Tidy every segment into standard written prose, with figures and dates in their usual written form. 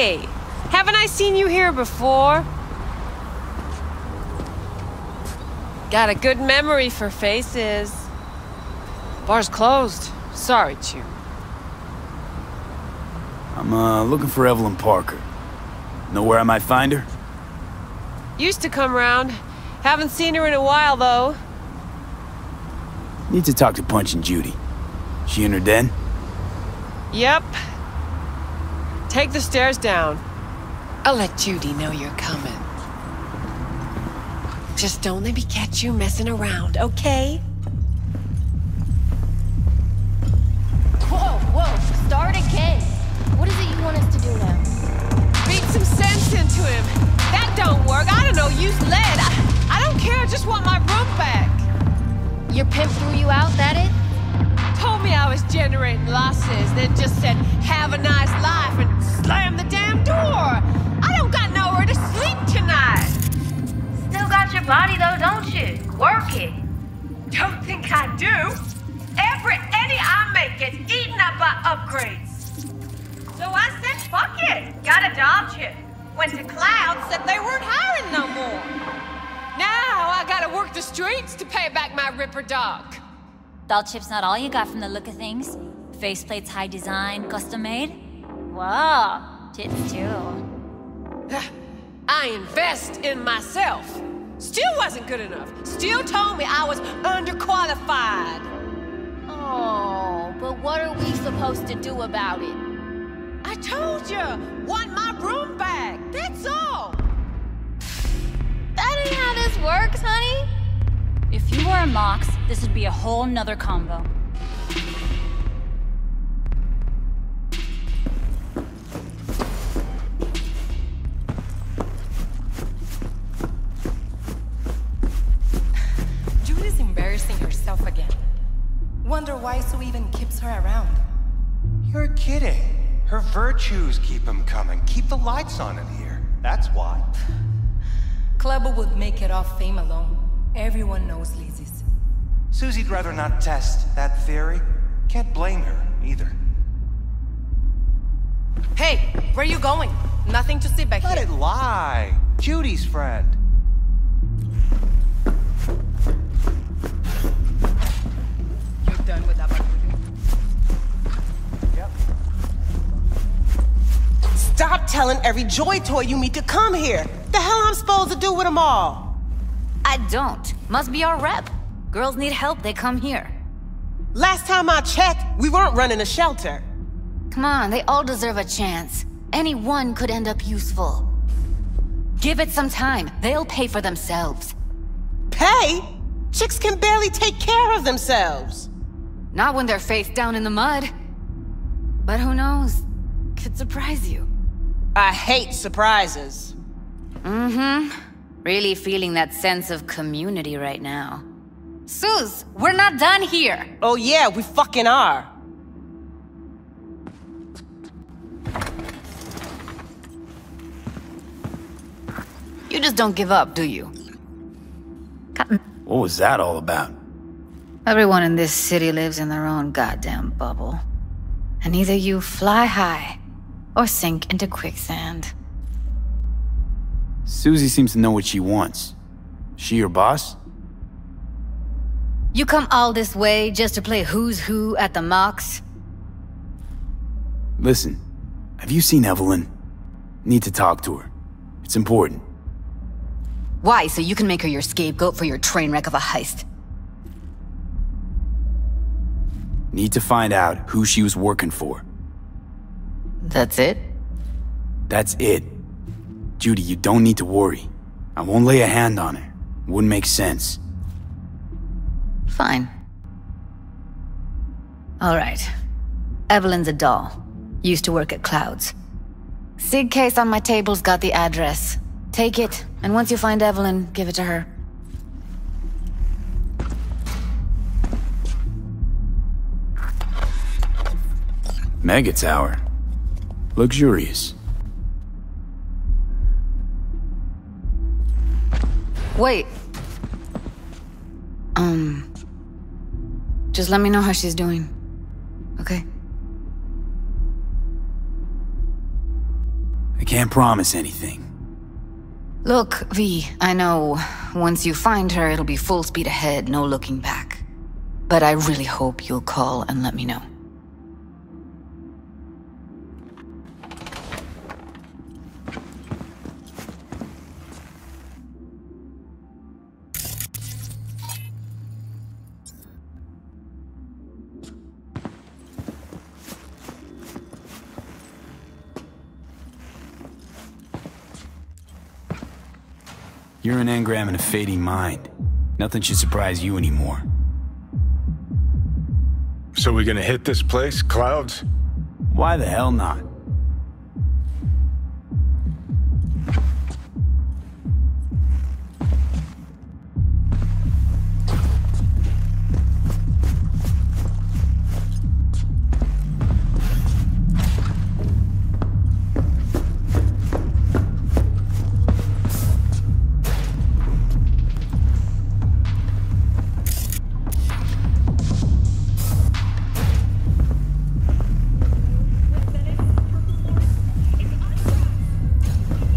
Hey! Haven't I seen you here before? Got a good memory for faces. Bar's closed. Sorry, Chew. I'm looking for Evelyn Parker. Know where I might find her? Used to come round. Haven't seen her in a while, though. Need to talk to Punch and Judy. She in her den? Yep. Take the stairs down. I'll let Judy know you're coming. Just don't let me catch you messing around, okay? Whoa, start again. What is it you want us to do now? Beat some sense into him. That don't work. I don't know, use lead. I don't care, I just want my room back. Your pimp threw you out, that it? Told me I was generating losses, then just said, have a nice life, and slammed the damn door. I don't got nowhere to sleep tonight. Still got your body though, don't you? Work it. Don't think I do. Every penny I make gets eaten up by upgrades. So I said, fuck it. Got a job chip. Went to Cloud, said they weren't hiring no more. Now I gotta work the streets to pay back my ripper dog. Doll chip's not all you got from the look of things. Faceplate's high design, custom made. Wow, tits too. I invest in myself. Still wasn't good enough. Still told me I was underqualified. Oh, but what are we supposed to do about it? I told you, want my room back. That's all. That ain't how this works, honey. If you were a Mox, this would be a whole nother combo. Judy's embarrassing herself again. Wonder why Sue even keeps her around. You're kidding. Her virtues keep them coming. Keep the lights on in here. That's why. Clubber would make it off fame alone. Everyone knows Lizzie's. Susie'd rather not test that theory. Can't blame her, either. Hey, where you going? Nothing to see back Let here. it lie. Judy's friend. You're done with that one. Yep. Stop telling every Joy toy you meet to come here. The hell I'm supposed to do with them all? I don't. Must be our rep. Girls need help, they come here. Last time I checked, we weren't running a shelter. Come on, they all deserve a chance. Any one could end up useful. Give it some time. They'll pay for themselves. Pay? Chicks can barely take care of themselves. Not when they're face down in the mud. But who knows? Could surprise you. I hate surprises. Mm-hmm. Really feeling that sense of community right now. Suze, we're not done here! Oh yeah, we fucking are. You just don't give up, do you? What was that all about? Everyone in this city lives in their own goddamn bubble. And either you fly high, or sink into quicksand. Susie seems to know what she wants. She your boss? You come all this way just to play who's who at the Mox? Listen, have you seen Evelyn? Need to talk to her. It's important. Why, so you can make her your scapegoat for your train wreck of a heist? Need to find out who she was working for. That's it? That's it. Judy, you don't need to worry. I won't lay a hand on her. Wouldn't make sense. Fine. All right. Evelyn's a doll. Used to work at Clouds. Sig case on my table's got the address. Take it, and once you find Evelyn, give it to her. Mega Tower. Luxurious. Wait. Just let me know how she's doing. Okay? Can't promise anything. Look, V, I know once you find her, it'll be full speed ahead, no looking back. But I really hope you'll call and let me know. You're an engram and a fading mind. Nothing should surprise you anymore. So we gonna hit this place, Clouds? Why the hell not?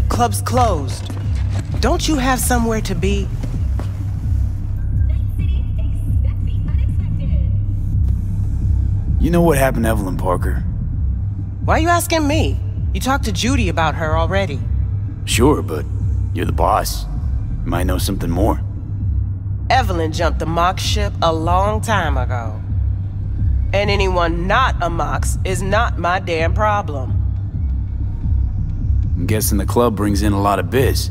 Club's closed. Don't you have somewhere to be? You know what happened to Evelyn Parker? Why are you asking me? You talked to Judy about her already. Sure, but you're the boss. You might know something more. Evelyn jumped the Mox ship a long time ago. And anyone not a Mox is not my damn problem. I'm guessing the club brings in a lot of biz.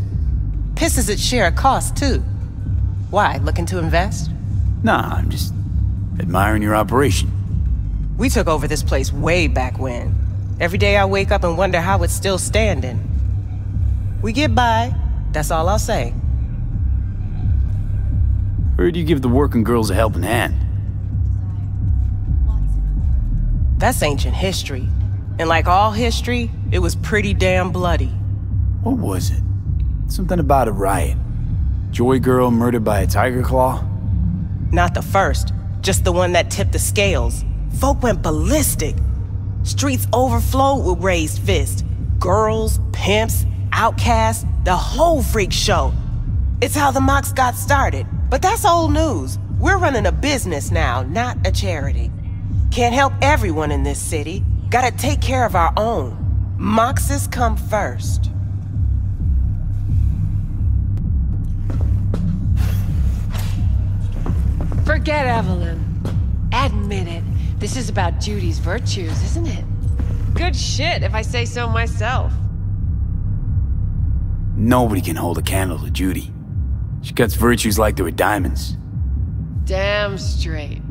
Pisses its share of cost, too. Why, looking to invest? Nah, I'm just admiring your operation. We took over this place way back when. Every day I wake up and wonder how it's still standing. We get by, that's all I'll say. Heard you give the working girls a helping hand. That's ancient history. And like all history, it was pretty damn bloody. What was it? Something about a riot. Joy girl murdered by a tiger claw? Not the first, just the one that tipped the scales. Folk went ballistic. Streets overflowed with raised fists. Girls, pimps, outcasts, the whole freak show. It's how the Mox got started. But that's old news. We're running a business now, not a charity. Can't help everyone in this city. Gotta take care of our own. Moxes come first. Forget Evelyn. Admit it. This is about Judy's virtues, isn't it? Good shit, if I say so myself. Nobody can hold a candle to Judy. She cuts virtues like they were diamonds. Damn straight.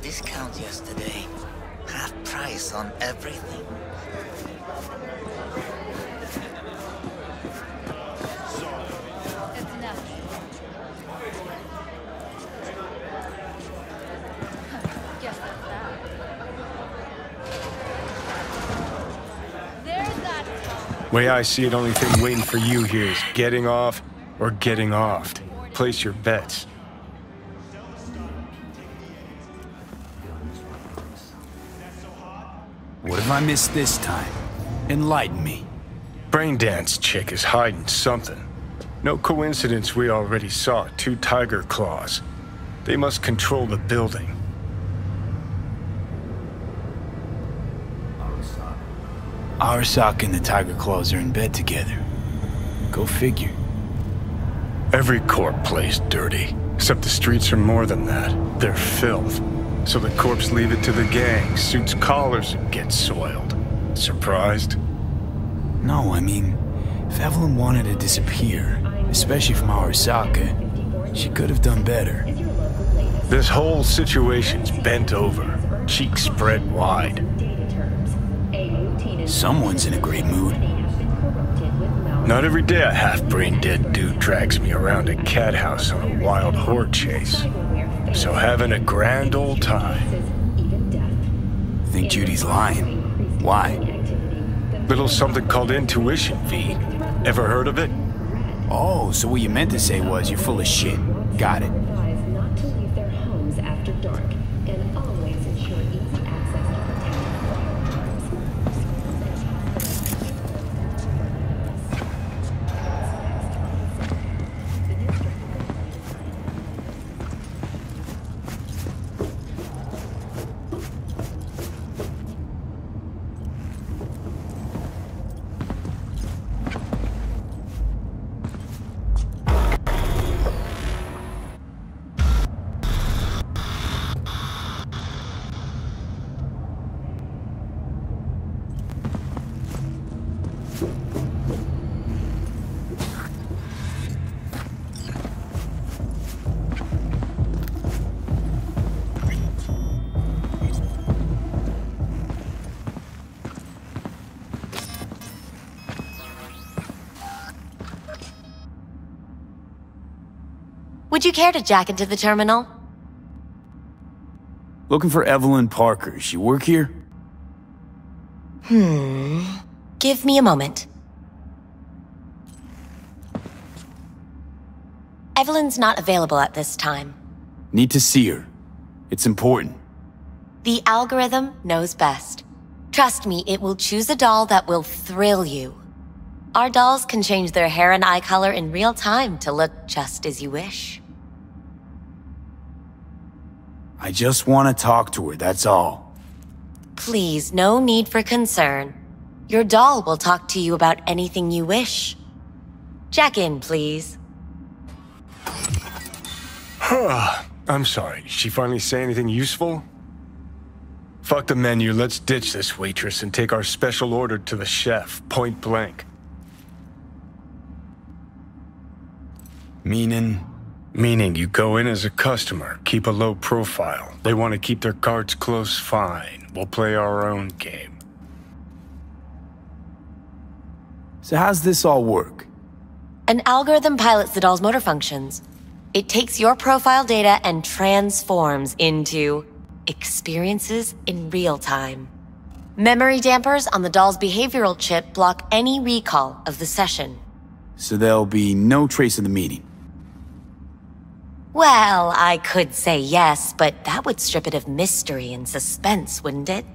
Discount yesterday. Half price on everything. It's enough. Guess that's that. There's that. Way I see it, only thing waiting for you here is getting off or getting offed. Place your bets. What have I missed this time? Enlighten me. Braindance chick is hiding something. No coincidence we already saw 2 tiger claws. They must control the building. Arasaka and the tiger claws are in bed together. Go figure. Every corp plays dirty, except the streets are more than that. They're filth. So the corps leave it to the gang, suits collars and get soiled. Surprised? No, I mean, if Evelyn wanted to disappear, especially from Arasaka, she could have done better. This whole situation's bent over, cheeks spread wide. Someone's in a great mood. Not every day a half-brain dead dude drags me around a cat house on a wild horde chase. So having a grand old time. Think Judy's lying. Why? Little something called intuition, V. Ever heard of it? Oh, so what you meant to say was you're full of shit. Got it. Not to leave their homes after dark, and always ensure easy access to Would you care to jack into the terminal? Looking for Evelyn Parker. She work here? Give me a moment. Evelyn's not available at this time. Need to see her. It's important. The algorithm knows best. Trust me, it will choose a doll that will thrill you. Our dolls can change their hair and eye color in real time to look just as you wish. I just want to talk to her, that's all. Please, no need for concern. Your doll will talk to you about anything you wish. Jack in, please. I'm sorry, did she finally say anything useful? Fuck the menu, let's ditch this waitress and take our special order to the chef, point blank. Meaning? Meaning you go in as a customer, keep a low profile. They want to keep their cards close, fine. We'll play our own game. So how's this all work? An algorithm pilots the doll's motor functions. It takes your profile data and transforms into experiences in real time. Memory dampers on the doll's behavioral chip block any recall of the session. So there'll be no trace of the meeting? Well, I could say yes, but that would strip it of mystery and suspense, wouldn't it?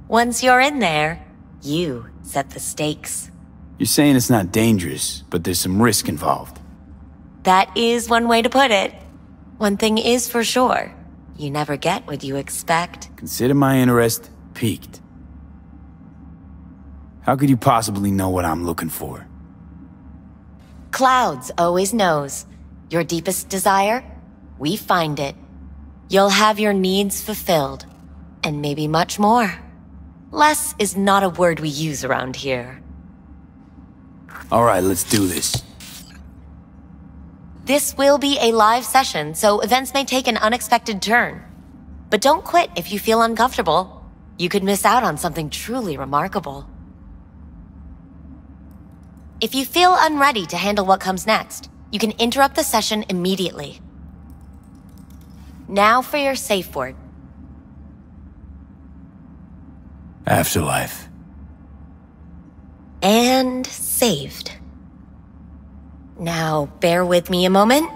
Once you're in there, you set the stakes. You're saying it's not dangerous, but there's some risk involved. That is one way to put it. One thing is for sure, you never get what you expect. Consider my interest piqued. How could you possibly know what I'm looking for? Clouds always knows. Your deepest desire, we find it. You'll have your needs fulfilled, and maybe much more. Less is not a word we use around here. All right, let's do this. This will be a live session, so events may take an unexpected turn. But don't quit if you feel uncomfortable. You could miss out on something truly remarkable. If you feel unready to handle what comes next, you can interrupt the session immediately. Now for your safe word. Afterlife. And saved. Now, bear with me a moment.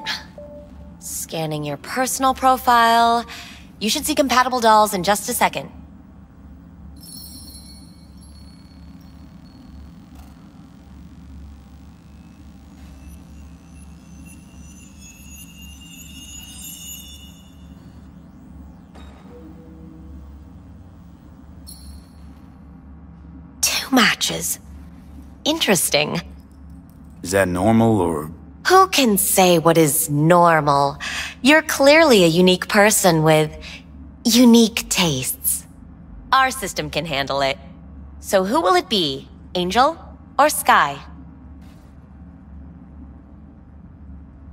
Scanning your personal profile. You should see compatible dolls in just a second. matches. Interesting. Is that normal, or...? Who can say what is normal? You're clearly a unique person with unique tastes. Our system can handle it. So who will it be? Angel or Sky?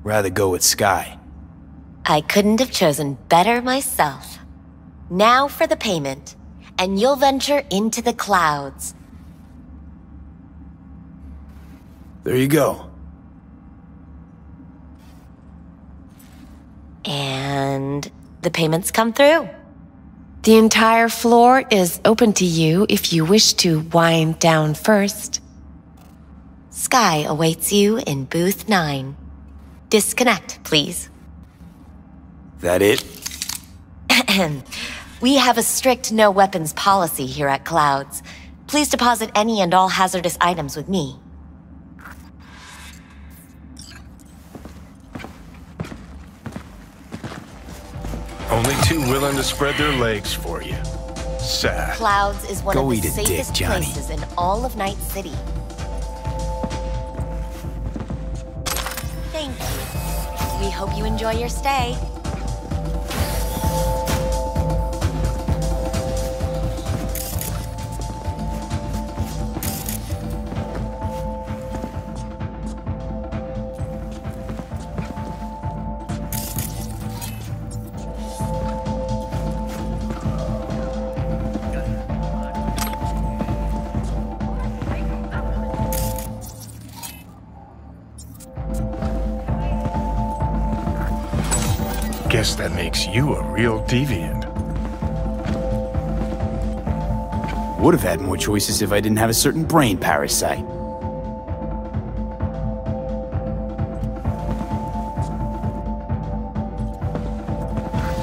Rather go with Sky. I couldn't have chosen better myself. Now for the payment, and you'll venture into the clouds. There you go. And the payments come through. The entire floor is open to you if you wish to wind down first. Sky awaits you in booth 9. Disconnect, please. That it? We have a strict no weapons policy here at Clouds. Please deposit any and all hazardous items with me. Only two willing to spread their legs for you. Sad. Clouds is one Go of the eat a dick, safest Johnny. places in all of Night City. Thank you. We hope you enjoy your stay. Guess that makes you a real deviant. Would have had more choices if I didn't have a certain brain parasite.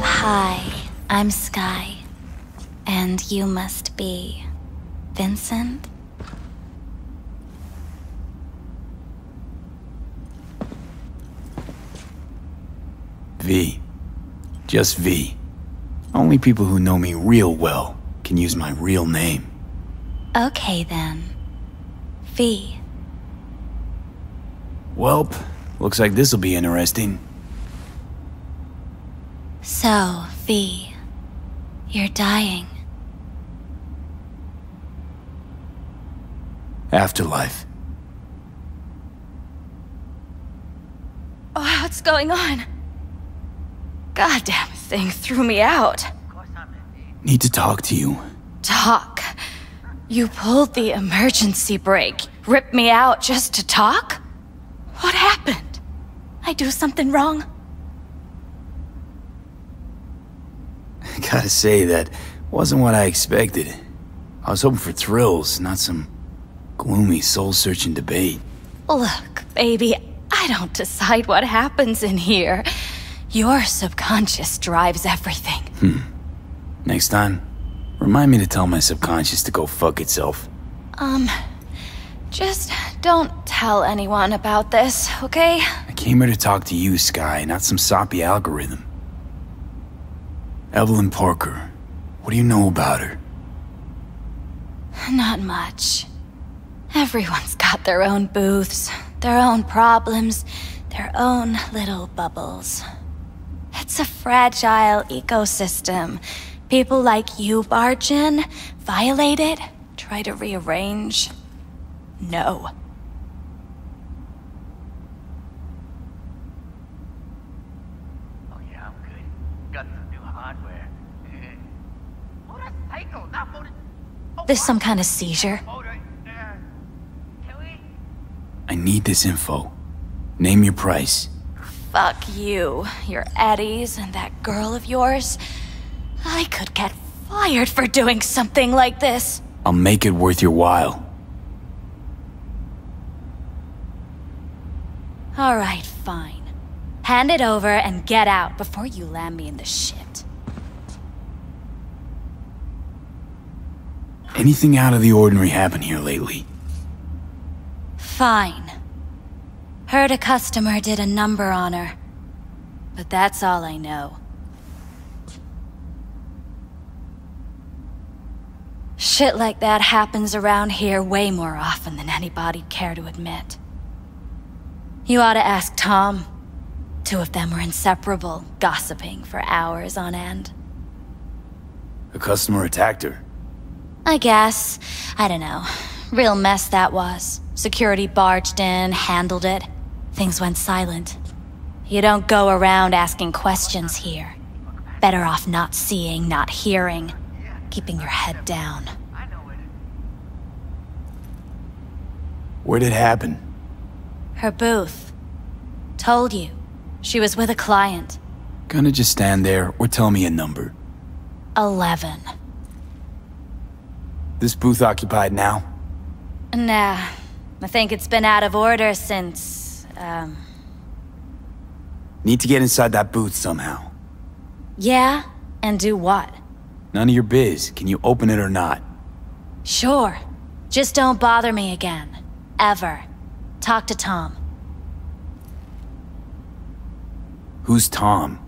Hi, I'm Sky. And you must be... Vincent? V. Just V. Only people who know me real well can use my real name. Okay then. V. Welp, looks like this'll be interesting. So, V. You're dying. Afterlife. Oh, what's going on? Goddamn thing threw me out. Need to talk to you. Talk? You pulled the emergency brake, ripped me out just to talk? What happened? I do something wrong? I gotta say, that wasn't what I expected. I was hoping for thrills, not some gloomy, soul-searching debate. Look, baby, I don't decide what happens in here. Your subconscious drives everything. Next time, remind me to tell my subconscious to go fuck itself. Just don't tell anyone about this, okay? I came here to talk to you, Sky, not some soppy algorithm. Evelyn Parker, what do you know about her? Not much. Everyone's got their own booths, their own problems, their own little bubbles. It's a fragile ecosystem. People like you barge in, violate it, try to rearrange. No. Oh yeah, I'm good. Got some new hardware. This some kind of seizure? I need this info. Name your price. Fuck you, your Eddies, and that girl of yours. I could get fired for doing something like this. I'll make it worth your while. Alright, fine. Hand it over and get out before you land me in the shit. Anything out of the ordinary happen here lately? Fine. Heard a customer did a number on her. But that's all I know. Shit like that happens around here way more often than anybody'd care to admit. You ought to ask Tom. Two of them were inseparable, gossiping for hours on end. A customer attacked her. I guess. I don't know. Real mess that was. Security barged in, handled it. Things went silent. You don't go around asking questions here. Better off not seeing, not hearing. Keeping your head down. Where'd it happen? Her booth. Told you. She was with a client. Gonna just stand there or tell me a number? 11. This booth occupied now? Nah. I think it's been out of order since, Need to get inside that booth somehow. Yeah? And do what? None of your biz. Can you open it or not? Sure. Just don't bother me again. Ever. Talk to Tom. Who's Tom?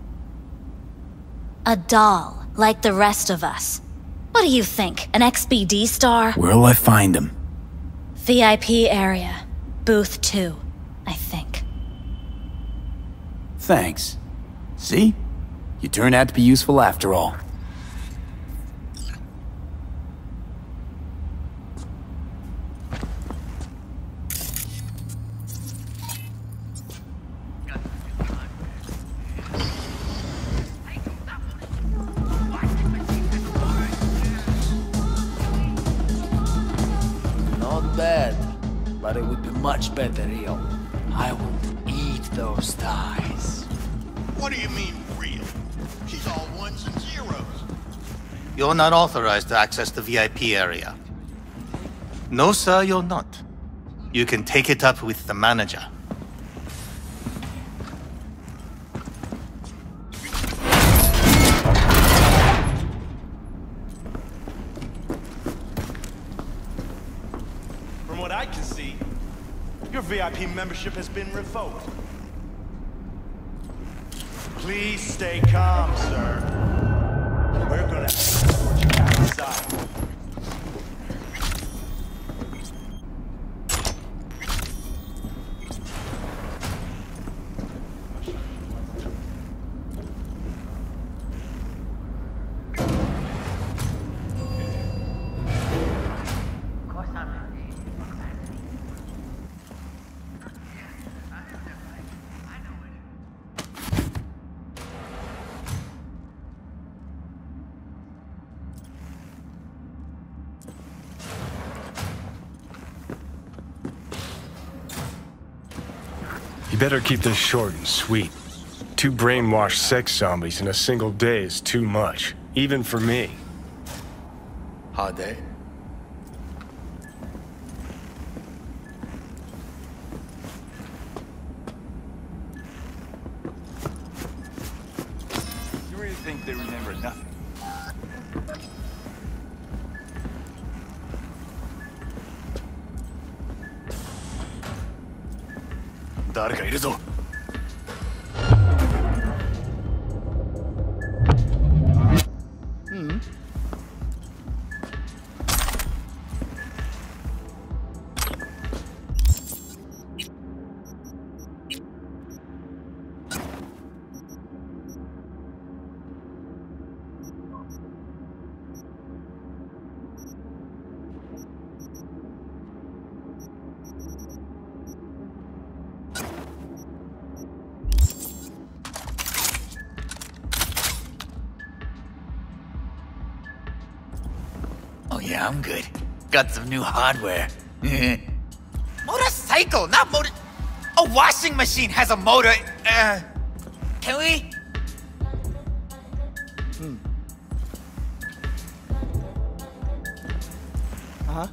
A doll, like the rest of us. What do you think, an XBD star? Where'll I find him? VIP area. Booth 2, I think. Thanks. See? You turned out to be useful after all. Not bad, but it would be much better real. I will eat those thighs. What do you mean, real? She's all ones and zeros. You're not authorized to access the VIP area. No, sir, you're not. You can take it up with the manager. From what I can see, your VIP membership has been revoked. Please stay calm, sir. We're gonna escort you back inside. You better keep this short and sweet. 2 brainwashed sex zombies in a single day is too much, even for me. Hard day. You really think they remember nothing? Oh yeah, I'm good. Got some new hardware. Motorcycle, not motor... A washing machine has a motor. Can we? Uh-huh.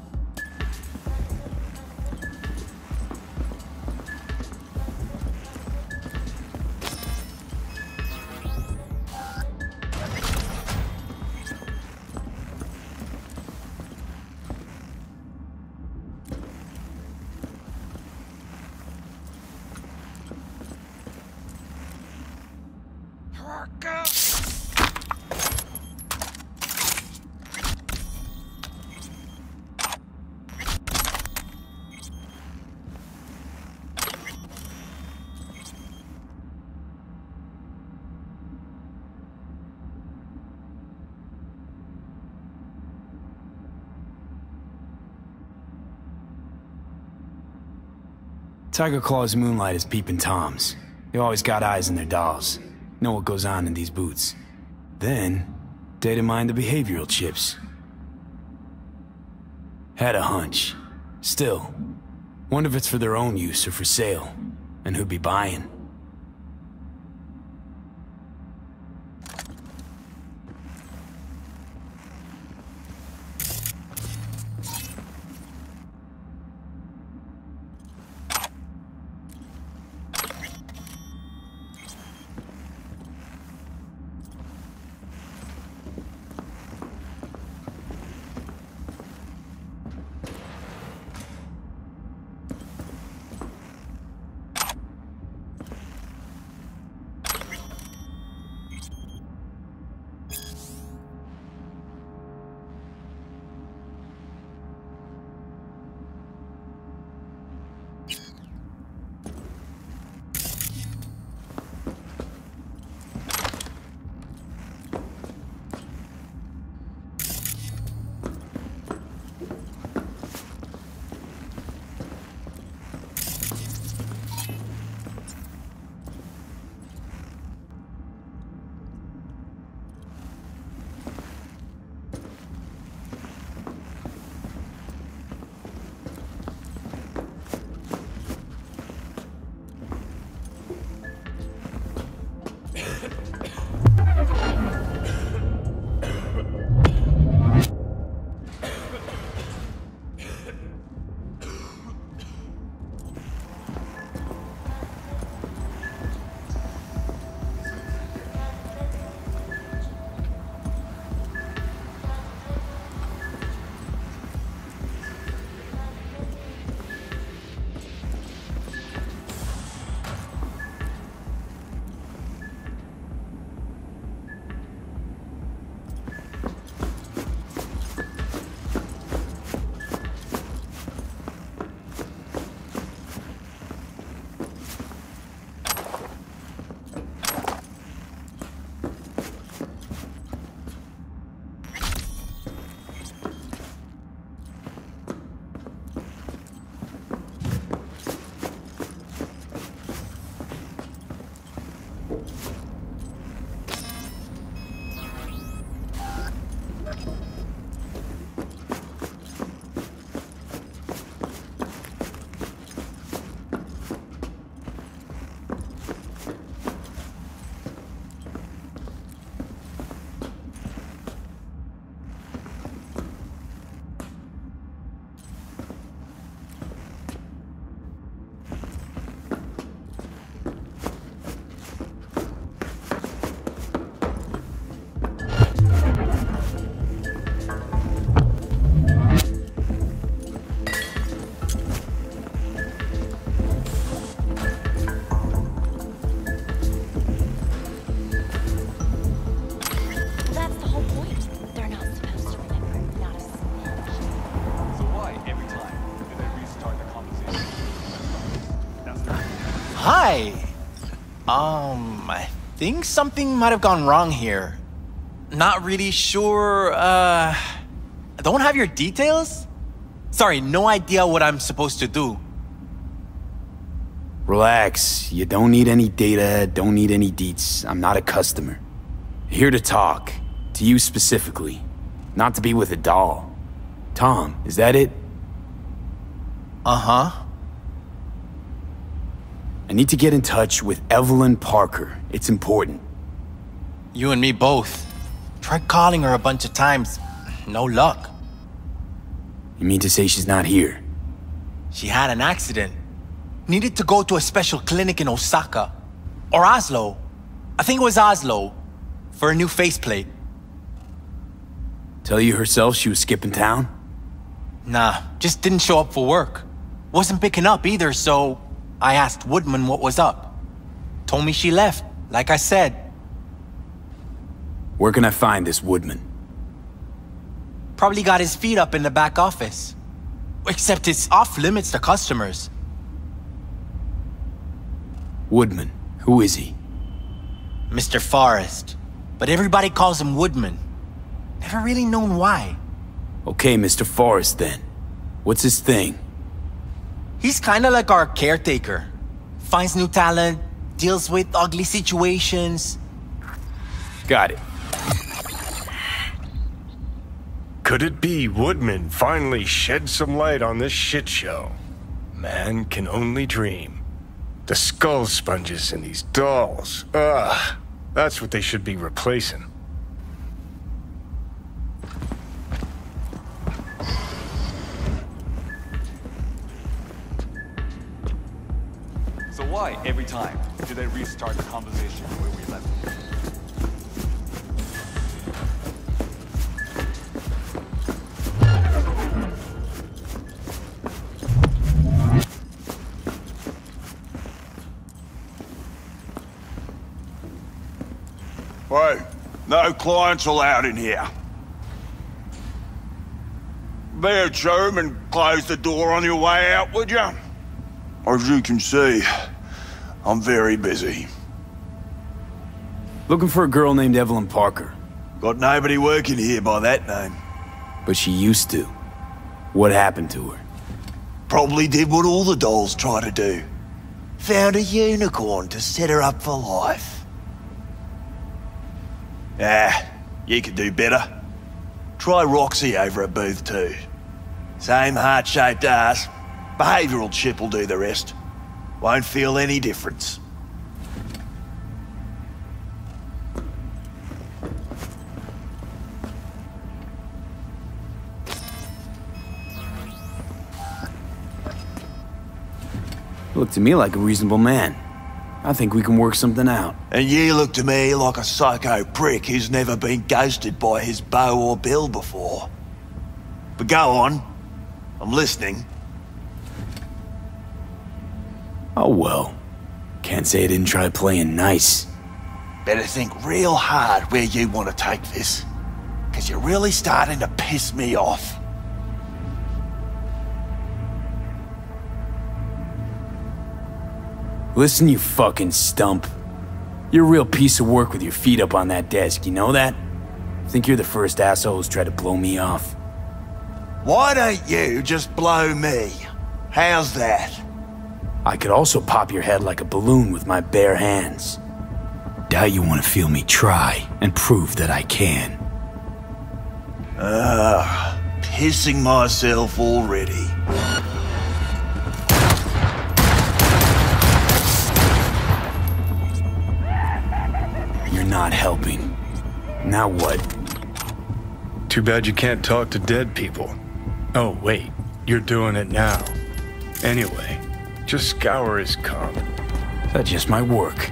Tiger Claw's moonlight is peeping Toms. They always got eyes in their dolls. Know what goes on in these boots. Then, data mine the behavioral chips. Had a hunch. Still, wonder if it's for their own use or for sale. And who'd be buying. Hi. I think something might have gone wrong here. Not really sure, don't have your details? Sorry, no idea what I'm supposed to do. Relax. You don't need any data, don't need any deets. I'm not a customer. Here to talk. To you specifically. Not to be with a doll. Tom, is that it? Uh-huh. I need to get in touch with Evelyn Parker. It's important. You and me both. Tried calling her a bunch of times. No luck. You mean to say she's not here? She had an accident. Needed to go to a special clinic in Osaka. Or Oslo. I think it was Oslo. For a new faceplate. Tell you herself she was skipping town? Nah, just didn't show up for work. Wasn't picking up either, so I asked Woodman what was up. Told me she left, like I said. Where can I find this Woodman? Probably got his feet up in the back office. Except it's off limits to customers. Woodman, who is he? Mr. Forrest. But everybody calls him Woodman. Never really known why. Okay, Mr. Forrest then. What's his thing? He's kinda like our caretaker. Finds new talent, deals with ugly situations. Got it. Could it be Woodman finally shed some light on this shit show? Man can only dream. The skull sponges in these dolls. Ugh. That's what they should be replacing. So why, every time, do they restart the conversation where we left it? Hey, no clients allowed in here. Be a chum and close the door on your way out, would you? As you can see, I'm very busy. Looking for a girl named Evelyn Parker. Got nobody working here by that name. But she used to. What happened to her? Probably did what all the dolls try to do. Found a unicorn to set her up for life. You could do better. Try Roxy over at Booth 2. Same heart-shaped ass. Behavioural chip will do the rest. Won't feel any difference. Look to me like a reasonable man. I think we can work something out. And you look to me like a psycho prick who's never been ghosted by his beau or bill before. But go on. I'm listening. Oh well. Can't say I didn't try playing nice. Better think real hard where you want to take this. 'Cause you're really starting to piss me off. Listen, you fucking stump. You're a real piece of work with your feet up on that desk, you know that? Think you're the first asshole who's tried to blow me off. Why don't you just blow me? How's that? I could also pop your head like a balloon with my bare hands. Doubt you want to feel me try and prove that I can. Pissing myself already. You're not helping. Now what? Too bad you can't talk to dead people. Oh, wait. You're doing it now. Anyway, just scour his cum. That just might work.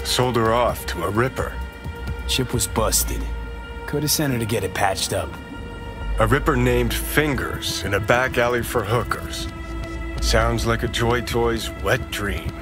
Sold her off to a ripper. Chip was busted. Could have sent her to get it patched up. A ripper named Fingers in a back alley for hookers. Sounds like a Joy Toy's wet dream.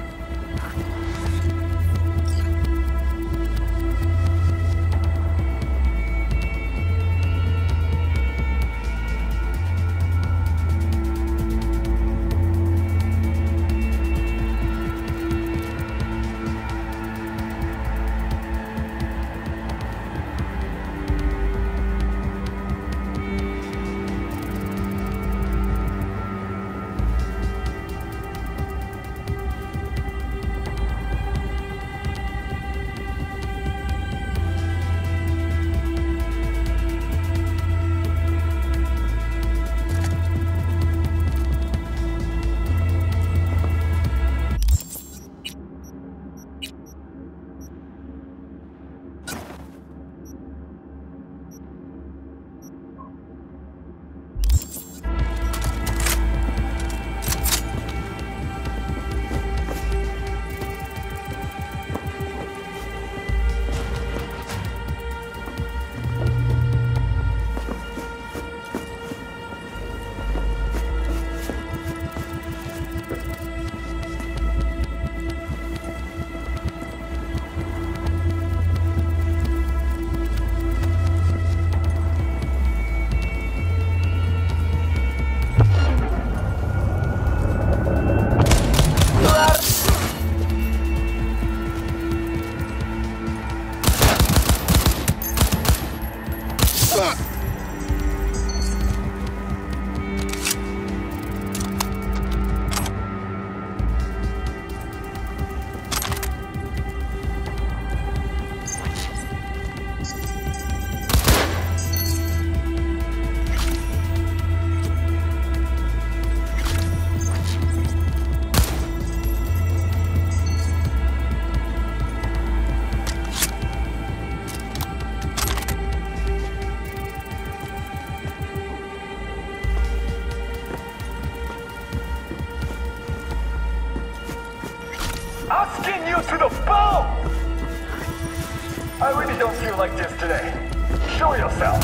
I'll skin you to the bone! I really don't feel like this today. Show yourself.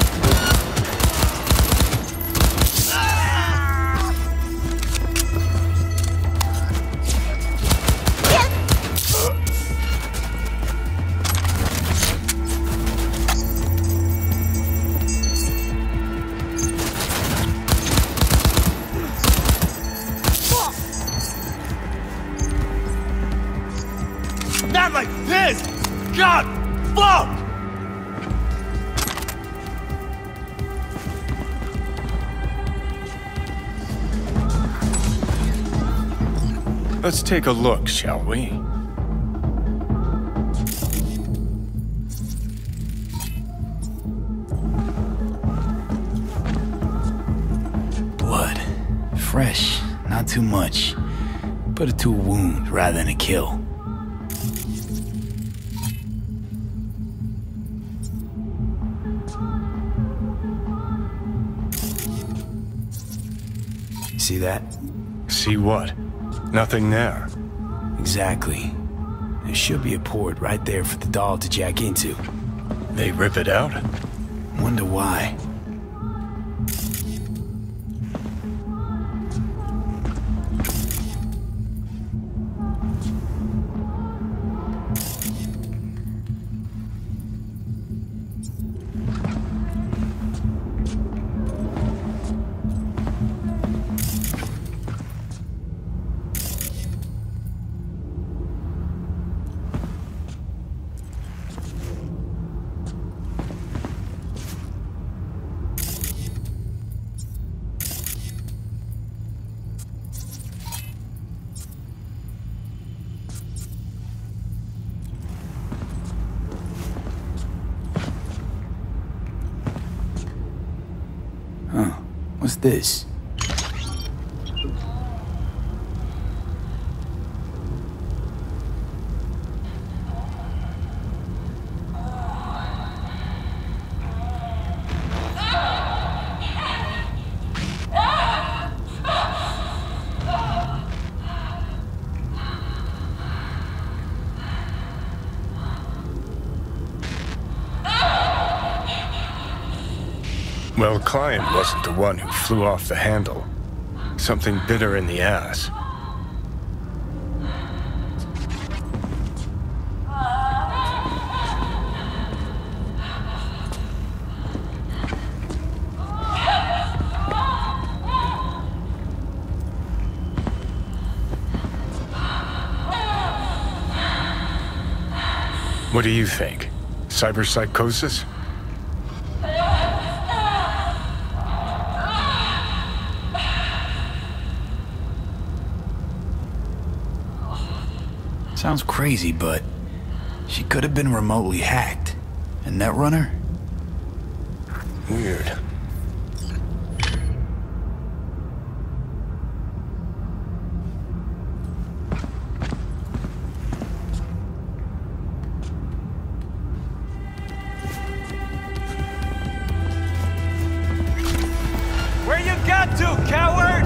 Not like this! God, fuck! Let's take a look, shall we? Blood. Fresh, not too much. Put it to a wound rather than a kill. See that? See what? Nothing there. Exactly. There should be a port right there for the doll to jack into. They rip it out? Wonder why. Huh. What's this? Well, Client wasn't the one who flew off the handle. Something bit her in the ass. What do you think? Cyberpsychosis? Sounds crazy, but she could have been remotely hacked. A netrunner? Weird. Where you got to, coward?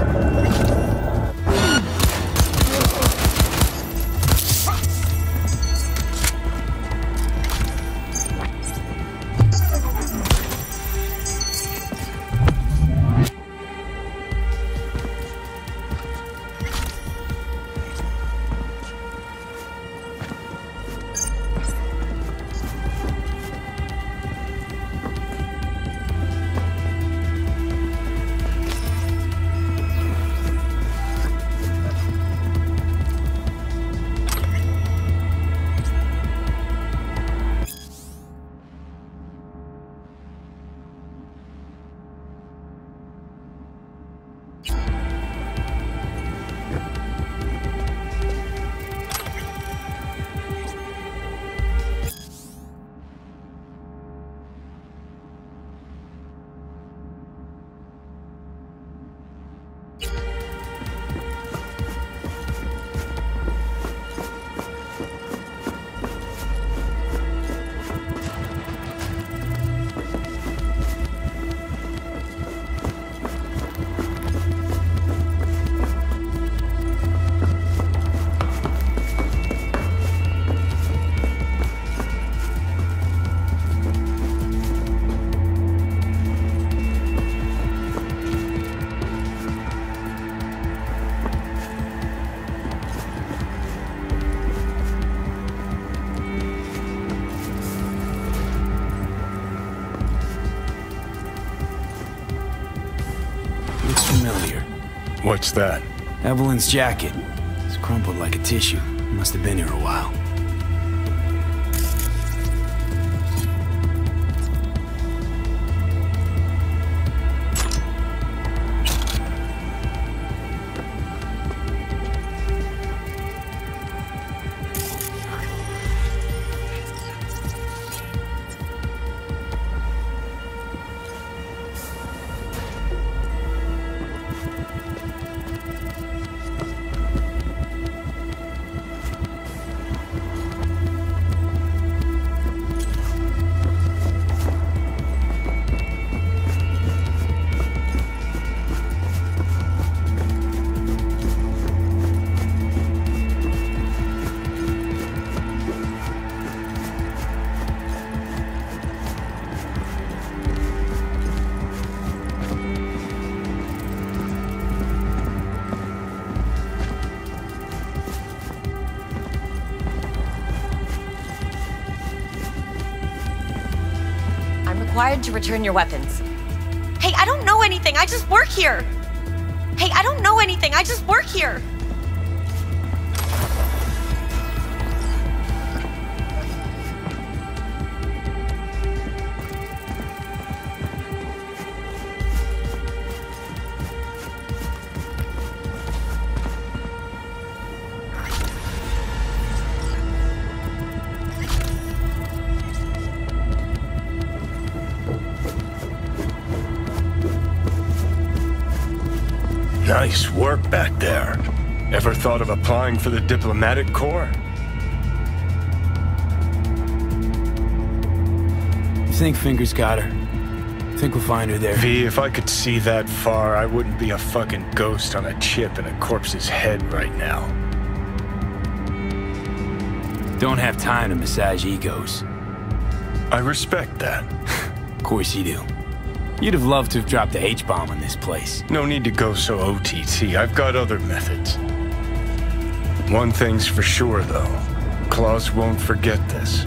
What's that? Evelyn's jacket. It's crumpled like a tissue. Must have been here a while. Required to return your weapons. Hey, I don't know anything. I just work here. Hey, I don't know anything. I just work here. Nice work back there. Ever thought of applying for the diplomatic corps? You think Fingers got her? Think we'll find her there? V, if I could see that far, I wouldn't be a fucking ghost on a chip in a corpse's head right now. Don't have time to massage egos. I respect that. Of course you do. You'd have loved to have dropped the H-bomb on this place. No need to go so OTT. I've got other methods. One thing's for sure, though. Claus won't forget this.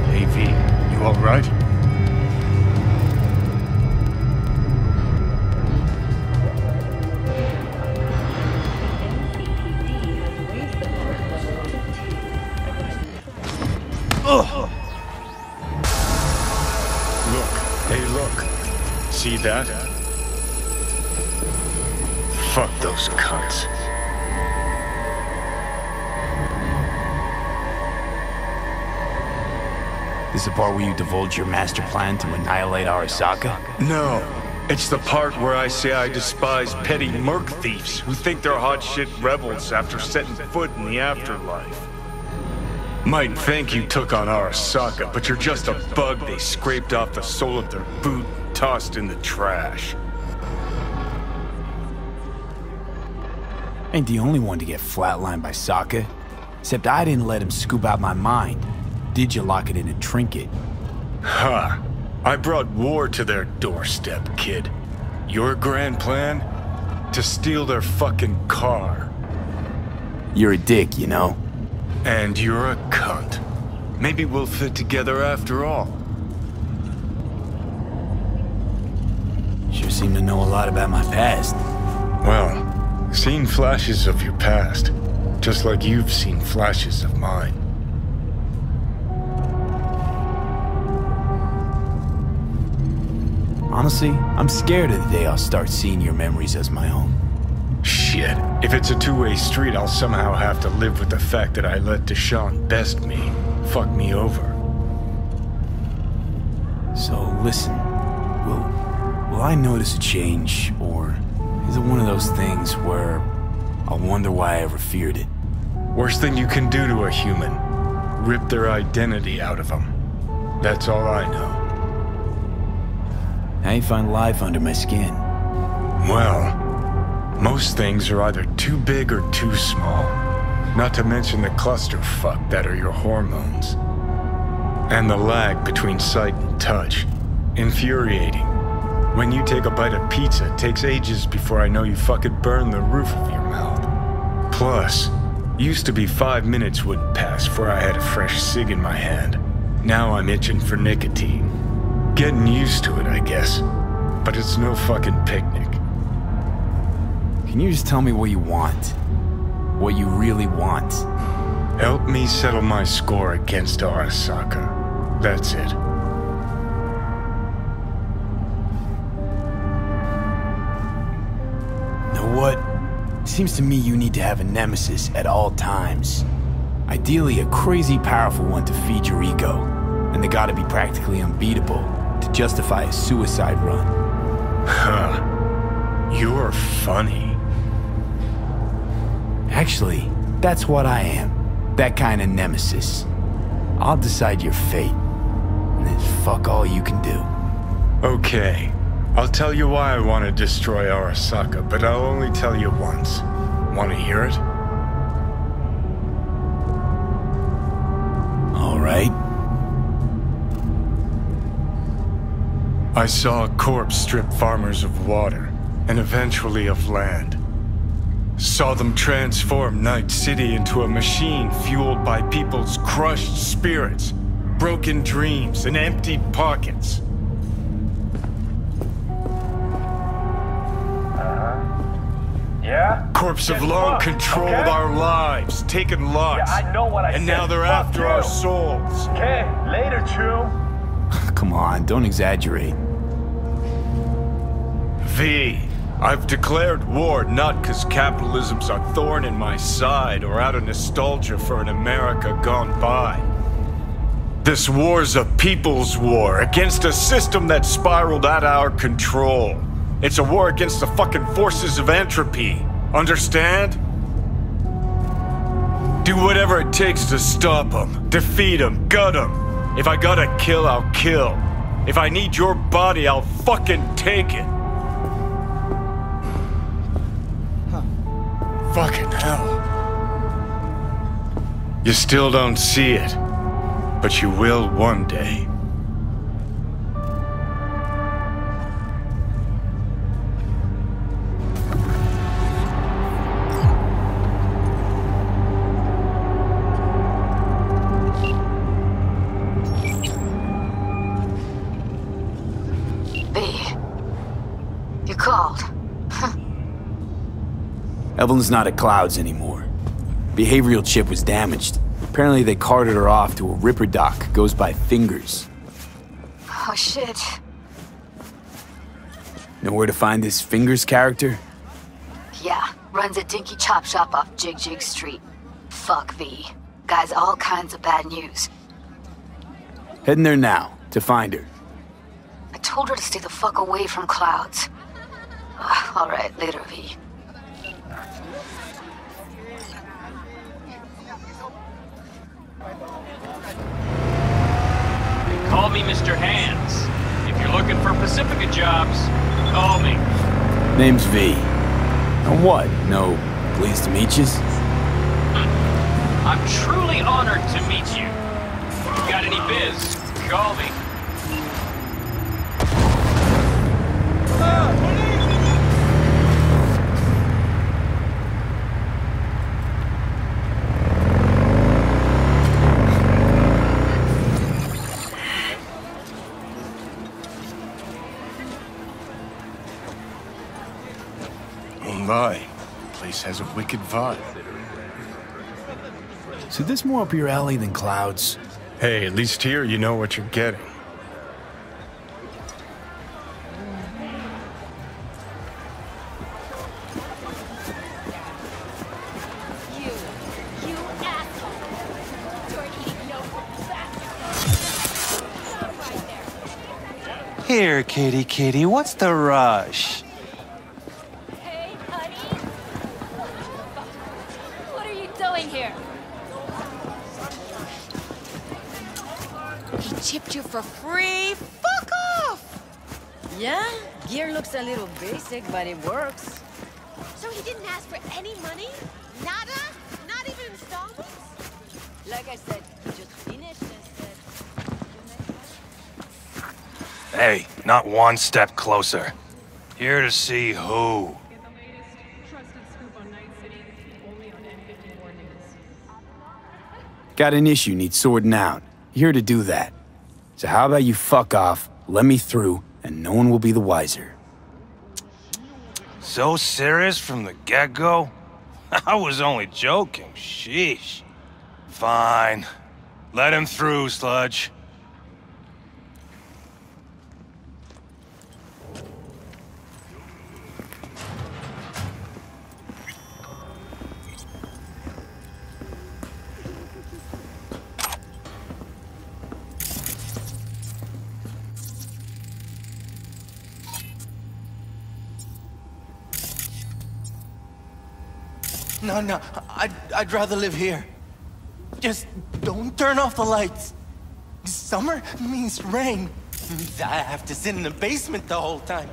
Hey V, you alright? Look, hey look. See that? Fuck those cunts. This is the part where you divulge your master plan to annihilate Arasaka? No. It's the part where I say I despise petty merc thieves who think they're hot shit rebels after setting foot in the afterlife. Might think you took on Arasaka, but you're just a bug they scraped off the sole of their boot and tossed in the trash. Ain't the only one to get flatlined by Sokka. Except I didn't let him scoop out my mind. Did you lock it in a trinket? Huh. I brought war to their doorstep, kid. Your grand plan? To steal their fucking car. You're a dick, you know. And you're a cunt. Maybe we'll fit together after all. Sure seem to know a lot about my past. Well, seen flashes of your past. Just like you've seen flashes of mine. Honestly, I'm scared of the day I'll start seeing your memories as my own. Shit. If it's a two-way street, I'll somehow have to live with the fact that I let Deshaun best me. Fuck me over. So, listen. Will I notice a change, or Is it one of those things where I'll wonder why I ever feared it? Worst thing you can do to a human. Rip their identity out of them. That's all I know. How you find life under my skin? Well, most things are either too big or too small. Not to mention the clusterfuck that are your hormones. And the lag between sight and touch. Infuriating. When you take a bite of pizza, it takes ages before I know you fucking burn the roof of your mouth. Plus, used to be 5 minutes wouldn't pass before I had a fresh cig in my hand. Now I'm itching for nicotine. Getting used to it, I guess. But it's no fucking picnic. Can you just tell me what you want? What you really want? Help me settle my score against Arasaka. That's it. Know what? Seems to me you need to have a nemesis at all times. Ideally, a crazy powerful one to feed your ego. And they gotta be practically unbeatable to justify a suicide run. Huh. You're funny. Actually, that's what I am. That kind of nemesis. I'll decide your fate. And then fuck all you can do. Okay. I'll tell you why I want to destroy Arasaka, but I'll only tell you once. Want to hear it? All right. I saw a corpse strip farmers of water, and eventually of land. Saw them transform Night City into a machine fueled by people's crushed spirits, broken dreams, and emptied pockets. Yeah? Corpse have long controlled our lives, taken lots. Yeah, I know what I and said. now they're Fuck after you. our souls. Okay, later, Chew. Come on, don't exaggerate. V, I've declared war not because capitalism's a thorn in my side or out of nostalgia for an America gone by. This war's a people's war against a system that spiraled out of our control. It's a war against the fucking forces of entropy. Understand? Do whatever it takes to stop them, defeat them, gut them. If I gotta kill, I'll kill. If I need your body, I'll fucking take it. Fucking hell. You still don't see it, but you will one day. You called. Evelyn's not at Clouds anymore. Behavioral chip was damaged. Apparently they carted her off to a ripper dock. Goes by Fingers. Oh shit. Know where to find this Fingers character? Yeah, runs a dinky chop shop off Jig Jig Street. Fuck V. Guy's all kinds of bad news. Heading there now, to find her. I told her to stay the fuck away from Clouds. Alright, later, V. Call me Mr. Hands. If you're looking for Pacifica jobs, call me. Name's V. And what? No, pleased to meet yous? I'm truly honored to meet you. If you got any biz, call me. Oh my, place has a wicked vibe. So this more up your alley than Clouds? Hey, at least here you know what you're getting. Here, kitty kitty, what's the rush? doing here? He chipped you for free? Fuck off! Yeah, gear looks a little basic, but it works. So he didn't ask for any money? Nada? Not even installments? Like I said, he just finished and said... Hey, not one step closer. Here to see who. Got an issue needs sorting out. Here to do that. So how about you fuck off, let me through, and no one will be the wiser. So serious from the get-go? I was only joking, sheesh. Fine. Let him through, Sludge. No, I'd rather live here. Just don't turn off the lights. Summer means rain. I have to sit in the basement the whole time.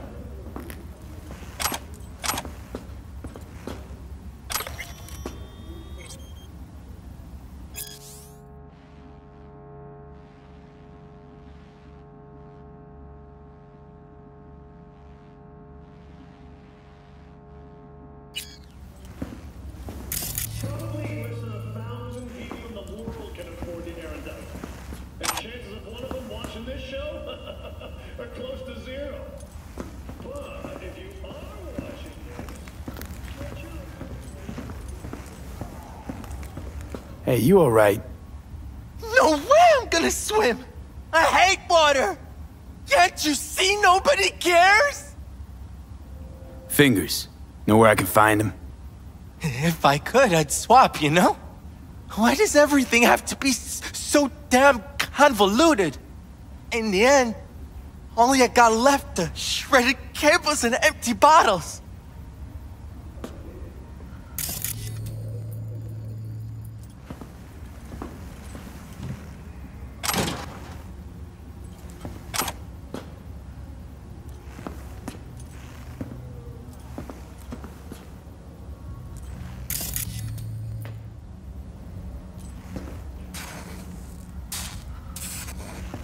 Hey, you alright? No way I'm gonna swim! I hate water! Can't you see nobody cares? Fingers. Know where I can find him? If I could, I'd swap, you know? Why does everything have to be so damn convoluted? In the end, all I got left are shredded cables and empty bottles.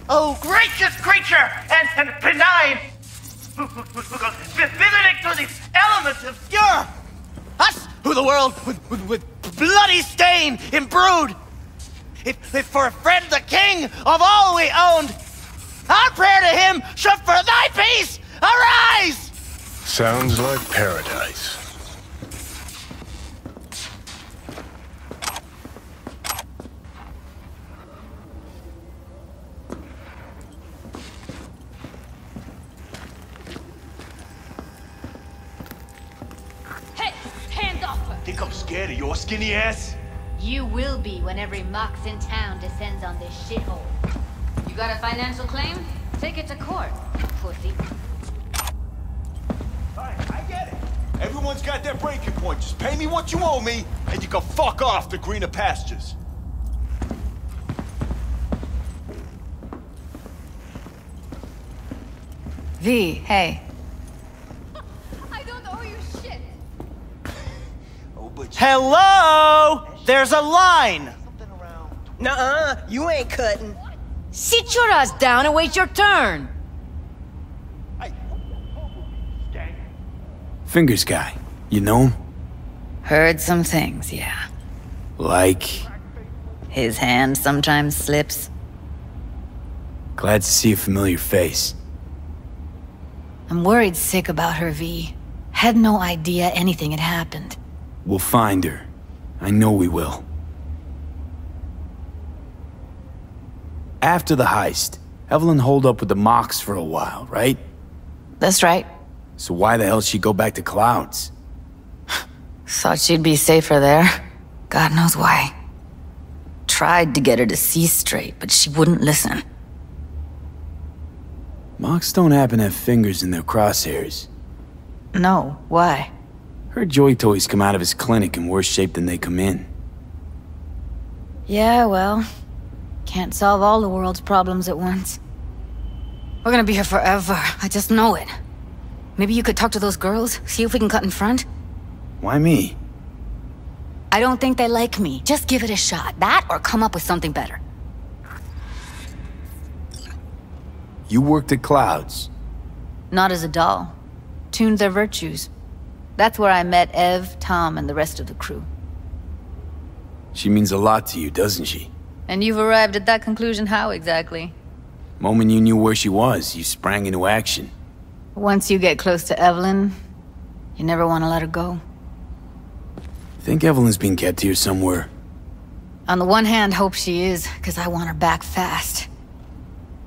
Oh, gracious creature and benign, visiting to the elements obscure, us who the world with bloody stain imbrued. If for a friend the king of all we owned, our prayer to him should for thy peace arise. Sounds like paradise. Think I'm scared of your skinny ass? You will be when every Mox in town descends on this shithole. You got a financial claim? Take it to court, pussy. I get it. Everyone's got their breaking point. Just pay me what you owe me, and you can fuck off to greener pastures. V, hey. I don't owe you shit. Hello? There's a line. Nuh-uh, you ain't cutting. Sit your ass down and wait your turn. Fingers guy. You know him? Heard some things, yeah. Like? His hand sometimes slips. Glad to see a familiar face. I'm worried sick about her, V. Had no idea anything had happened. We'll find her. I know we will. After the heist, Evelyn holed up with the Mox for a while, right? That's right. So why the hell she go back to Clouds? Thought she'd be safer there. God knows why. Tried to get her to see straight, but she wouldn't listen. Mox don't happen to have fingers in their crosshairs. No, why? Her joy toys come out of his clinic in worse shape than they come in. Yeah, well, can't solve all the world's problems at once. We're gonna be here forever, I just know it. Maybe you could talk to those girls, see if we can cut in front? Why me? I don't think they like me. Just give it a shot. That or come up with something better. You worked at Clouds. Not as a doll. Tuned their virtues. That's where I met Ev, Tom, and the rest of the crew. She means a lot to you, doesn't she? And you've arrived at that conclusion how exactly? Moment you knew where she was, you sprang into action. Once you get close to Evelyn, you never want to let her go. Think Evelyn's being kept here somewhere. On the one hand, hope she is, because I want her back fast.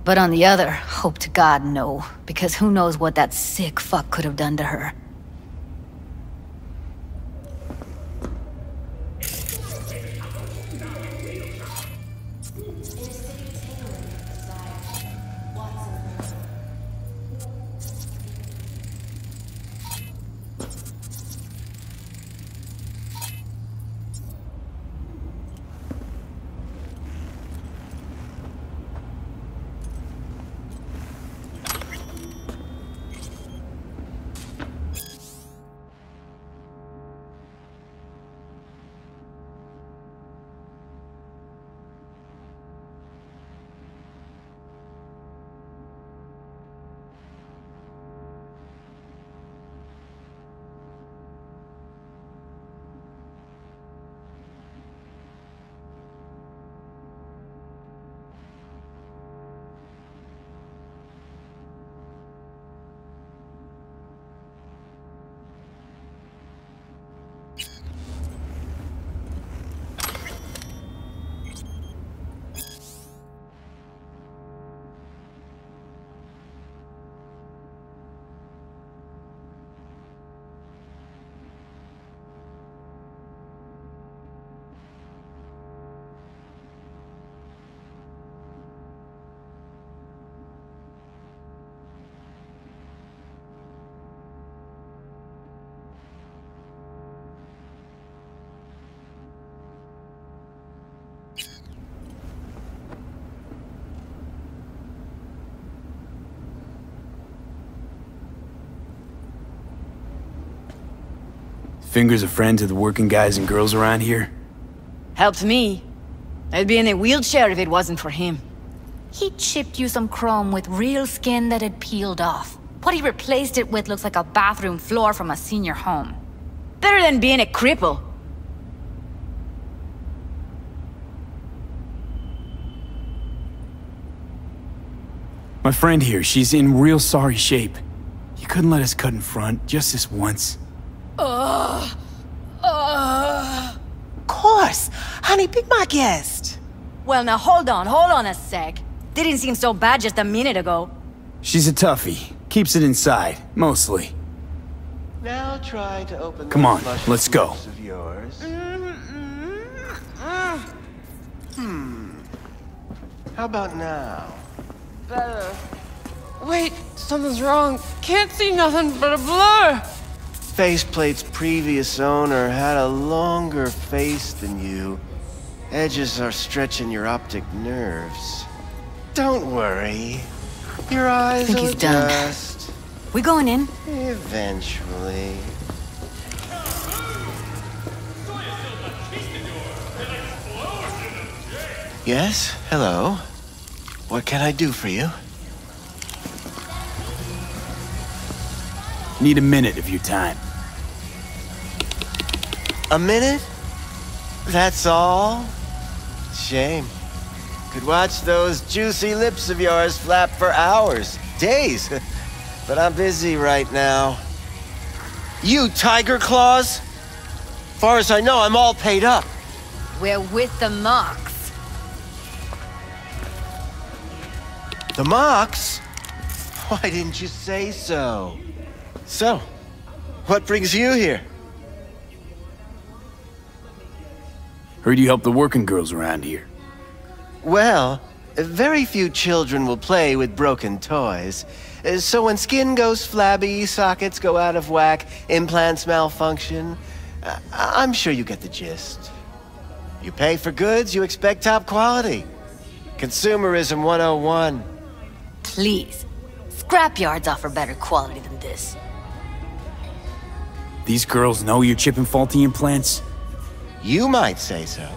But on the other, hope to God no, because who knows what that sick fuck could have done to her. Finger's a friend to the working guys and girls around here? Helped me. I'd be in a wheelchair if it wasn't for him. He chipped you some chrome with real skin that had peeled off. What he replaced it with looks like a bathroom floor from a senior home. Better than being a cripple. My friend here, she's in real sorry shape. You couldn't let us cut in front, just this once. Of course! Honey, be my guest. Well, now hold on a sec. Didn't seem so bad just a minute ago. She's a toughie. Keeps it inside, mostly. Now try to open. Come on, let's go. Of yours. How about now? Better. Wait, something's wrong. Can't see nothing but a blur. Faceplate's previous owner had a longer face than you. Edges are stretching your optic nerves. Don't worry. Your eyes think will he's done. adjust. We going in? Eventually. Yes? Hello? What can I do for you? Need a minute of your time. A minute? That's all? Shame. Could watch those juicy lips of yours flap for hours, days. But I'm busy right now. You Tiger Claws? Far as I know, I'm all paid up. We're with the Mox. The Mox? Why didn't you say so? So, what brings you here? Heard you help the working girls around here. Well, very few children will play with broken toys. So when skin goes flabby, sockets go out of whack, implants malfunction, I'm sure you get the gist. You pay for goods, you expect top quality. Consumerism 101. Please. Scrapyards offer better quality than this. These girls know you're chipping faulty implants? You might say so.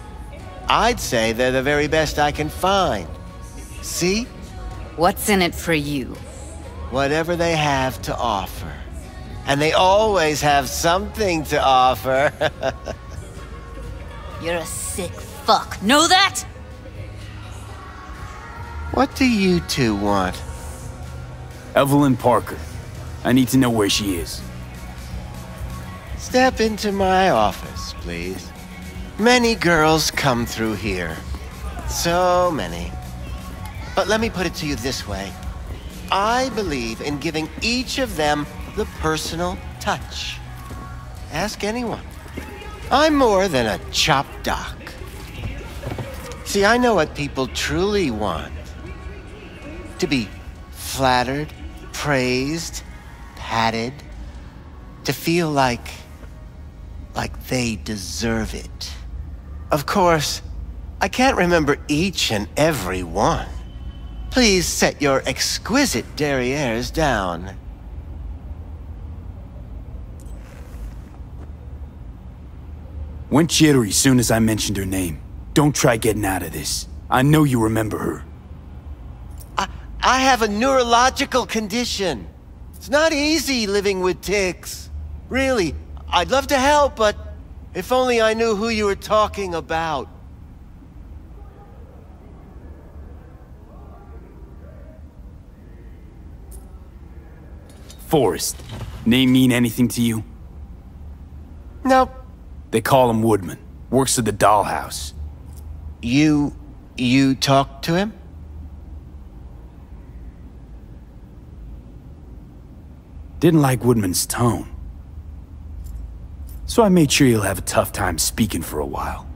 I'd say they're the very best I can find. See? What's in it for you? Whatever they have to offer. And they always have something to offer. You're a sick fuck. Know that? What do you two want? Evelyn Parker. I need to know where she is. Step into my office, please. Many girls come through here. So many. But let me put it to you this way. I believe in giving each of them the personal touch. Ask anyone. I'm more than a chop doc. See, I know what people truly want. To be flattered, praised, patted. To feel like they deserve it. Of course, I can't remember each and every one. Please set your exquisite derrieres down. Went jittery soon as I mentioned her name. Don't try getting out of this. I know you remember her. I have a neurological condition. It's not easy living with tics. Really, I'd love to help, but if only I knew who you were talking about. Forrest. Name mean anything to you? Nope. They call him Woodman. Works at the dollhouse. You talked to him? Didn't like Woodman's tone. So I made sure he'll have a tough time speaking for a while.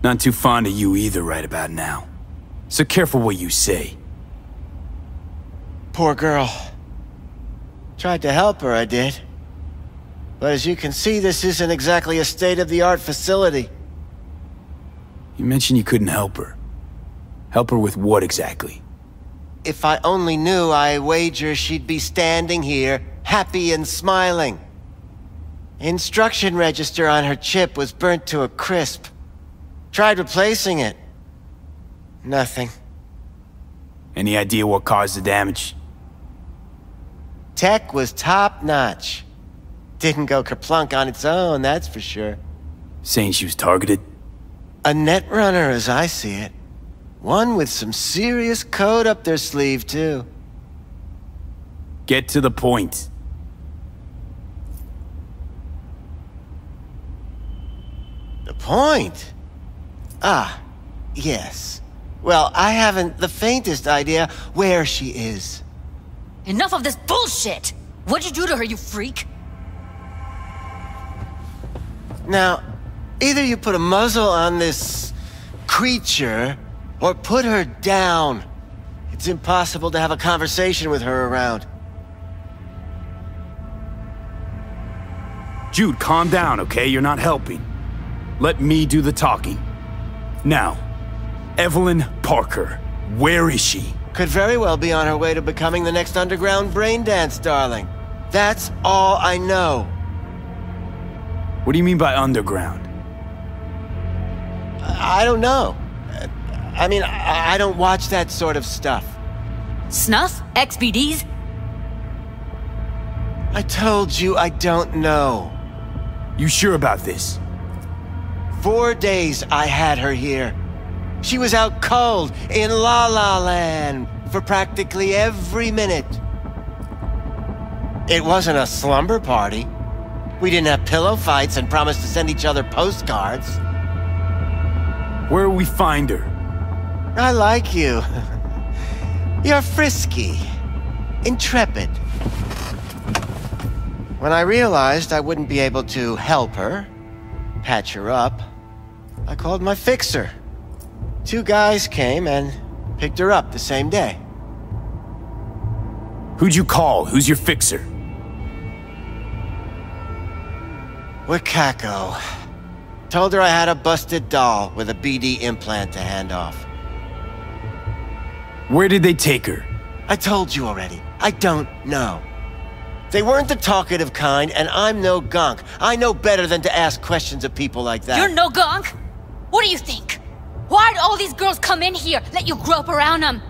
Not too fond of you either right about now. So careful what you say. Poor girl. Tried to help her, I did. But as you can see, this isn't exactly a state-of-the-art facility. You mentioned you couldn't help her. Help her with what exactly? If I only knew, I wager she'd be standing here, happy and smiling. Instruction register on her chip was burnt to a crisp. Tried replacing it. Nothing. Any idea what caused the damage? Tech was top-notch. Didn't go kerplunk on its own, that's for sure. Saying she was targeted? A netrunner, as I see it. One with some serious code up their sleeve, too. Get to the point. The point? Ah, yes. Well, I haven't the faintest idea where she is. Enough of this bullshit! What'd you do to her, you freak? Now, either you put a muzzle on this creature, or put her down. It's impossible to have a conversation with her around. Jude, calm down, okay? You're not helping. Let me do the talking. Now, Evelyn Parker, where is she? Could very well be on her way to becoming the next underground braindance darling. That's all I know. What do you mean by underground? I don't know. I mean, I don't watch that sort of stuff. Snuff? XBDs? I told you I don't know. You sure about this? 4 days I had her here. She was out cold in La La Land for practically every minute. It wasn't a slumber party. We didn't have pillow fights and promised to send each other postcards. Where will we find her? I like you. You're frisky, intrepid. When I realized I wouldn't be able to help her, patch her up, I called my fixer. 2 guys came and picked her up the same day. Who'd you call? Who's your fixer? Wakako. Told her I had a busted doll with a BD implant to hand off. Where did they take her? I told you already. I don't know. They weren't the talkative kind, and I'm no gonk. I know better than to ask questions of people like that. You're no gonk? What do you think? Why'd all these girls come in here, let you grope around them?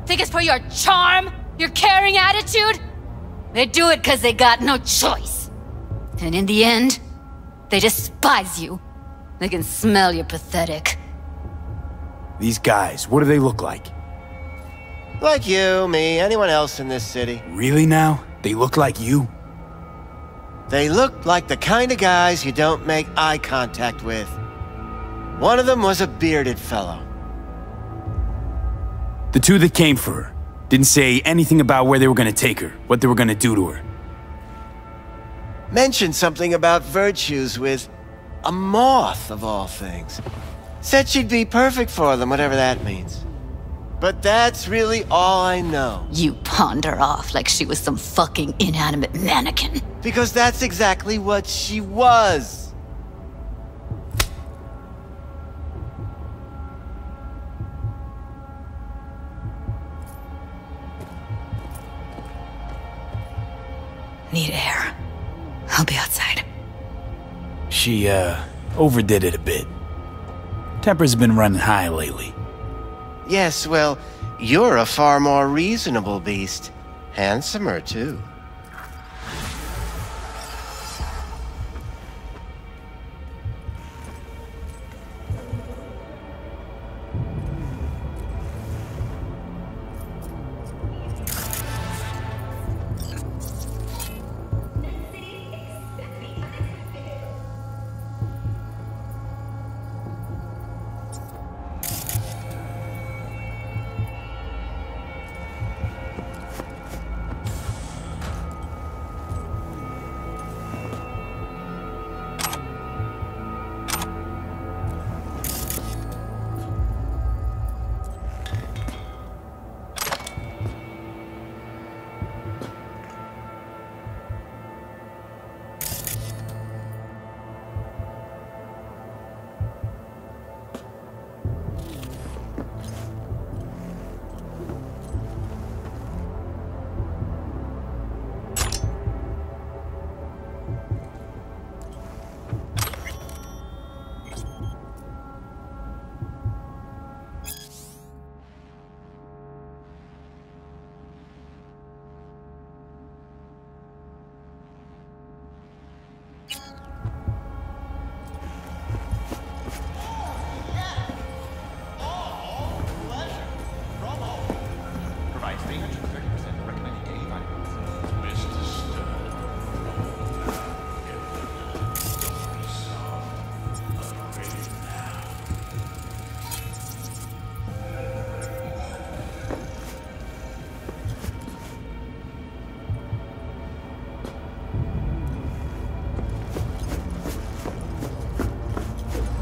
Think it's for your charm? Your caring attitude? They do it because they got no choice. And in the end, they despise you. They can smell you're pathetic. These guys, what do they look like? Like you, me, anyone else in this city. Really now? They look like you? They look like the kind of guys you don't make eye contact with. One of them was a bearded fellow. The two that came for her didn't say anything about where they were gonna take her, what they were gonna do to her. Mentioned something about virtues with a moth, of all things. Said she'd be perfect for them, whatever that means. But that's really all I know. You pawned her off like she was some fucking inanimate mannequin. Because that's exactly what she was. Need air. I'll be outside. She, overdid it a bit. Temper's been running high lately. Yes, well, you're a far more reasonable beast. Handsomer, too.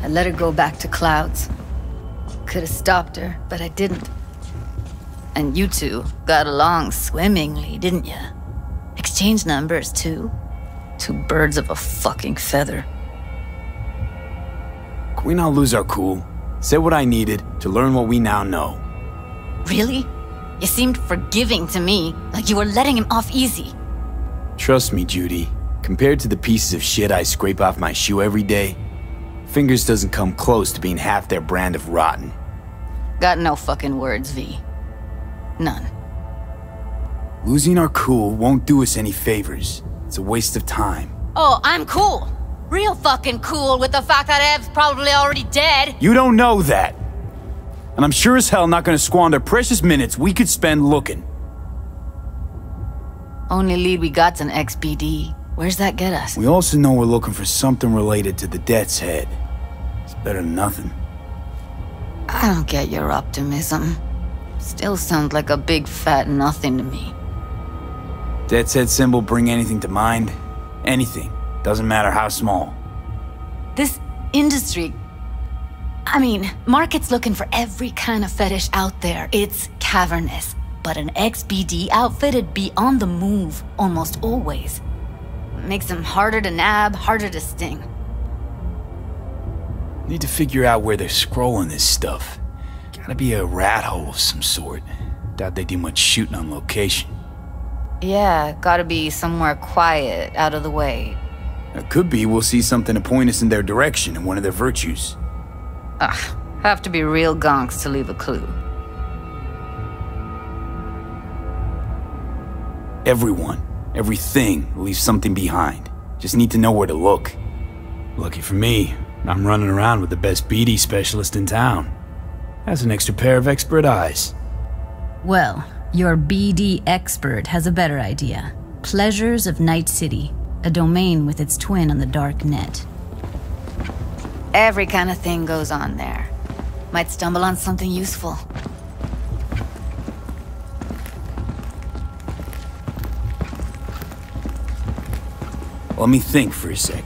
I let her go back to Clouds. Could have stopped her, but I didn't. And you two got along swimmingly, didn't ya? Exchanged numbers, too. Two birds of a fucking feather. Can we not lose our cool? Said what I needed to learn what we now know. Really? You seemed forgiving to me, like you were letting him off easy. Trust me, Judy. Compared to the pieces of shit I scrape off my shoe every day, Fingers doesn't come close to being half their brand of rotten. Got no fucking words, V. None. Losing our cool won't do us any favors. It's a waste of time. Oh, I'm cool. Real fucking cool with the fact that Ev's probably already dead. You don't know that. And I'm sure as hell not gonna squander precious minutes we could spend looking. Only lead we got's an XBD. Where's that get us? We also know we're looking for something related to the Death's Head. It's better than nothing. I don't get your optimism. Still sounds like a big fat nothing to me. Death's Head symbol bring anything to mind? Anything. Doesn't matter how small. This industry... I mean, market's looking for every kind of fetish out there. It's cavernous. But an XBD outfit'd be on the move, almost always. Makes them harder to nab, harder to sting. Need to figure out where they're scrolling this stuff. Gotta be a rat hole of some sort. Doubt they do much shooting on location. Yeah, gotta be somewhere quiet, out of the way. It could be we'll see something to point us in their direction in one of their virtues. Ugh, have to be real gonks to leave a clue. Everyone, everything leaves something behind. Just need to know where to look. Lucky for me, I'm running around with the best BD specialist in town. Has an extra pair of expert eyes. Well, your BD expert has a better idea. Pleasures of Night City, a domain with its twin on the dark net. Every kind of thing goes on there. Might stumble on something useful. Let me think for a sec.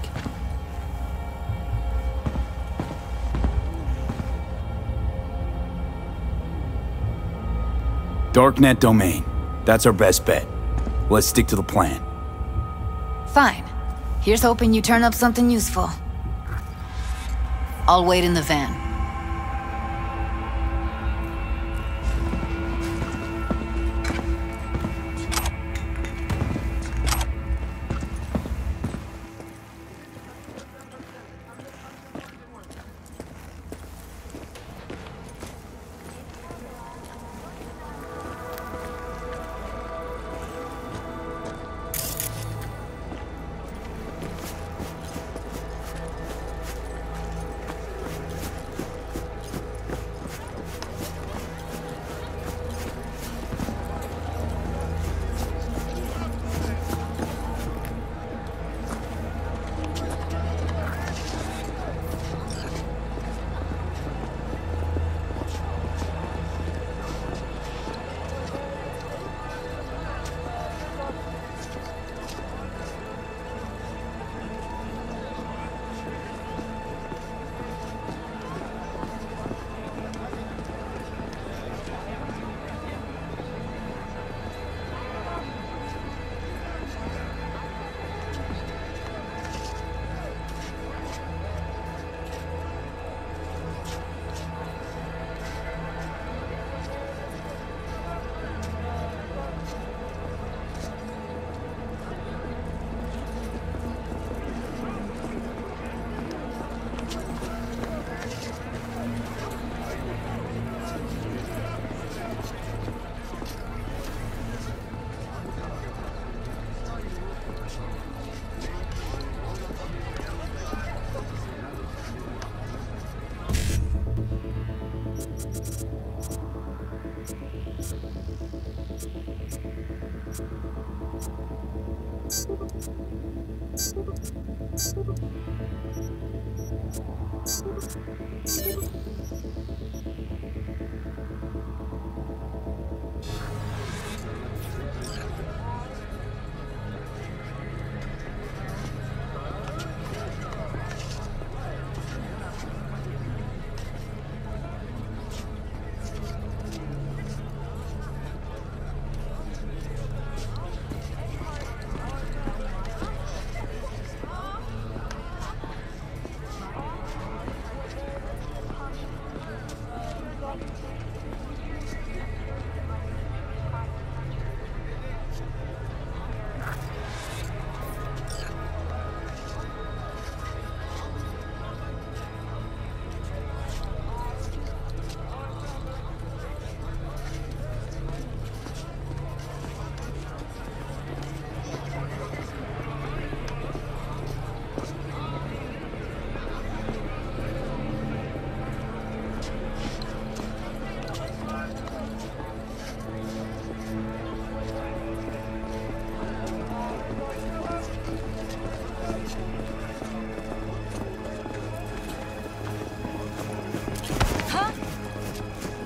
Darknet domain. That's our best bet. Let's stick to the plan. Fine. Here's hoping you turn up something useful. I'll wait in the van.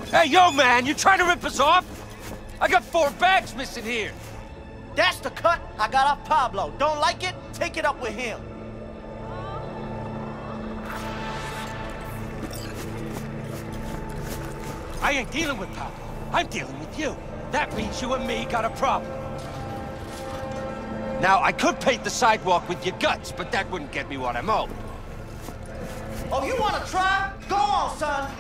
Hey, yo, man, you trying to rip us off? I got 4 bags missing here. That's the cut I got off Pablo. Don't like it? Take it up with him. I ain't dealing with Pablo. I'm dealing with you. That means you and me got a problem. Now, I could paint the sidewalk with your guts, but that wouldn't get me what I'm owed. Oh, you wanna try? Go on, son.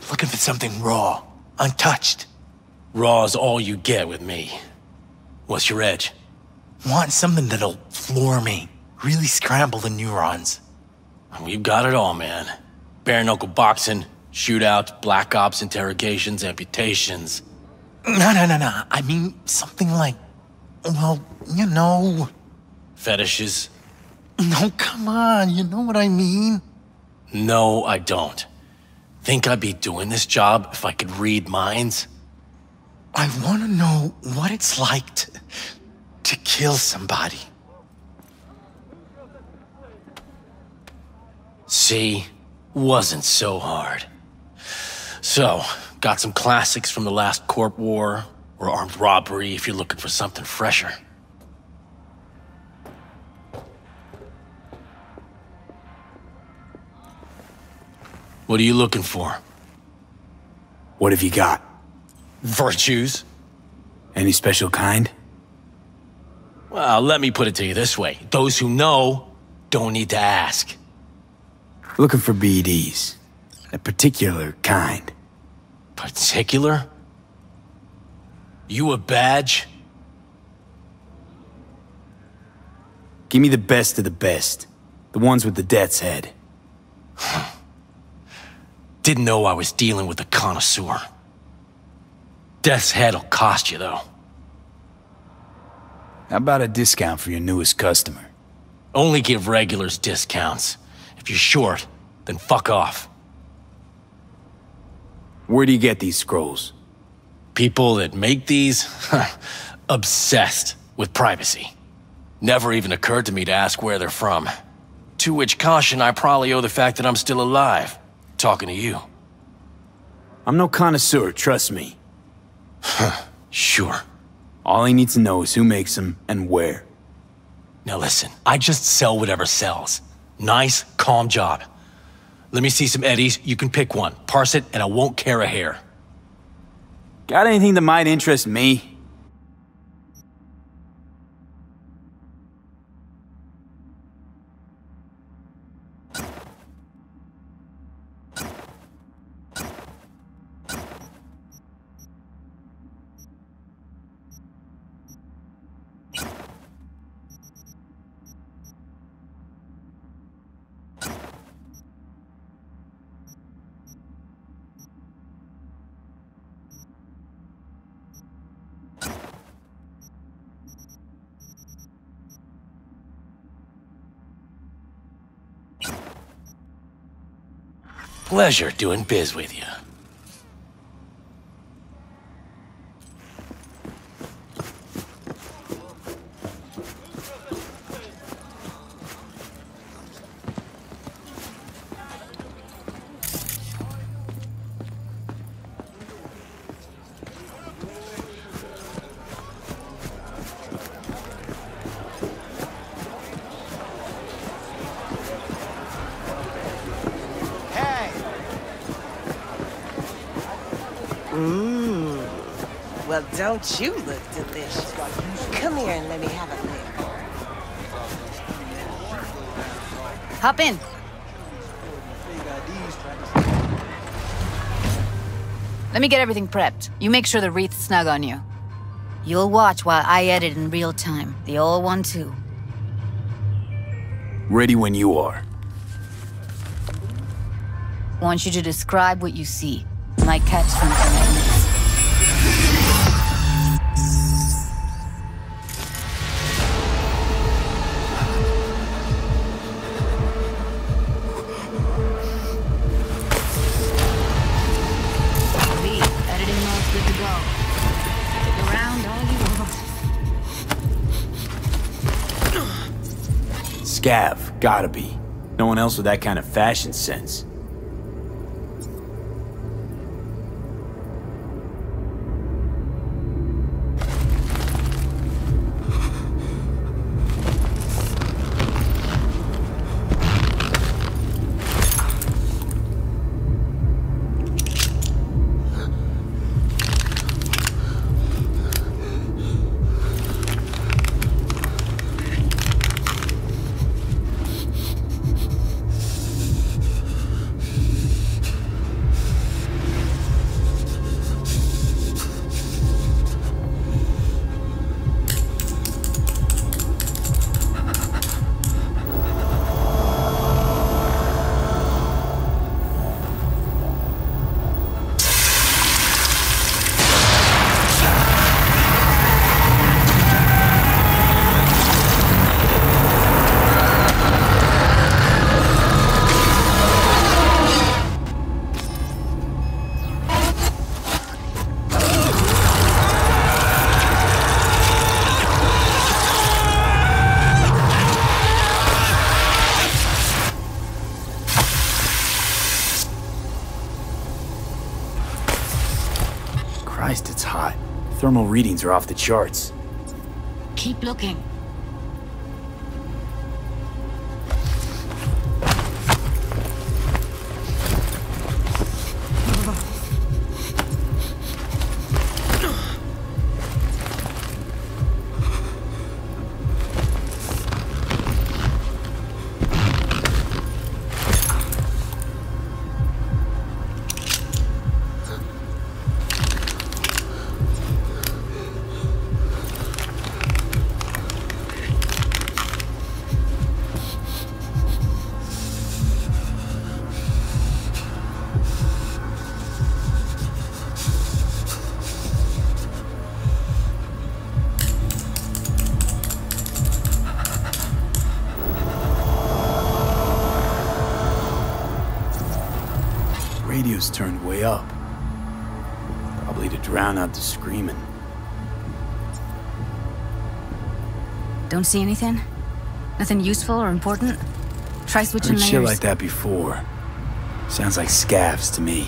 Looking for something raw, untouched. Raw's all you get with me. What's your edge? Want something that'll floor me, really scramble the neurons. We've got it all, man. Bare knuckle boxing, shootouts, black ops, interrogations, amputations. No. I mean something like, well, you know. Fetishes? No, come on, you know what I mean. No, I don't. Think I'd be doing this job if I could read minds? I want to know what it's like to kill somebody. See? Wasn't so hard. So, got some classics from the last Corp War, or armed robbery if you're looking for something fresher. What are you looking for? What have you got? Virtues. Any special kind? Well, let me put it to you this way. Those who know don't need to ask. Looking for BDs. A particular kind. Particular? You a badge? Give me the best of the best. The ones with the death's head. Didn't know I was dealing with a connoisseur. Death's head'll cost you, though. How about a discount for your newest customer? Only give regulars discounts. If you're short, then fuck off. Where do you get these scrolls? People that make these? Obsessed with privacy. Never even occurred to me to ask where they're from. To which caution I probably owe the fact that I'm still alive. Talking to you. I'm no connoisseur, trust me. Sure. All I need to know is who makes them and where. Now listen, I just sell whatever sells. Nice, calm job. Let me see some eddies, you can pick one. Parse it, and I won't care a hair. Got anything that might interest me? Pleasure doing biz with you. Well, don't you look delicious? Come here and let me have a lick. Hop in. Let me get everything prepped. You make sure the wreath's snug on you. You'll watch while I edit in real time. The old one, too. Ready when you are. Want you to describe what you see. Might catch something like this. Scav, gotta be. No one else with that kind of fashion sense. Christ, it's hot. Thermal readings are off the charts. Keep looking. Radio's turned way up. Probably to drown out the screaming. Don't see anything? Nothing useful or important? Try switching Heard layers. shit like that before. Sounds like scavs to me.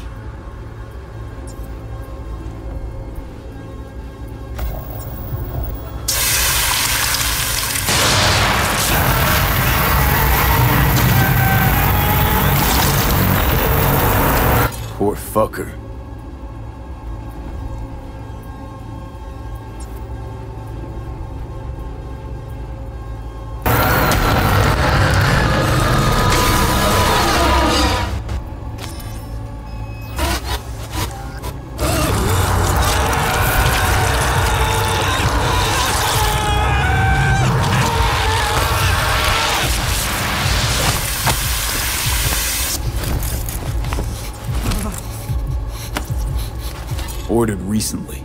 Poor fucker. Ordered recently.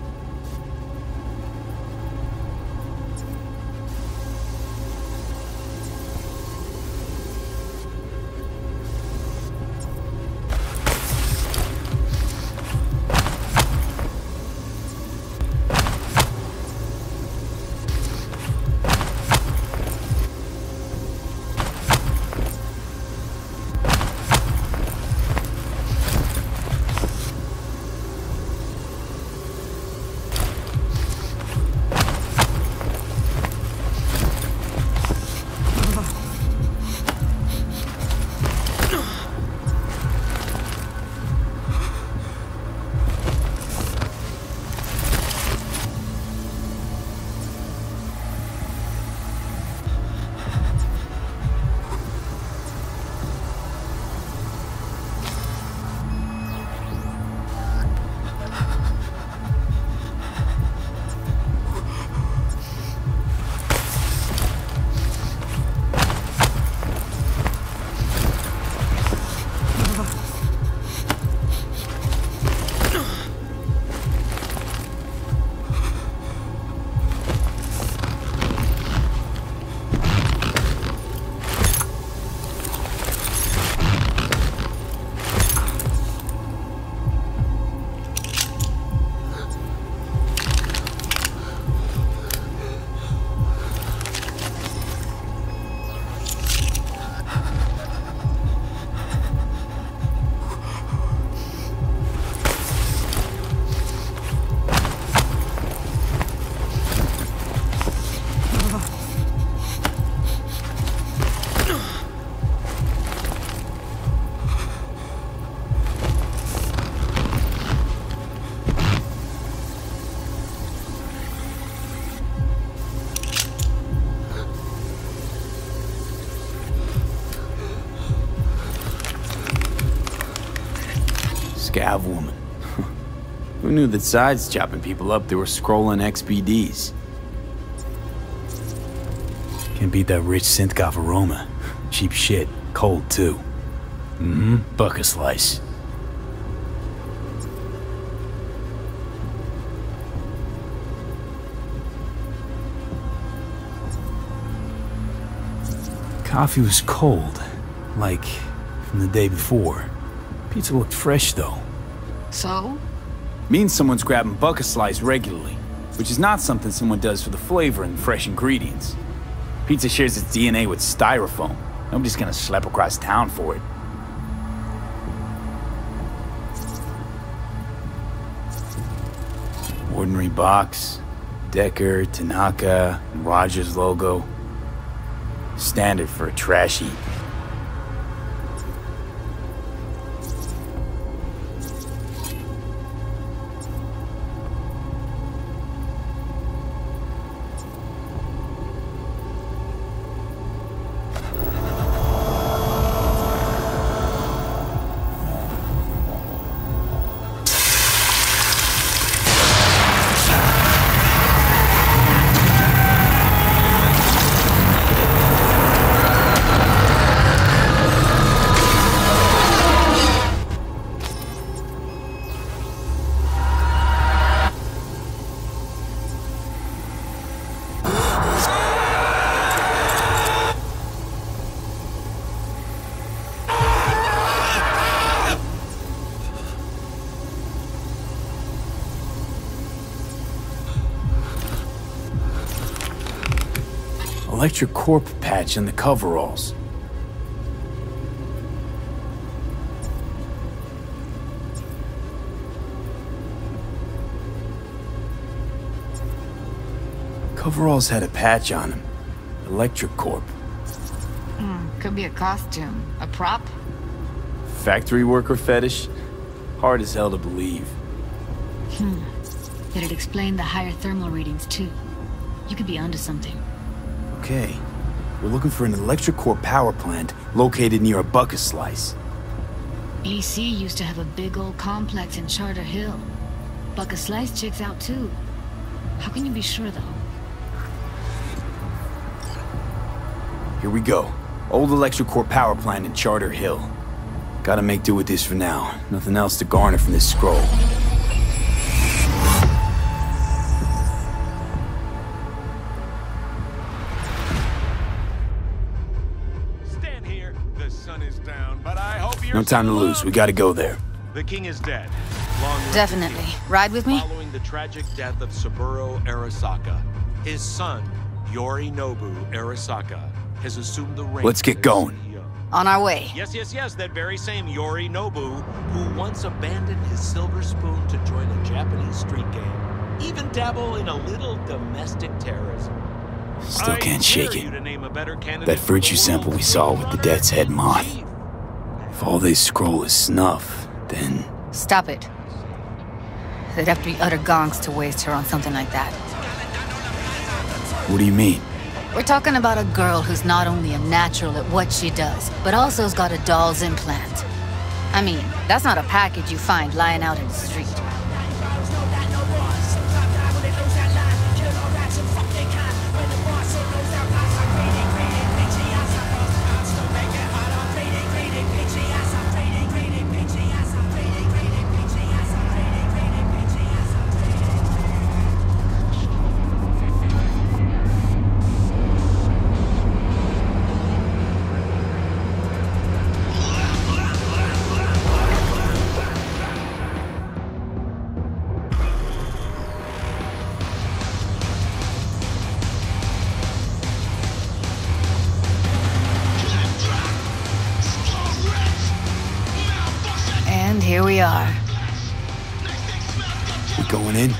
Scav woman. Who knew that sides chopping people up, they were scrolling XBDs? Can't beat that rich synth-goth aroma. Cheap shit. Cold, too. Buck a slice. Coffee was cold, like from the day before. Pizza looked fresh, though. So? Means someone's grabbing buck a slice regularly, which is not something someone does for the flavor and fresh ingredients. Pizza shares its DNA with styrofoam. Nobody's gonna schlep across town for it. Ordinary box, Decker, Tanaka, and Rogers logo. Standard for a trash heap. Electric Corp patch in the coveralls. Coveralls had a patch on them. Electric Corp. Could be a costume. A prop? Factory worker fetish? Hard as hell to believe. It'd explain the higher thermal readings, too. You could be onto something. Okay. We're looking for an electric core power plant located near a buck a slice. AC used to have a big old complex in Charter Hill. Buck a slice checks out, too. How can you be sure, though? Here we go. Old electric core power plant in Charter Hill. Gotta make do with this for now. Nothing else to garner from this scroll. No time to lose. We gotta go there. The king is dead. Definitely. Ride with me? Following the tragic death of Saburo Arasaka, his son, Yorinobu Arasaka, has assumed the reins. Let's get going. On our way. Yes, that very same Yorinobu, who once abandoned his silver spoon to join a Japanese street gang, even dabble in a little domestic terrorism. Still can't shake it. That virtue sample we saw with the Death's Head moth. If all they scroll is snuff, then... Stop it. They'd have to be utter gonks to waste her on something like that. What do you mean? We're talking about a girl who's not only a natural at what she does, but also's got a doll's implant. I mean, that's not a package you find lying out in the street. Here we are. We going in?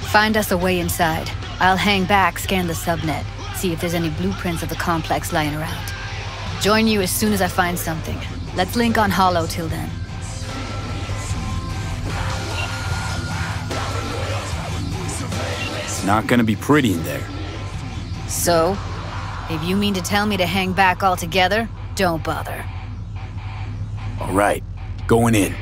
Find us a way inside. I'll hang back, scan the subnet, see if there's any blueprints of the complex lying around. Join you as soon as I find something. Let's link on Hollow till then. It's not gonna be pretty in there. So? If you mean to tell me to hang back altogether, don't bother. All right. Going in.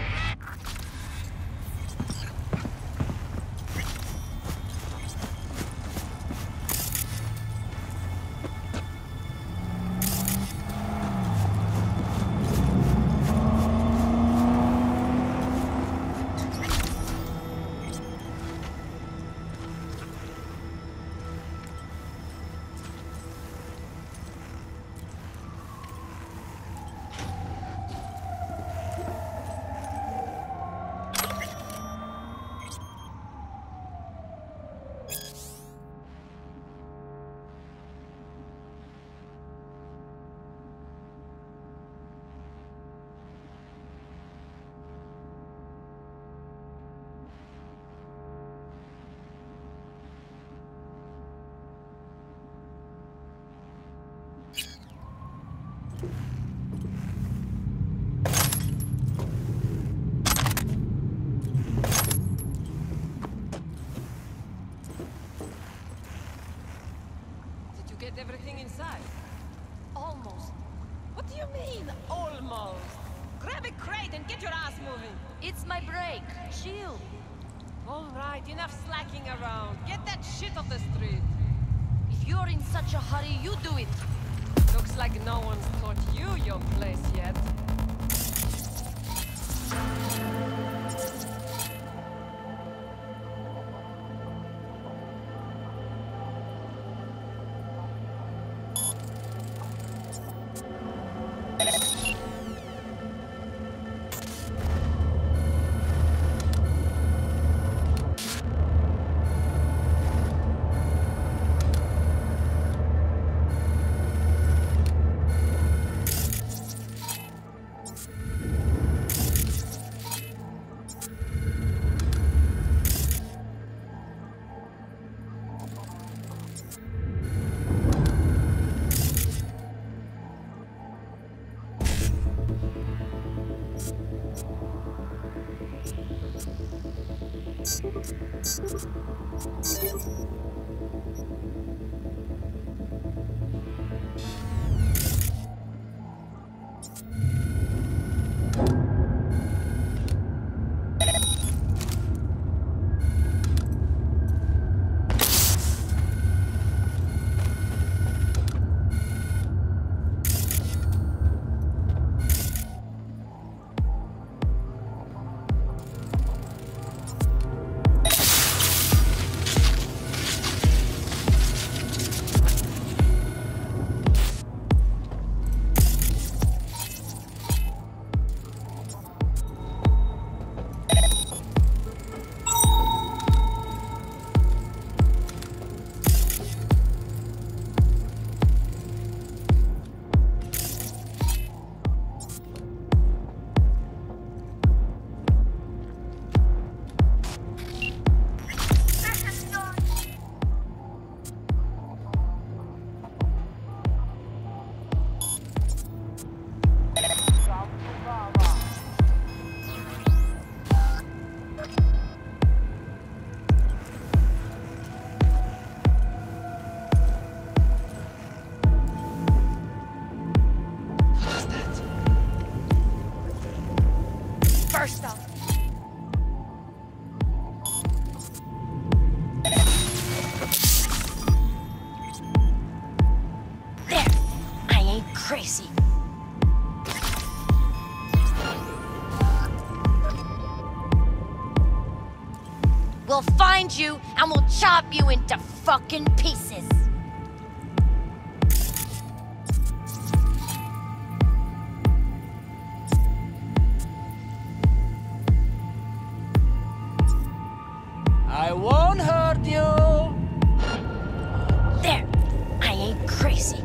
Did you get everything inside? Almost. What do you mean, almost? Grab a crate and get your ass moving. It's my break. Chill. All right, enough slacking around. Get that shit off the street. If you're in such a hurry, you do it. Looks like no one's taught you your place yet. First up. There! I ain't crazy. We'll find you and we'll chop you into fucking pieces. I won't hurt you. There! I ain't crazy.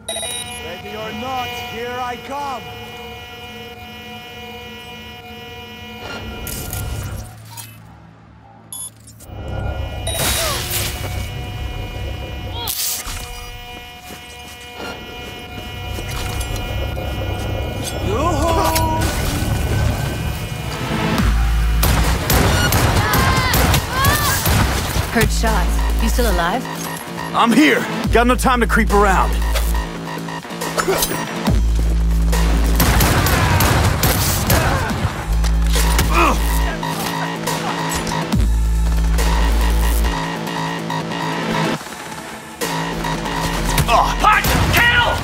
Ready or not, here I come. Heard shots. You still alive? I'm here. Got no time to creep around. Punch! Kill!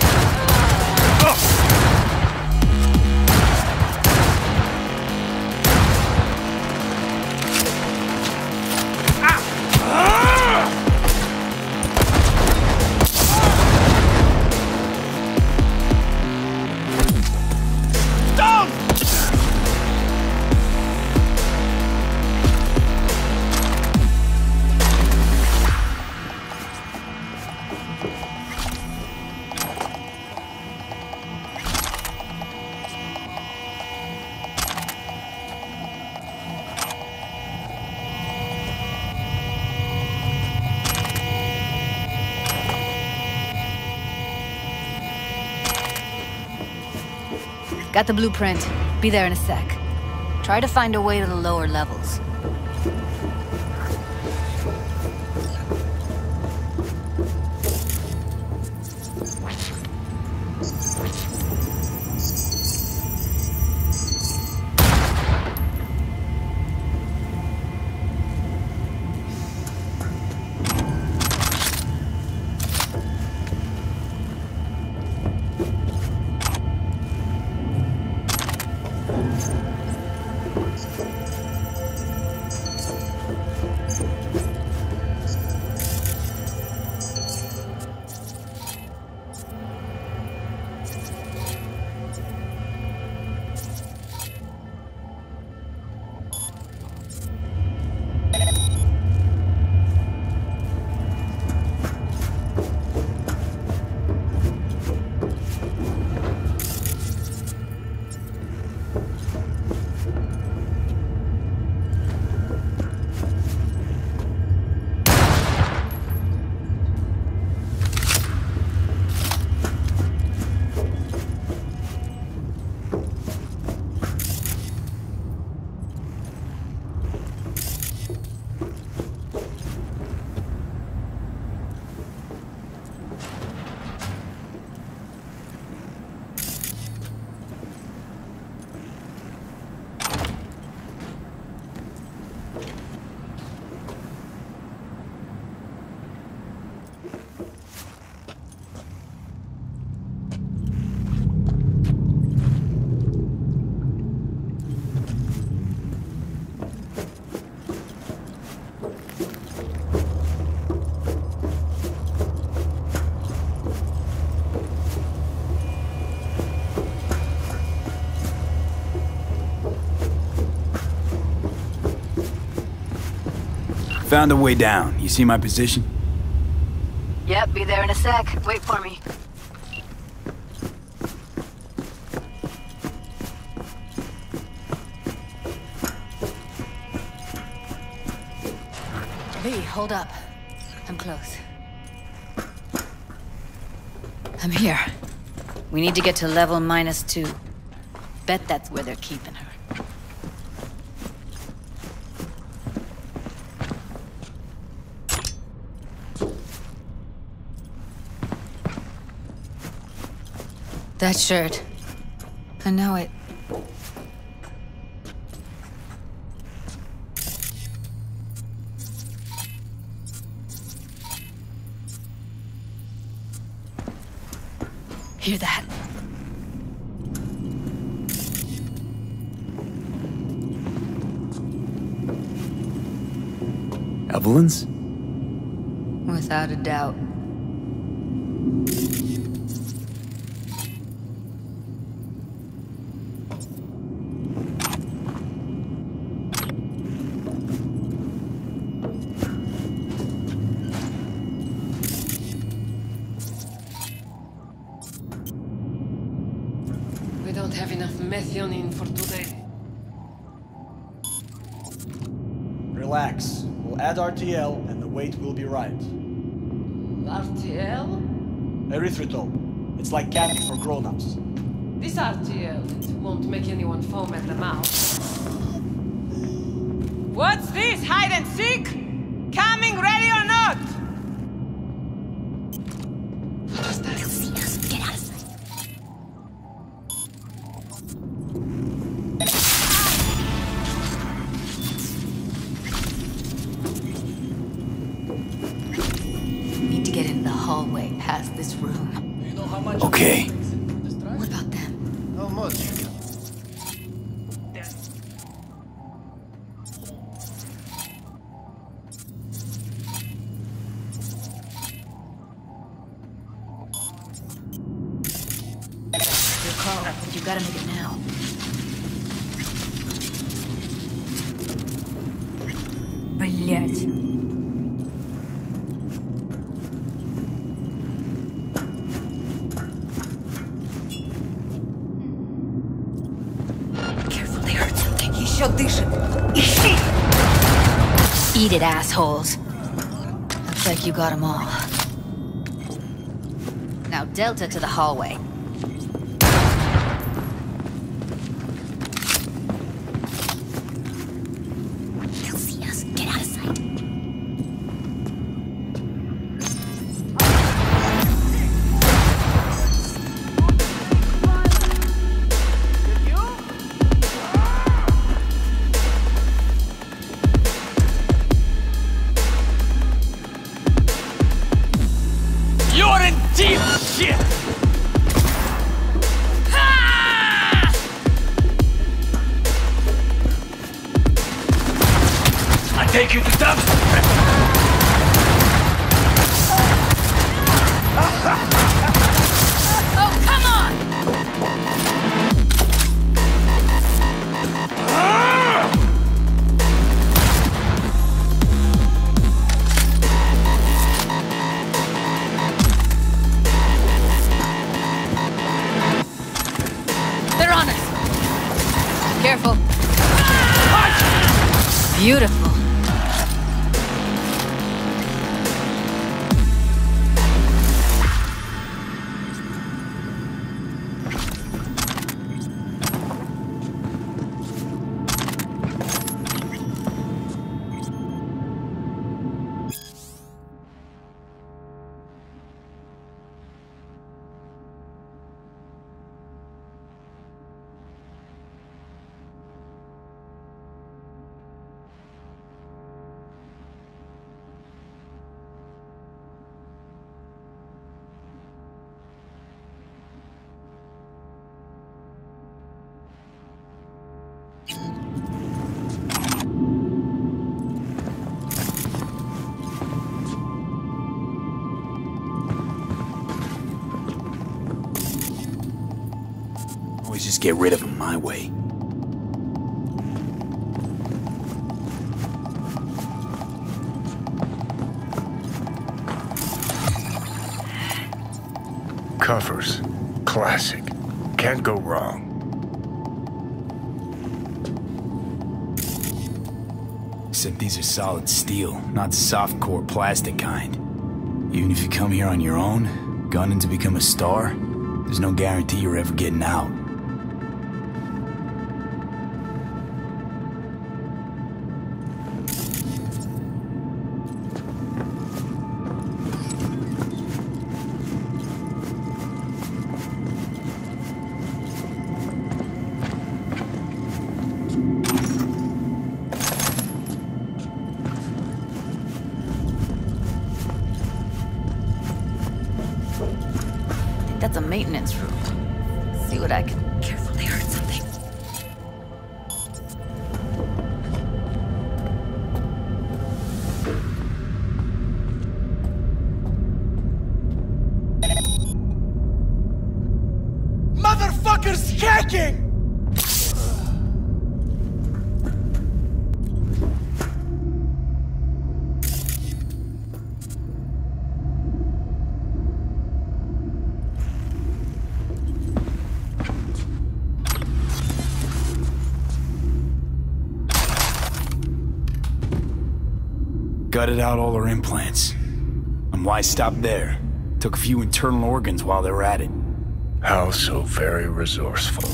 Got the blueprint. Be there in a sec. Try to find a way to the lower levels. Found a way down. You see my position? Yep, be there in a sec. Wait for me. Lee, hold up. I'm close. I'm here. We need to get to level -2. Bet that's where they're keeping her. That shirt. I know it. Hear that? Evelyn's? Without a doubt. We don't have enough methionine for today. Relax. We'll add RTL and the weight will be right. RTL? Erythritol. It's like candy for grown-ups. This RTL, it won't make anyone foam at the mouth. What's this, hide and seek? Coming, ready or not? They'll see us. Get out of sight. Need to get in the hallway past this room. You know how much? Okay. What about them? How much? Your call, but you gotta make it now. Блять. Careful, they heard something. Еще дышит. Ищи! Eat it, assholes. Looks like you got them all. Now Delta to the hallway. take you to dump. Oh, come on! They're on us! Careful. Beautiful. Always just get rid of him my way. Covers. Classic. Can't go wrong. Except these are solid steel, not soft-core plastic kind. Even if you come here on your own, gunning to become a star, there's no guarantee you're ever getting out. That's a maintenance room. See what I can carefully hurt something. Motherfucker's hacking! Gutted out all her implants. And why stop there? Took a few internal organs while they were at it. How so very resourceful.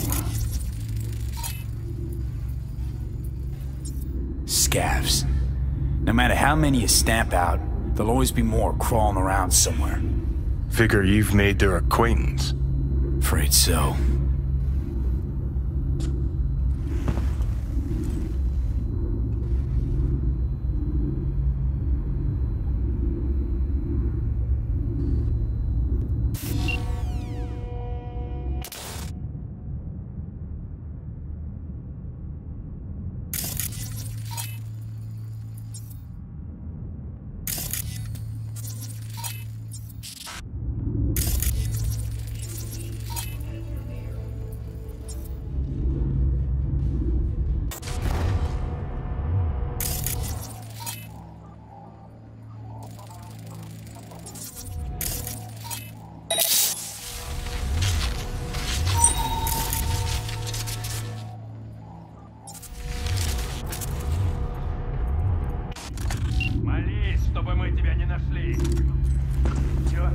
Scavs. No matter how many you stamp out, there'll always be more crawling around somewhere. Figure you've made their acquaintance. Afraid so. Чтобы мы тебя не нашли. Чё?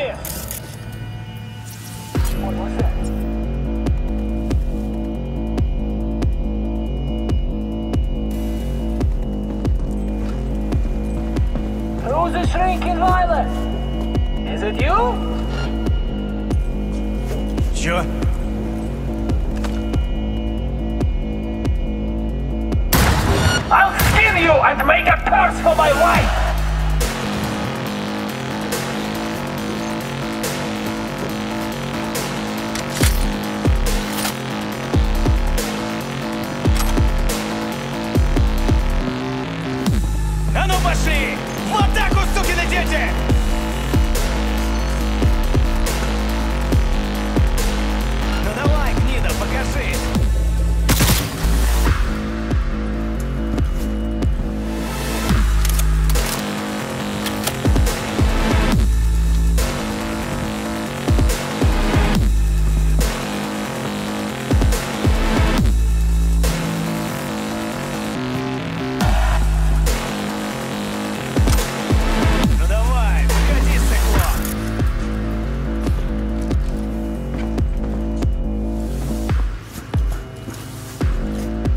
here! What was that? Who's the shrinking violet? Is it you? Sure. I'll skin you and make a curse for my wife! А ну пошли! В атаку, сукины дети! Ну давай, гнида, покажись!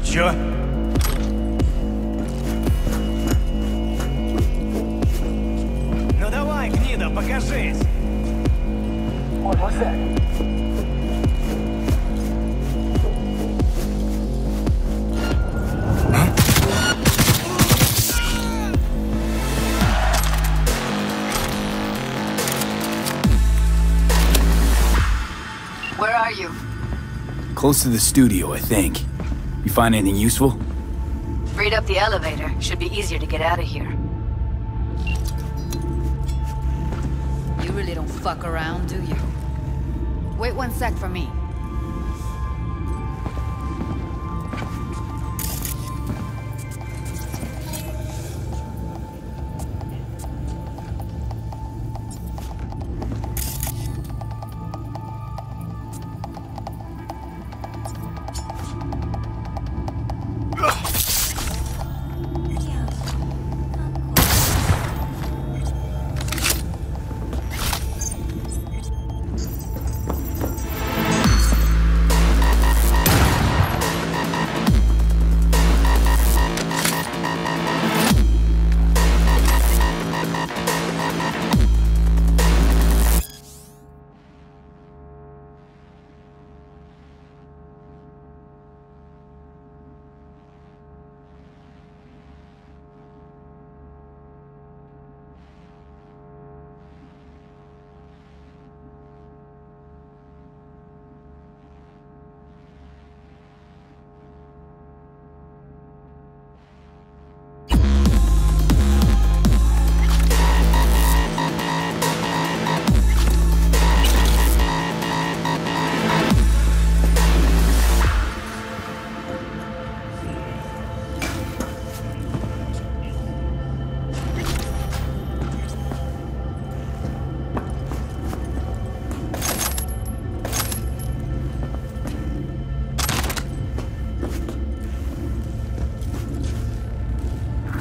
Чё? Ну давай, гнида, покажись! What was that? Where are you? Close to the studio, I think. You find anything useful? Freed up the elevator. Should be easier to get out of here. You really don't fuck around, do you? Wait 1 sec for me.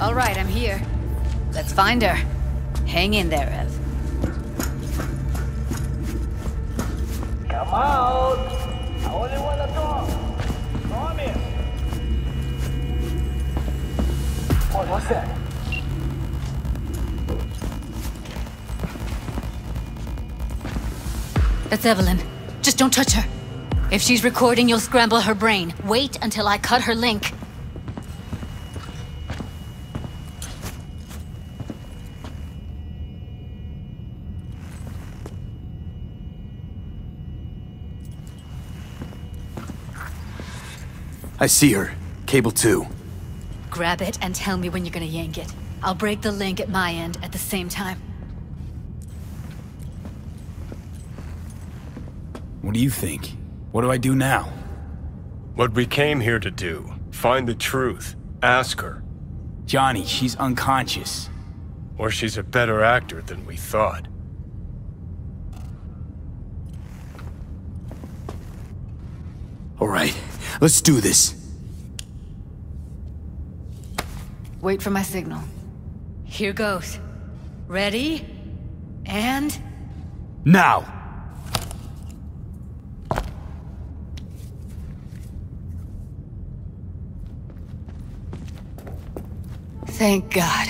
All right, I'm here. Let's find her. Hang in there, Ev. Come out! I only want to talk. Promise. What was that? That's Evelyn. Just don't touch her. If she's recording, you'll scramble her brain. Wait until I cut her link. I see her. Cable 2. Grab it and tell me when you're gonna yank it. I'll break the link at my end at the same time. What do you think? What do I do now? What we came here to do. Find the truth. Ask her. Johnny, she's unconscious. Or she's a better actor than we thought. All right, let's do this. Wait for my signal. Here goes. Ready? And... Now! Thank God.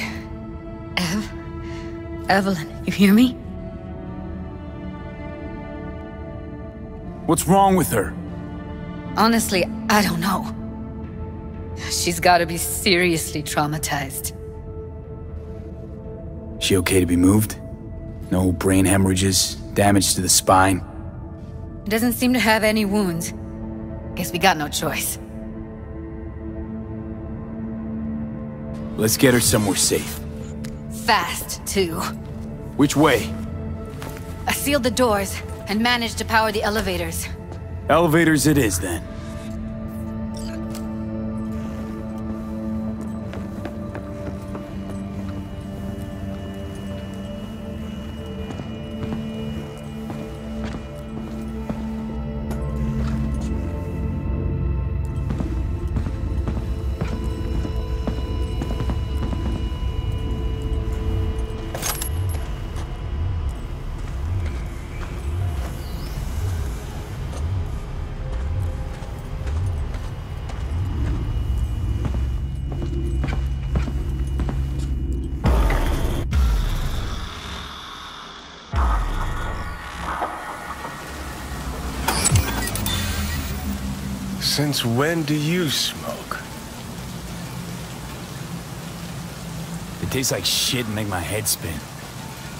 Evelyn, you hear me? What's wrong with her? Honestly, I don't know. She's gotta be seriously traumatized. She okay to be moved? No brain hemorrhages, damage to the spine? Doesn't seem to have any wounds. Guess we got no choice. Let's get her somewhere safe. Fast, too. Which way? I sealed the doors and managed to power the elevators. Elevators it is, then. Since when do you smoke? It tastes like shit and make my head spin.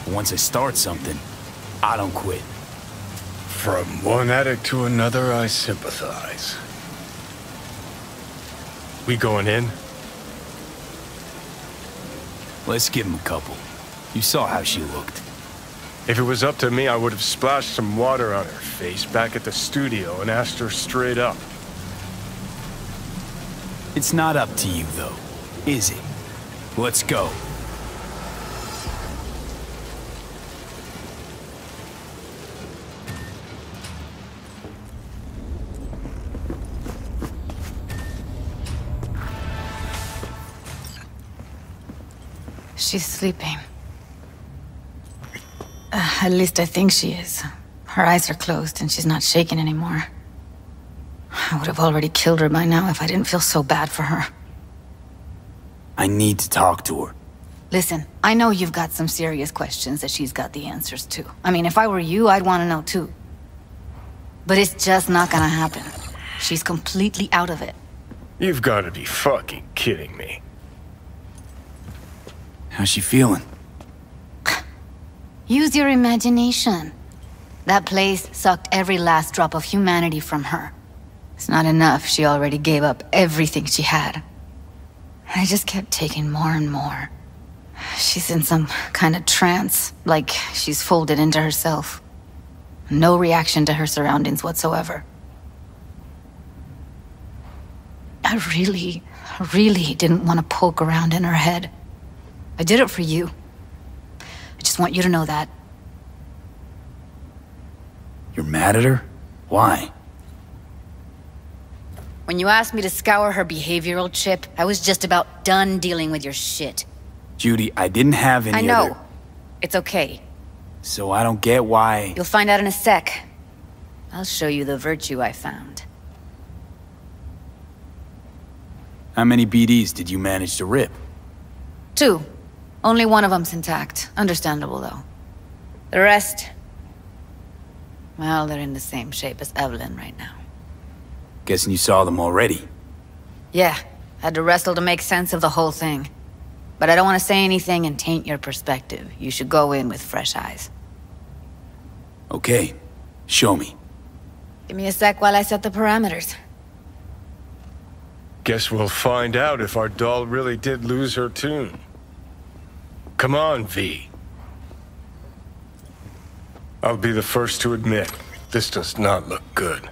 But once I start something, I don't quit. From one addict to another, I sympathize. We going in? Let's give him a couple. You saw how she looked. If it was up to me, I would have splashed some water on her face back at the studio and asked her straight up. It's not up to you, though, is it? Let's go. She's sleeping. At least I think she is. Her eyes are closed and she's not shaking anymore. I would have already killed her by now if I didn't feel so bad for her. I need to talk to her. Listen, I know you've got some serious questions that she's got the answers to. I mean, if I were you, I'd want to know too. But it's just not gonna happen. She's completely out of it. You've got to be fucking kidding me. How's she feeling? Use your imagination. That place sucked every last drop of humanity from her. It's not enough, she already gave up everything she had. I just kept taking more and more. She's in some kind of trance, like she's folded into herself. No reaction to her surroundings whatsoever. I really didn't want to poke around in her head. I did it for you. I just want you to know that. You're mad at her? Why? When you asked me to scour her behavioral chip, I was just about done dealing with your shit. Judy, I didn't have any I know. other... It's okay. So I don't get why... You'll find out in a sec. I'll show you the virtue I found. How many BDs did you manage to rip? 2. Only one of them's intact. Understandable, though. The rest... well, they're in the same shape as Evelyn right now. Guessing you saw them already. Yeah, had to wrestle to make sense of the whole thing. But I don't want to say anything and taint your perspective. You should go in with fresh eyes. Okay, show me. Give me a sec while I set the parameters. Guess we'll find out if our doll really did lose her tune. Come on, V. I'll be the first to admit, this does not look good.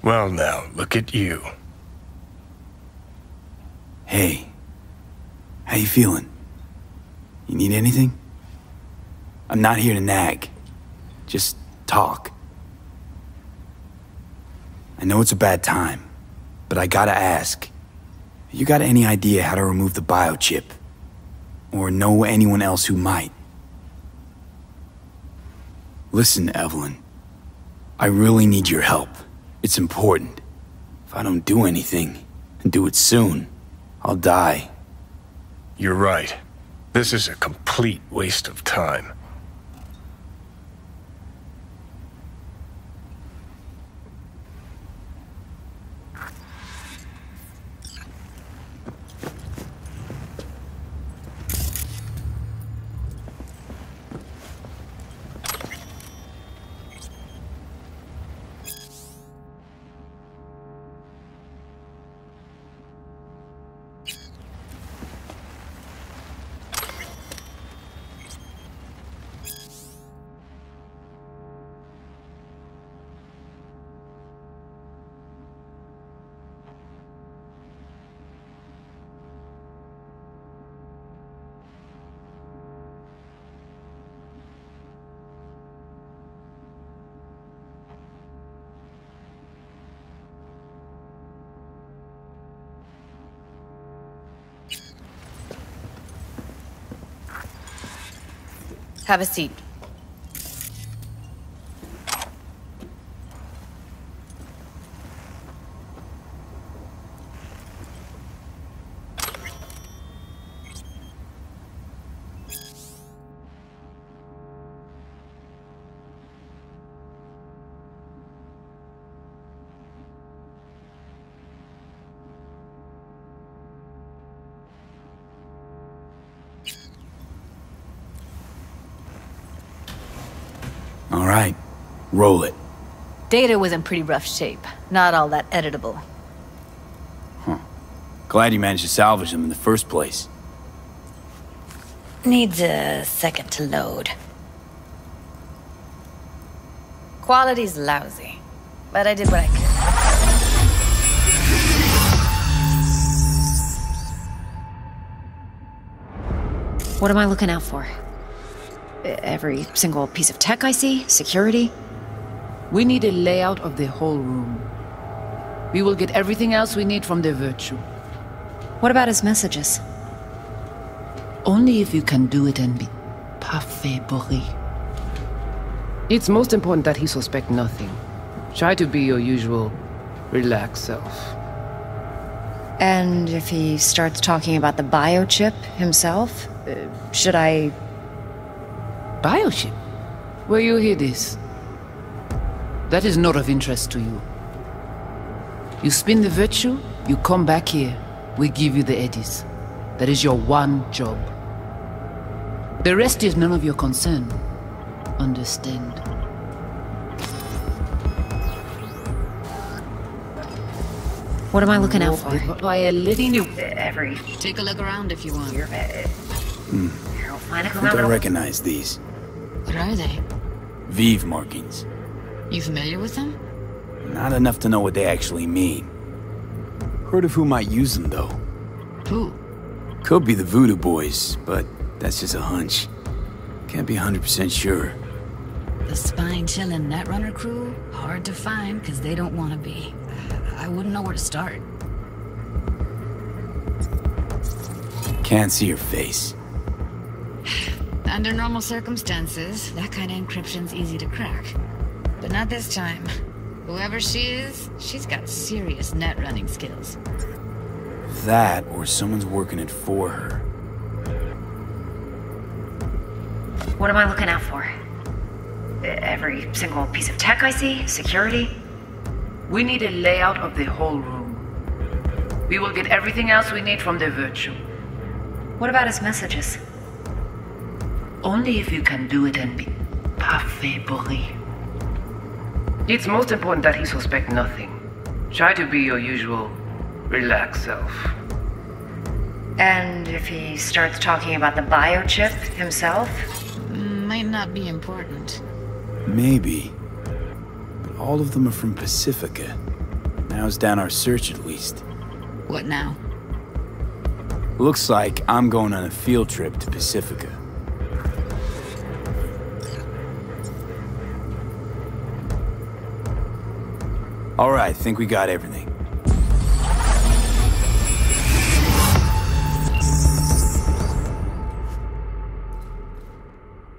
Well now, look at you. Hey. How you feeling? You need anything? I'm not here to nag. Just talk. I know it's a bad time, but I gotta ask. You got any idea how to remove the biochip? Or know anyone else who might? Listen, Evelyn. I really need your help. It's important. If I don't do anything, and do it soon, I'll die. You're right. This is a complete waste of time. Have a seat. All right, roll it. Data was in pretty rough shape. Not all that editable. Huh. Glad you managed to salvage them in the first place. Needs a second to load. Quality's lousy, but I did what I could. What am I looking out for? Every single piece of tech I see? Security? We need a layout of the whole room. We will get everything else we need from the Virtue. What about his messages? Only if you can do it and be parfait bourré. It's most important that he suspect nothing. Try to be your usual, relaxed self. And if he starts talking about the biochip himself, should I... Biochip? Where you hear this? That is not of interest to you. You spin the Virtue, you come back here, we give you the eddies. That is your one job. The rest is none of your concern. Understand? What am I looking out for? By a letting you... Take a look around if you want. I think I recognize these. What are they? Vive markings. You familiar with them? Not enough to know what they actually mean. Heard of who might use them, though. Who? Could be the Voodoo Boys, but that's just a hunch. Can't be 100% sure. The spine-chilling Netrunner crew? Hard to find, because they don't want to be. I wouldn't know where to start. Can't see your face. Under normal circumstances, that kind of encryption's easy to crack. But not this time. Whoever she is, she's got serious net running skills. That, or someone's working it for her. What am I looking out for? Every single piece of tech I see? Security? We need a layout of the whole room. We will get everything else we need from the Virtue. What about his messages? Only if you can do it and be parfait bourré. It's most important that he suspect nothing. Try to be your usual, relaxed self. And if he starts talking about the biochip himself? Might not be important. Maybe. But all of them are from Pacifica. Narrows down our search at least. What now? Looks like I'm going on a field trip to Pacifica. Alright, think we got everything.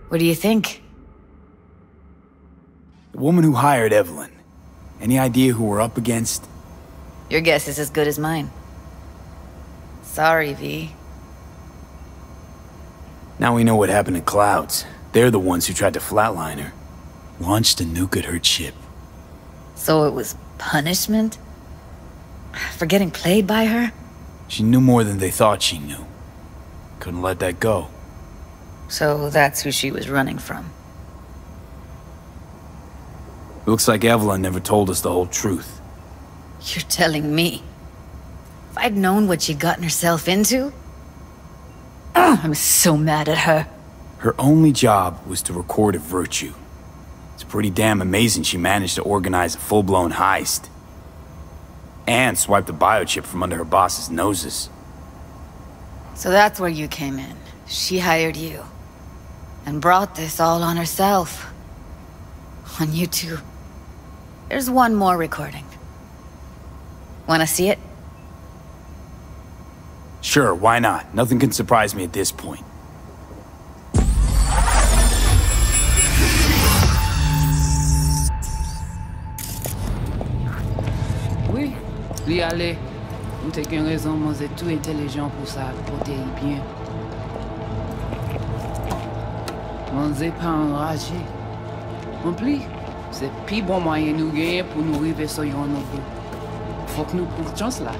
What do you think? The woman who hired Evelyn. Any idea who we're up against? Your guess is as good as mine. Sorry, V. Now we know what happened to Clouds. They're the ones who tried to flatline her. Launched a nuke at her ship. So it was punishment? For getting played by her? She knew more than they thought she knew. Couldn't let that go. So that's who she was running from. Looks like Evelyn never told us the whole truth. You're telling me? If I'd known what she'd gotten herself into? I'm so mad at her. Her only job was to record a virtue. It's pretty damn amazing she managed to organize a full-blown heist. And swipe the biochip from under her boss's noses. So that's where you came in. She hired you. And brought this all on herself. On you two. There's one more recording. Wanna see it? Sure, why not? Nothing can surprise me at this point. Oui, lui aller. Nous t'ai qu'une raison, moi c'est tout intelligent pour ça, pour t'y bien. Moi c'est pas enragé. En plus, c'est plus bon moyen nous gagner pour nous arriver sur yon nouveau. Faut que nous prenions chance là.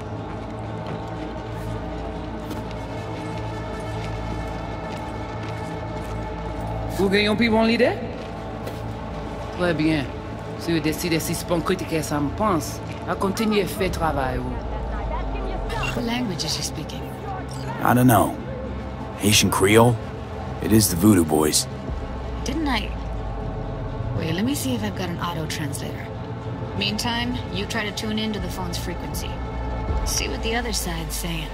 Vous gagnez plus bon l'idée? Très bien. Si vous décidez si c'est pas critiquer ça me pense, à continuer à faire travail. What language is she speaking? I don't know. Haitian Creole? It is the Voodoo Boys. Didn't I... Wait, let me see if I've got an auto-translator. Meantime, you try to tune into the phone's frequency. See what the other side's saying.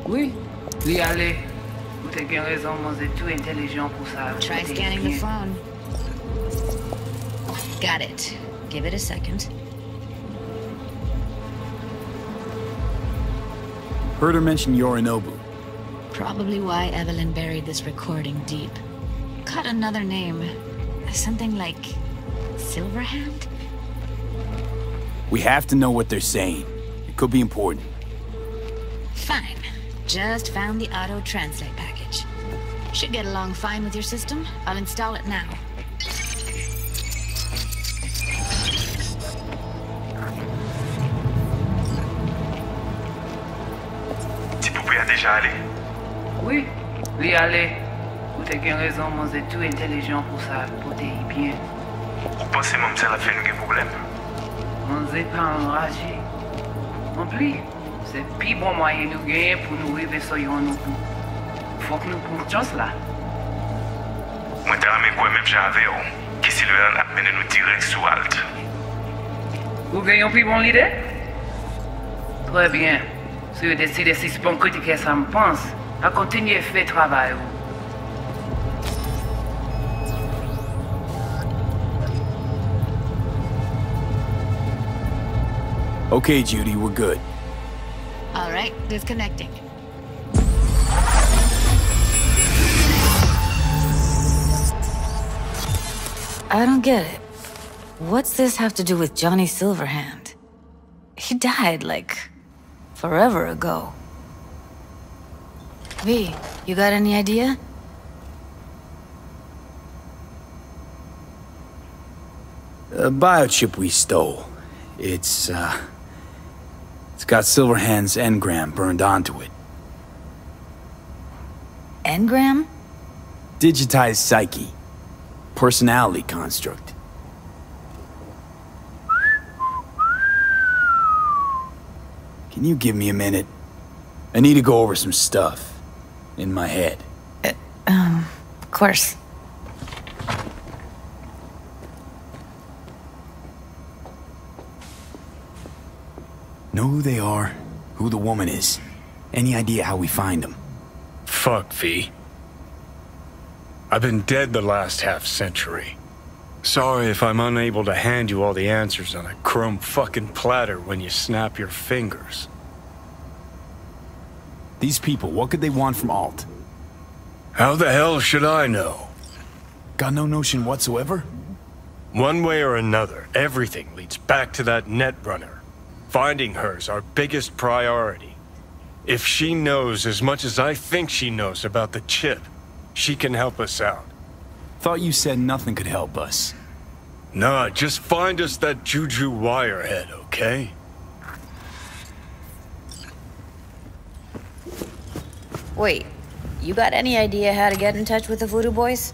Oui, lui aller. Vous t'ai bien raison, moi c'est tout intelligent pour ça. Try scanning the phone. Got it. Give it a second. Heard her mention Yorinobu. Probably why Evelyn buried this recording deep. Got another name. Something like... Silverhand? We have to know what they're saying. It could be important. Fine. Just found the auto-translate package. Should get along fine with your system. I'll install it now. Déjà allé? Oui, lui aller. Vous t'ai bien raison, moi c'est tout intelligent pour ça, pour t'y bien. Vous pensez même que ça a fait nous des problèmes? Moi c'est pas enragé. En plus, c'est plus bon moyen nous gagner pour nous arriver sur yon nouveau. Faut que nous prenions chance là. Moi t'ai ramé quoi même j'avais, qui si le a mené nous direct sous Alt. Vous gagnez plus bon l'idée? Très bien. Si vous décidez si c'est pas critiquer ça me pense, à continuer à faire travail. Okay, Judy, we're good. All right, disconnecting. I don't get it. What's this have to do with Johnny Silverhand? He died, like, forever ago. V, you got any idea? The biochip we stole. It's got Silverhand's engram burned onto it. Engram? Digitized psyche. Personality construct. Can you give me a minute? I need to go over some stuff. In my head. Of course. Know who they are? Who the woman is? Any idea how we find them? Fuck, V. I've been dead the last half-century. Sorry if I'm unable to hand you all the answers on a chrome fucking platter when you snap your fingers. These people, what could they want from Alt? How the hell should I know? Got no notion whatsoever? One way or another, everything leads back to that Netrunner. Finding her's our biggest priority. If she knows as much as I think she knows about the chip, she can help us out. Thought you said nothing could help us. Nah, just find us that Juju wirehead, okay? Wait, you got any idea how to get in touch with the Voodoo Boys?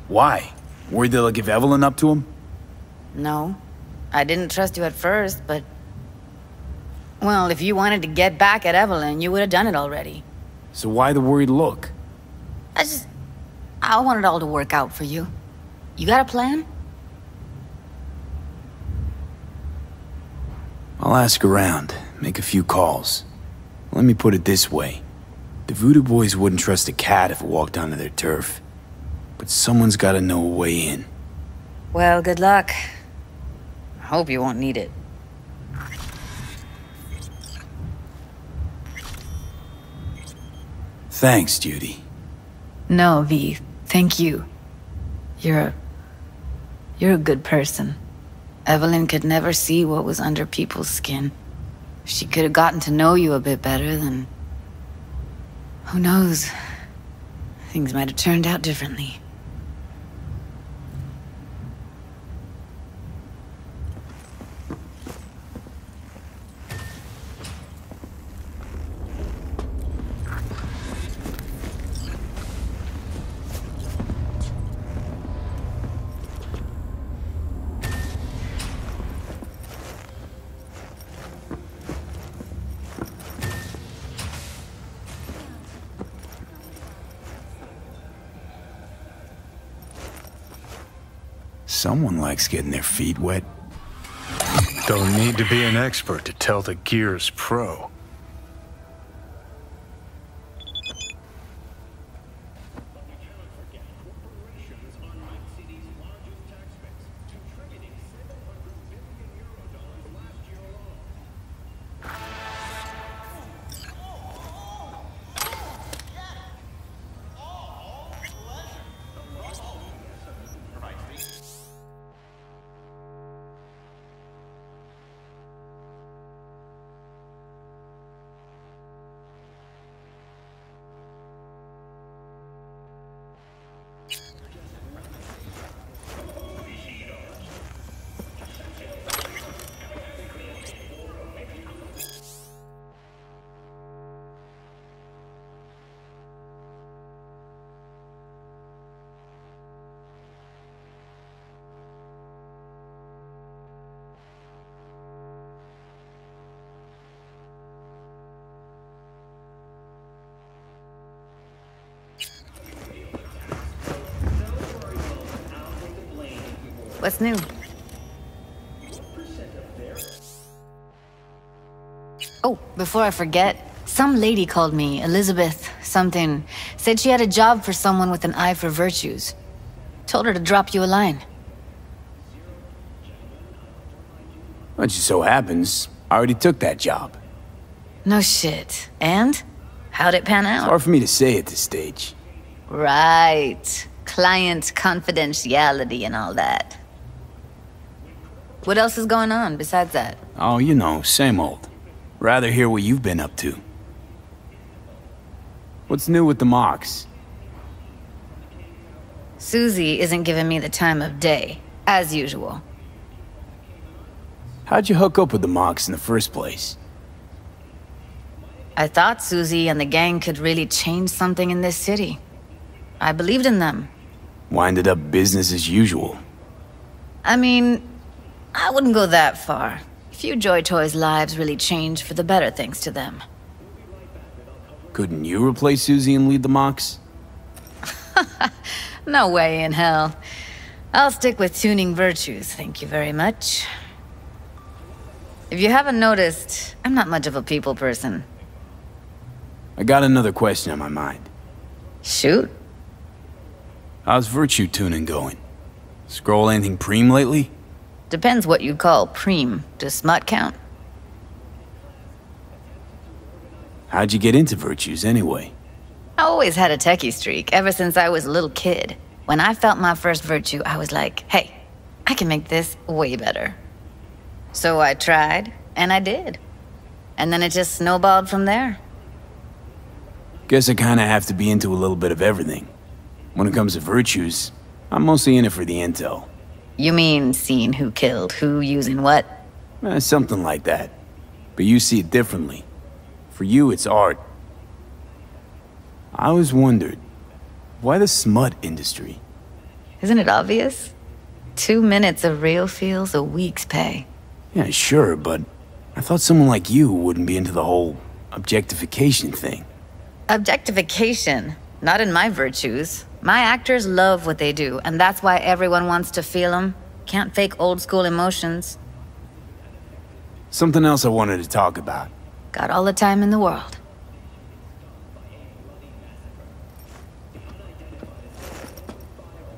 Why? Worried they'll give Evelyn up to him? No. I didn't trust you at first, but... Well, if you wanted to get back at Evelyn, you would have done it already. So why the worried look? I want it all to work out for you. You got a plan? I'll ask around, make a few calls. Let me put it this way. The Voodoo Boys wouldn't trust a cat if it walked onto their turf. But someone's gotta know a way in. Well, good luck. I hope you won't need it. Thanks, Judy. No, V. Thank you. You're a good person. Evelyn could never see what was under people's skin. If she could have gotten to know you a bit better, then... who knows? Things might have turned out differently. Someone likes getting their feet wet. Don't need to be an expert to tell the gear's pro. What's new? Oh, before I forget, some lady called me, Elizabeth something, said she had a job for someone with an eye for virtues. Told her to drop you a line. Well, it just so happens, I already took that job. No shit. And? How'd it pan out? It's hard for me to say at this stage. Right. Client confidentiality and all that. What else is going on besides that? Oh, you know, same old. Rather hear what you've been up to. What's new with the mocks? Susie isn't giving me the time of day, as usual. How'd you hook up with the mocks in the first place? I thought Susie and the gang could really change something in this city. I believed in them. Winded up business as usual. I mean, I wouldn't go that far. Few Joy Toys' lives really changed for the better thanks to them. Couldn't you replace Susie and lead the mocks? No way in hell. I'll stick with tuning virtues, thank you very much. If you haven't noticed, I'm not much of a people person. I got another question on my mind. Shoot. How's virtue tuning going? Scroll anything preem lately? Depends what you call preem. Does smut count? How'd you get into virtues anyway? I always had a techie streak, ever since I was a little kid. When I felt my first virtue, I was like, hey, I can make this way better. So I tried, and I did. And then it just snowballed from there. Guess I kinda have to be into a little bit of everything. When it comes to virtues, I'm mostly in it for the intel. You mean seeing who killed who, using what? Something like that. But you see it differently. For you, it's art. I always wondered, why the smut industry? Isn't it obvious? 2 minutes of real feels a week's pay. Yeah, sure, but I thought someone like you wouldn't be into the whole objectification thing. Objectification? Not in my virtues. My actors love what they do, and that's why everyone wants to feel them. Can't fake old school emotions. Something else I wanted to talk about. Got all the time in the world.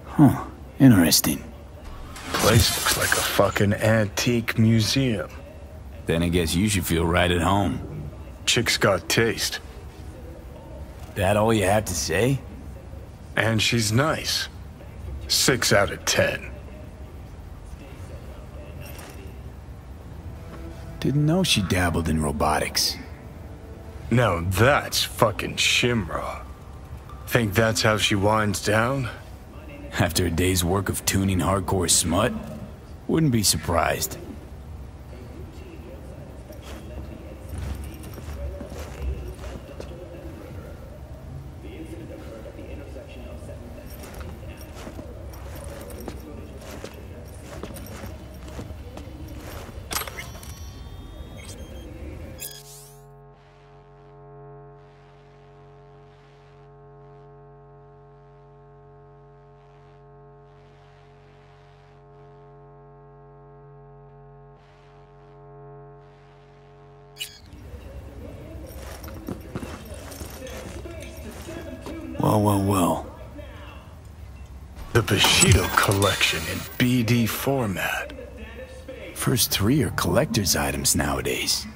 Huh, interesting. Place looks like a fucking antique museum. Then I guess you should feel right at home. Chick's got taste. That all you have to say? And she's nice. 6 out of 10. Didn't know she dabbled in robotics. Now that's fucking Shimra. Think that's how she winds down? After a day's work of tuning hardcore smut? Wouldn't be surprised. Well. The Bushido collection in BD format. First 3 are collector's items nowadays.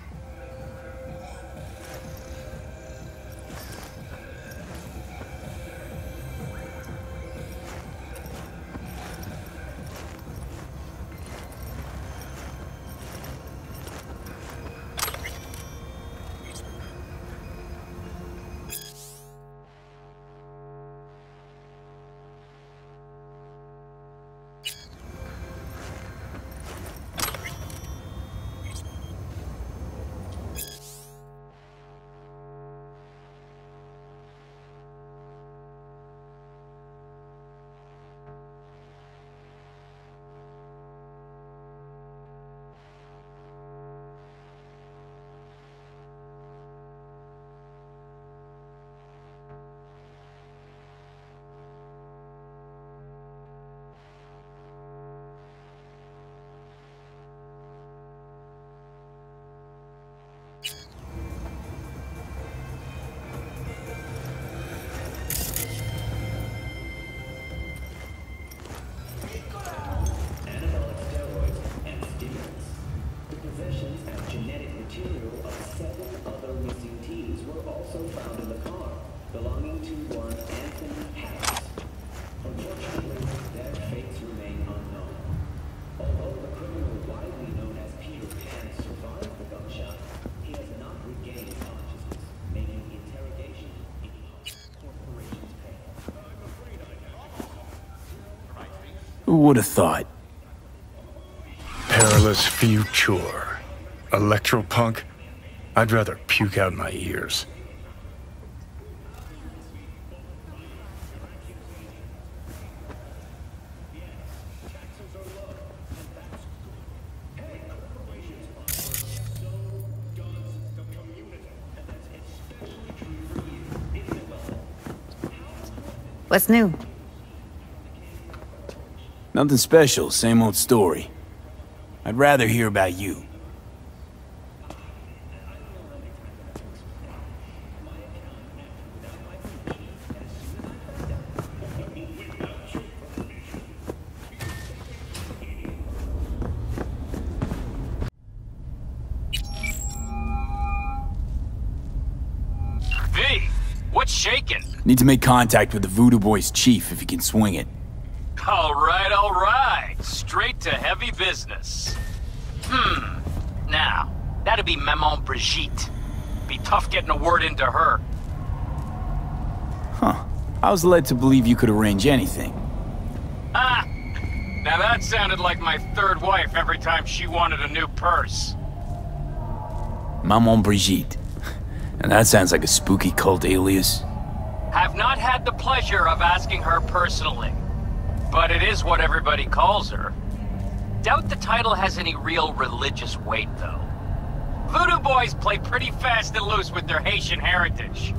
Who would have thought? Perilous future. Electropunk? I'd rather puke out my ears. What's new? Nothing special, same old story. I'd rather hear about you. V, what's shaking? Need to make contact with the Voodoo Boys chief if you can swing it. All right. Straight to heavy business. Now, that'd be Maman Brigitte. Be tough getting a word into her. Huh. I was led to believe you could arrange anything. Ah! Now that sounded like my third wife every time she wanted a new purse. Maman Brigitte. And that sounds like a spooky cult alias. Have not had the pleasure of asking her personally. But it is what everybody calls her. Doubt the title has any real religious weight, though. Voodoo Boys play pretty fast and loose with their Haitian heritage.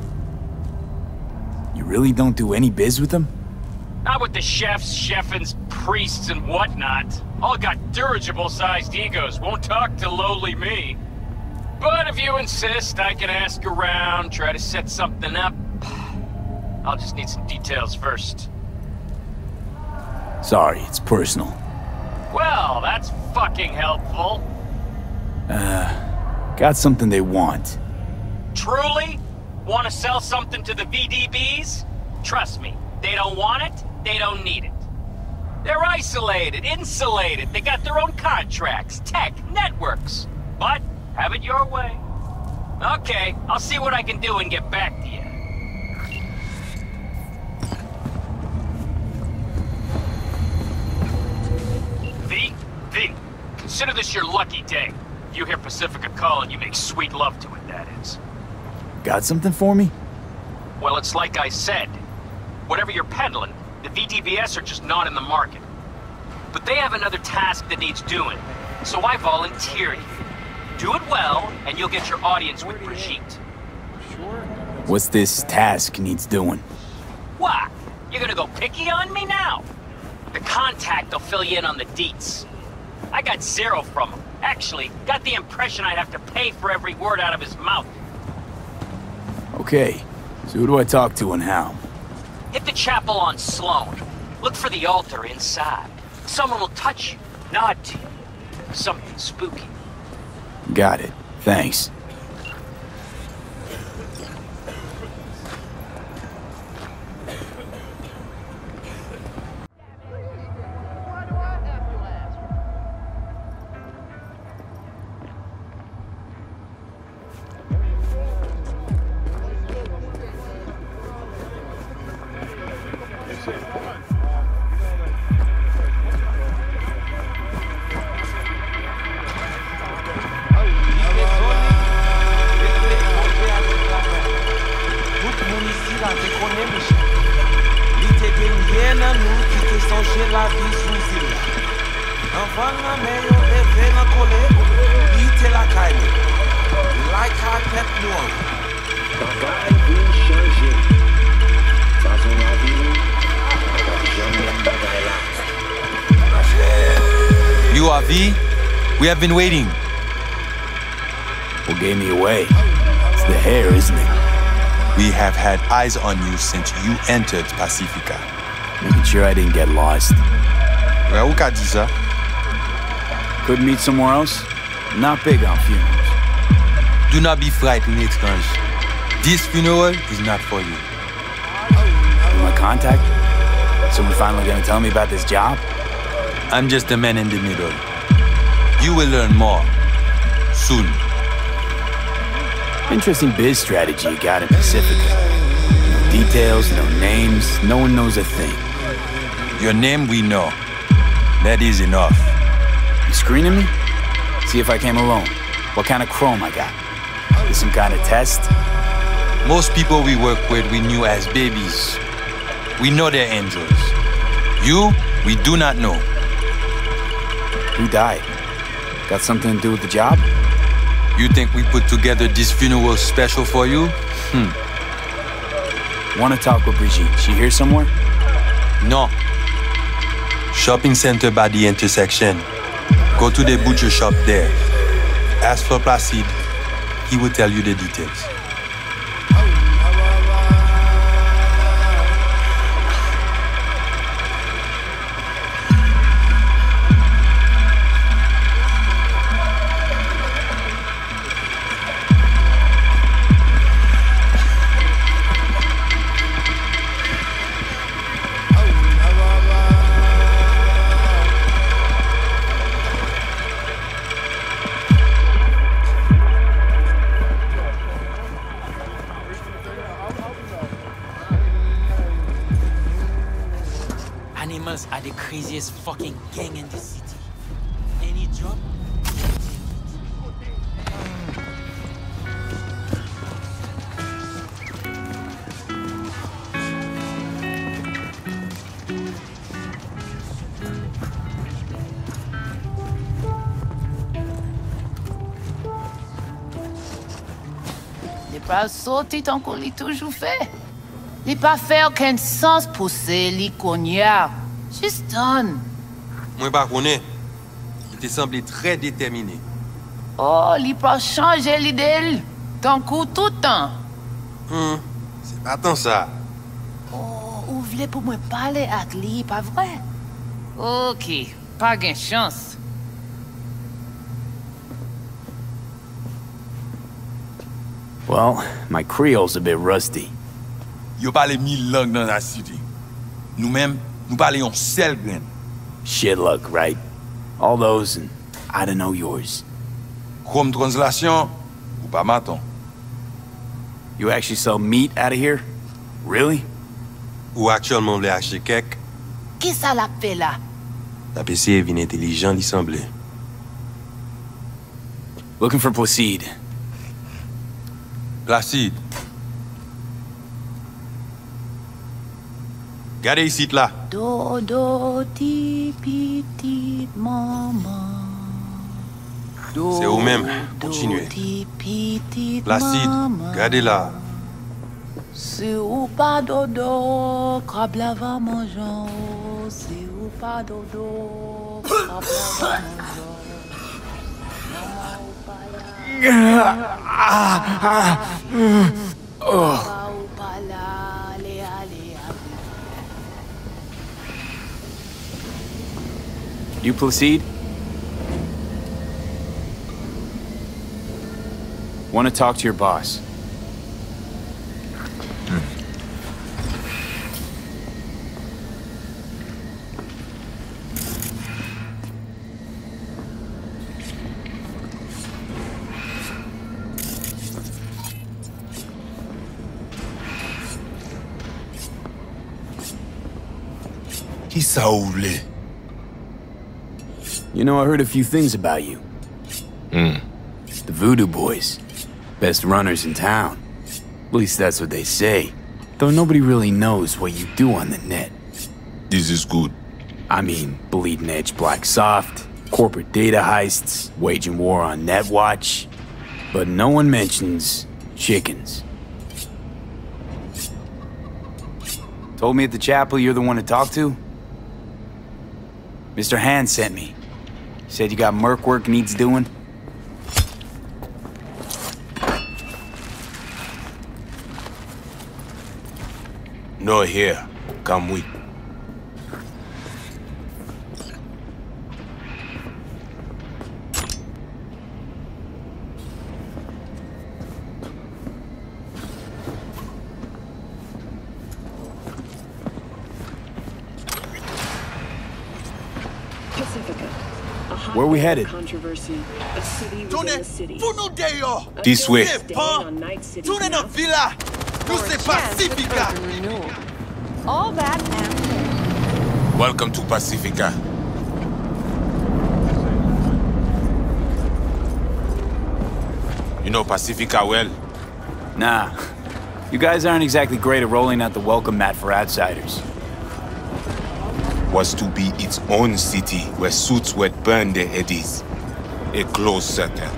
You really don't do any biz with them? Not with the chefs, cheffins, priests, and whatnot. All got dirigible-sized egos, won't talk to lowly me. But if you insist, I can ask around, try to set something up. I'll just need some details first. Sorry, it's personal. Well, that's fucking helpful. Got something they want. Truly? Want to sell something to the VDBs? Trust me, they don't want it, they don't need it. They're isolated, insulated, they got their own contracts, tech, networks. But, have it your way. Okay, I'll see what I can do and get back to you. V, consider this your lucky day. If you hear Pacifica calling, you make sweet love to it, that is. Got something for me? Well, it's like I said. Whatever you're peddling, the VDBS are just not in the market. But they have another task that needs doing, so I volunteer you. Do it well, and you'll get your audience with Brigitte. What's this task needs doing? What? You're gonna go picky on me now? The contact will fill you in on the deets. I got zero from him. Actually, got the impression I'd have to pay for every word out of his mouth. Okay, so who do I talk to and how? Hit the chapel on Sloan. Look for the altar inside. Someone will touch you, nod to you. Something spooky. Got it. Thanks. You are V? We have been waiting. What gave me away? It's the hair, isn't it? We have had eyes on you since you entered Pacifica. Making sure I didn't get lost. Ouais, où qu'a dit ça? Could meet somewhere else? I'm not big on funerals. Do not be frightened, Exchange. This funeral is not for you. My contact? Someone finally gonna tell me about this job? I'm just a man in the middle. You will learn more. Soon. Interesting biz strategy you got in Pacifica. No details, no names, no one knows a thing. Your name we know. That is enough. You screening me? See if I came alone. What kind of chrome I got? Is some kind of test? Most people we work with we knew as babies. We know they're angels. You, we do not know. Who died? Got something to do with the job? You think we put together this funeral special for you? Want to talk with Brigitte. She here somewhere? No. Shopping center by the intersection. Go to the butcher shop there. Ask for Placide. He will tell you the details. Animals are the craziest fucking gang in the city. Any drop? Les pas sauter tant qu'on l'a toujours fait. Les pas faire aucun sens pousser les cognards. Just done. Moi, pas connais. Il te semblait très déterminé. Oh, les pas changer l'idée. Tant coup tout le temps. C'est pas tant ça. Oh, vous voulez pour moi parler avec lui, pas vrai? Ok, pas gain chance. Well, my Creole's a bit rusty. Yo parle 1000 langues dans la cité. Nous-mêmes, nous parlons une seule graine. Shit luck, right? All those and I don't know yours. Comme translation, ou pas maton. You actually sell meat out of here? Really? Ou actuellement vle acheter kek, Qui ça l'a fait là? la PC est vin intelligent, li semble. Looking for Placide. Placide. Gardez ici là. Dodo ti petite maman. C'est vous-même. Continuez. Placide, gardez là. Si ou pas dodo, crabe lava mangeant. Si ou pas dodo, crabe lava You Placide? Want to talk to your boss. Qui ça ou vle? You know, I heard a few things about you. The Voodoo Boys. Best runners in town. At least that's what they say. Though nobody really knows what you do on the net. This is good. I mean, bleeding edge black soft, corporate data heists, waging war on Netwatch. But no one mentions chickens. Told me at the chapel you're the one to talk to? Mr. Hand sent me. Said you got merc work needs doing? No here. Come with. Where we headed? This way. All that and Welcome to Pacifica. You know Pacifica well? Nah. You guys aren't exactly great at rolling out the welcome mat for outsiders. Was to be its own city where suits would burn their eddies. A closed circle.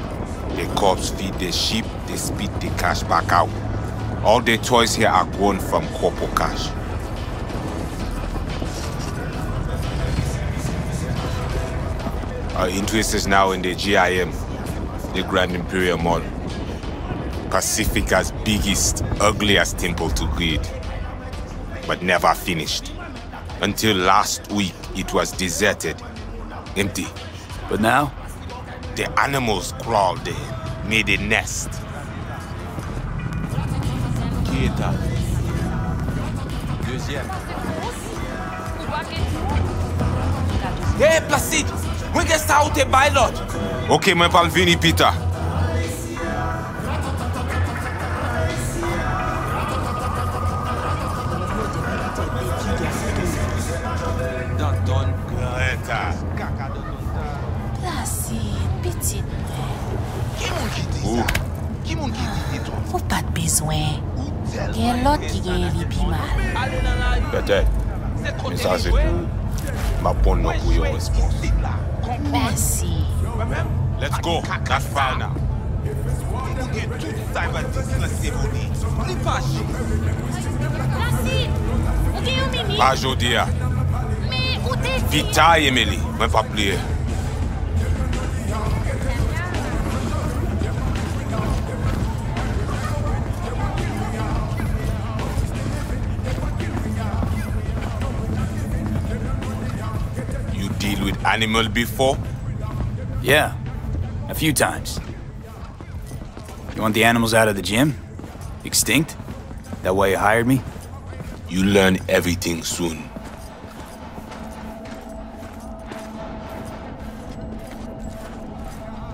The cops feed the sheep, they spit the cash back out. All the toys here are grown from corpo cash. Our interest is now in the GIM, the Grand Imperial Mall. Pacifica's biggest, ugliest temple to greed. But never finished. Until last week, it was deserted. Empty. But now? The animals crawled in, made a nest. Deuxième. Hey, Placide! When get ça ou te bail l'autre? Ok, moi pas vini, Peter. Placide, petite. Qui moun ki dit toi? Faut pas de besoin. Il y a l'autre qui gagne les plus mal. Peut-être. Mais ça, c'est pour ma bonne non pour your response. Merci. Let's go. That's fine now. Placide, où est un mini? Pas aujourd'hui. Mais où t'es? Vita, Emily. Même pas plier. With animal before? Yeah, a few times. You want the animals out of the gym? Extinct? That why you hired me? You learn everything soon.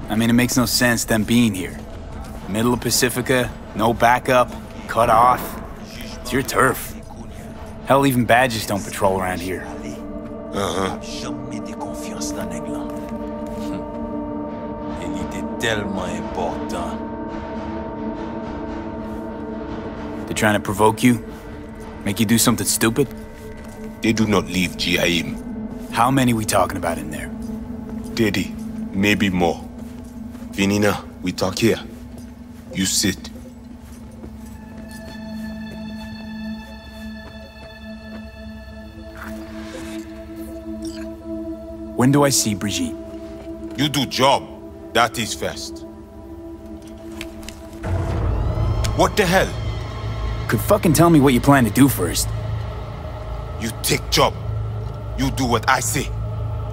I mean, it makes no sense them being here. Middle of Pacifica, no backup, cut off. It's your turf. Hell, even badges don't patrol around here. Tellement important. They're trying to provoke you? Make you do something stupid? They do not leave GIM. How many we talking about in there? 30, maybe more. Vinina, we talk here. You sit. When do I see Brigitte? You do job. That is first. What the hell? Could fucking tell me what you plan to do first. You take job. You do what I say.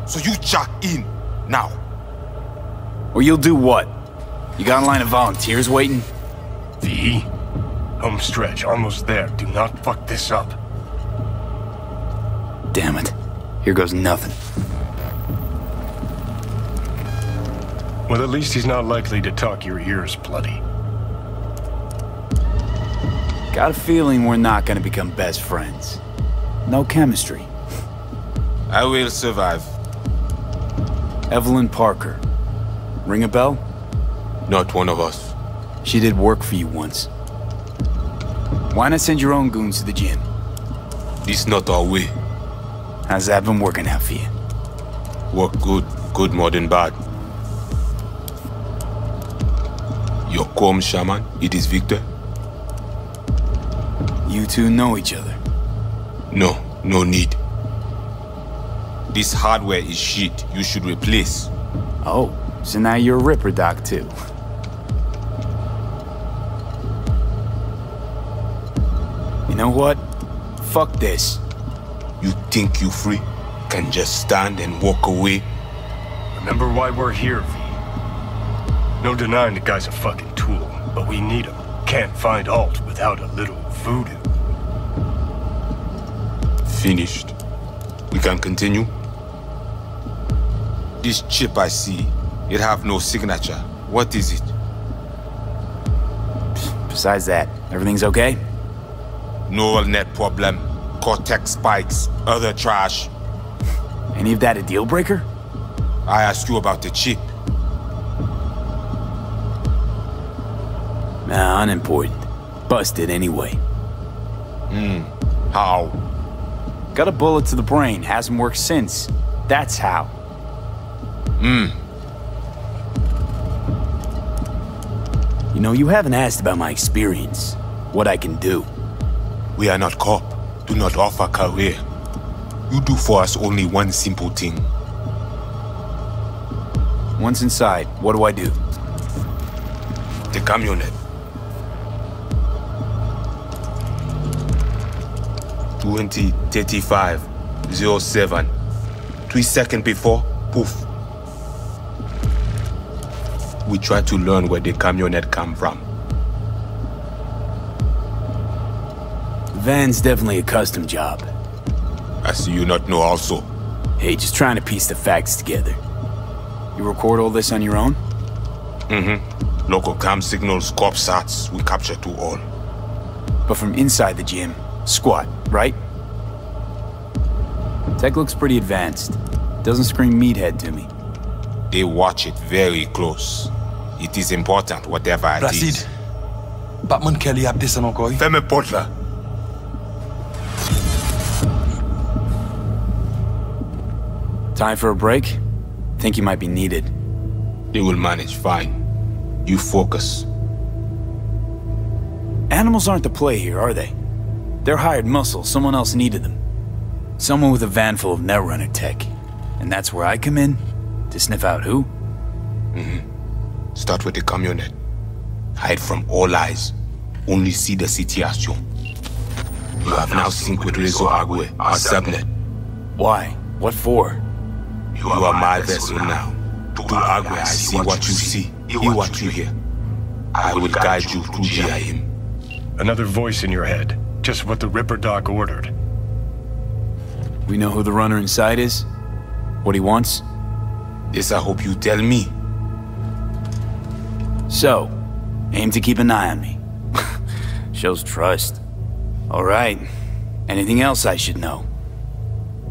So you check in, now. Or you'll do what? You got a line of volunteers waiting? V? Home stretch, almost there. Do not fuck this up. Damn it. Here goes nothing. Well, at least he's not likely to talk your ears bloody. Got a feeling we're not gonna become best friends. No chemistry. I will survive. Evelyn Parker. Ring a bell? Not one of us. She did work for you once. Why not send your own goons to the gym? This not our way. How's that been working out for you? Work good. Good more than bad. Your calm shaman, it is Victor? You two know each other? No, no need. This hardware is shit. You should replace. Oh, so now you're a Ripper Doc too. You know what? Fuck this. You think you free? Can just stand and walk away? Remember why we're here, V. No denying the guy's a fucking tool, but we need him. Can't find Alt without a little voodoo. Finished. We can continue? This chip I see, it have no signature. What is it? Besides that, everything's okay? Neural net problem. Cortex spikes, other trash. Any of that a deal breaker? I asked you about the chip. Nah, unimportant. Busted anyway. How? Got a bullet to the brain, hasn't worked since. That's how. You know, you haven't asked about my experience. what I can do. We are not cop. Do not offer career. You do for us only one simple thing. Once inside, what do I do? The camionet. 20:35:07. 3 seconds before, poof. We try to learn where the camionet come from. Van's definitely a custom job. I see you not know also. Hey, just trying to piece the facts together. You record all this on your own? Mm-hmm. Local cam signals, corp sats, we capture to all. But from inside the gym, squat, right? Tech looks pretty advanced. Doesn't scream meathead to me. They watch it very close. It is important, whatever it Placide. is. Batman Kelly ap desen encore. Fais-moi porte là. Time for a break? Think you might be needed. They will manage fine. You focus. Animals aren't the play here, are they? They're hired muscle. Someone else needed them. Someone with a van full of Netrunner tech. And that's where I come in? To sniff out who? Mm-hmm. Start with the camionet. Hide from all eyes. Only see the situation. You have now synced with Rezo Agwe, our subnet. Why? What for? You are my vessel now. To Agwe, I see what you see, hear what you hear. I will guide you through GIM. Another voice in your head. Just what the Ripper Doc ordered. We know who the runner inside is? What he wants? This I hope you tell me. So, aim to keep an eye on me. Shows trust. Alright. Anything else I should know?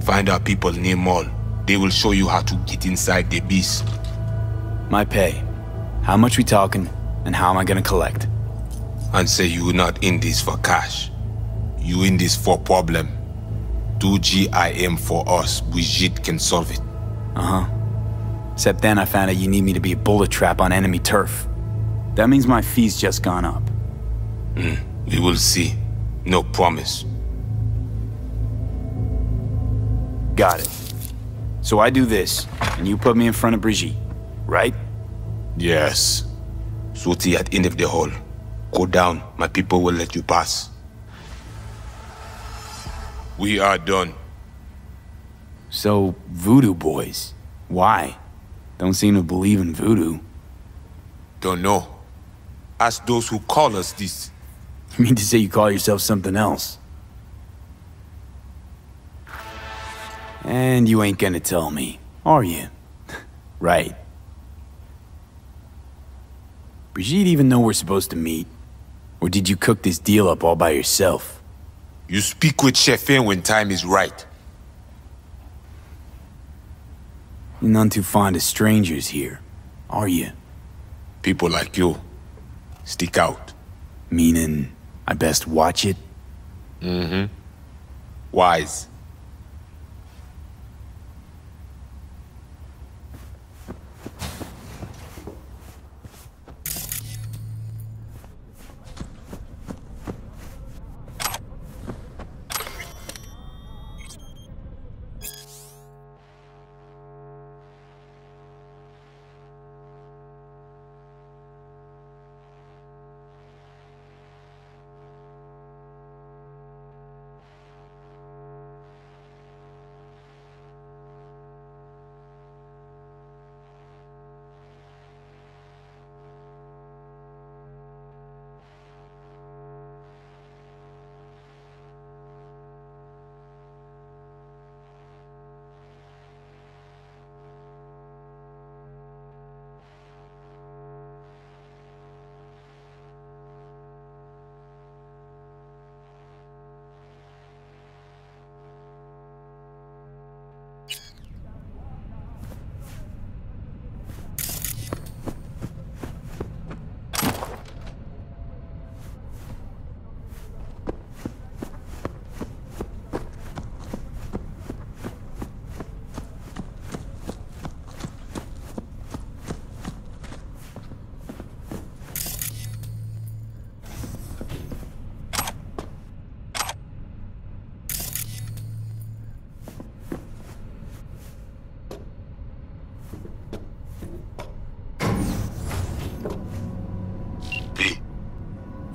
Find our people near Mall. They will show you how to get inside the beast. My pay. How much we talking, and how am I gonna collect? And say you not in this for cash. You in this for problem. Do GIM for us. Brigitte can solve it. Uh-huh. Except then I found out you need me to be a bullet trap on enemy turf. That means my fee's just gone up. We will see. No promise. Got it. So I do this, and you put me in front of Brigitte, right? Yes. Suti at end of the hall. Go down. My people will let you pass. We are done. So, voodoo boys. Why? Don't seem to believe in voodoo. Don't know. Ask those who call us this. You mean to say you call yourself something else? And you ain't gonna tell me, are you? Right. Brigitte even know we're supposed to meet? Or did you cook this deal up all by yourself? You speak with Chefin when time is right. You're none too fond of strangers here, are you? People like you. Stick out. Meaning, I best watch it? Mm-hmm. Wise.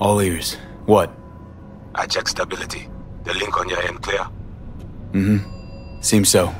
All ears. What? I checked stability. The link on your end clear? Mm-hmm. Seems so.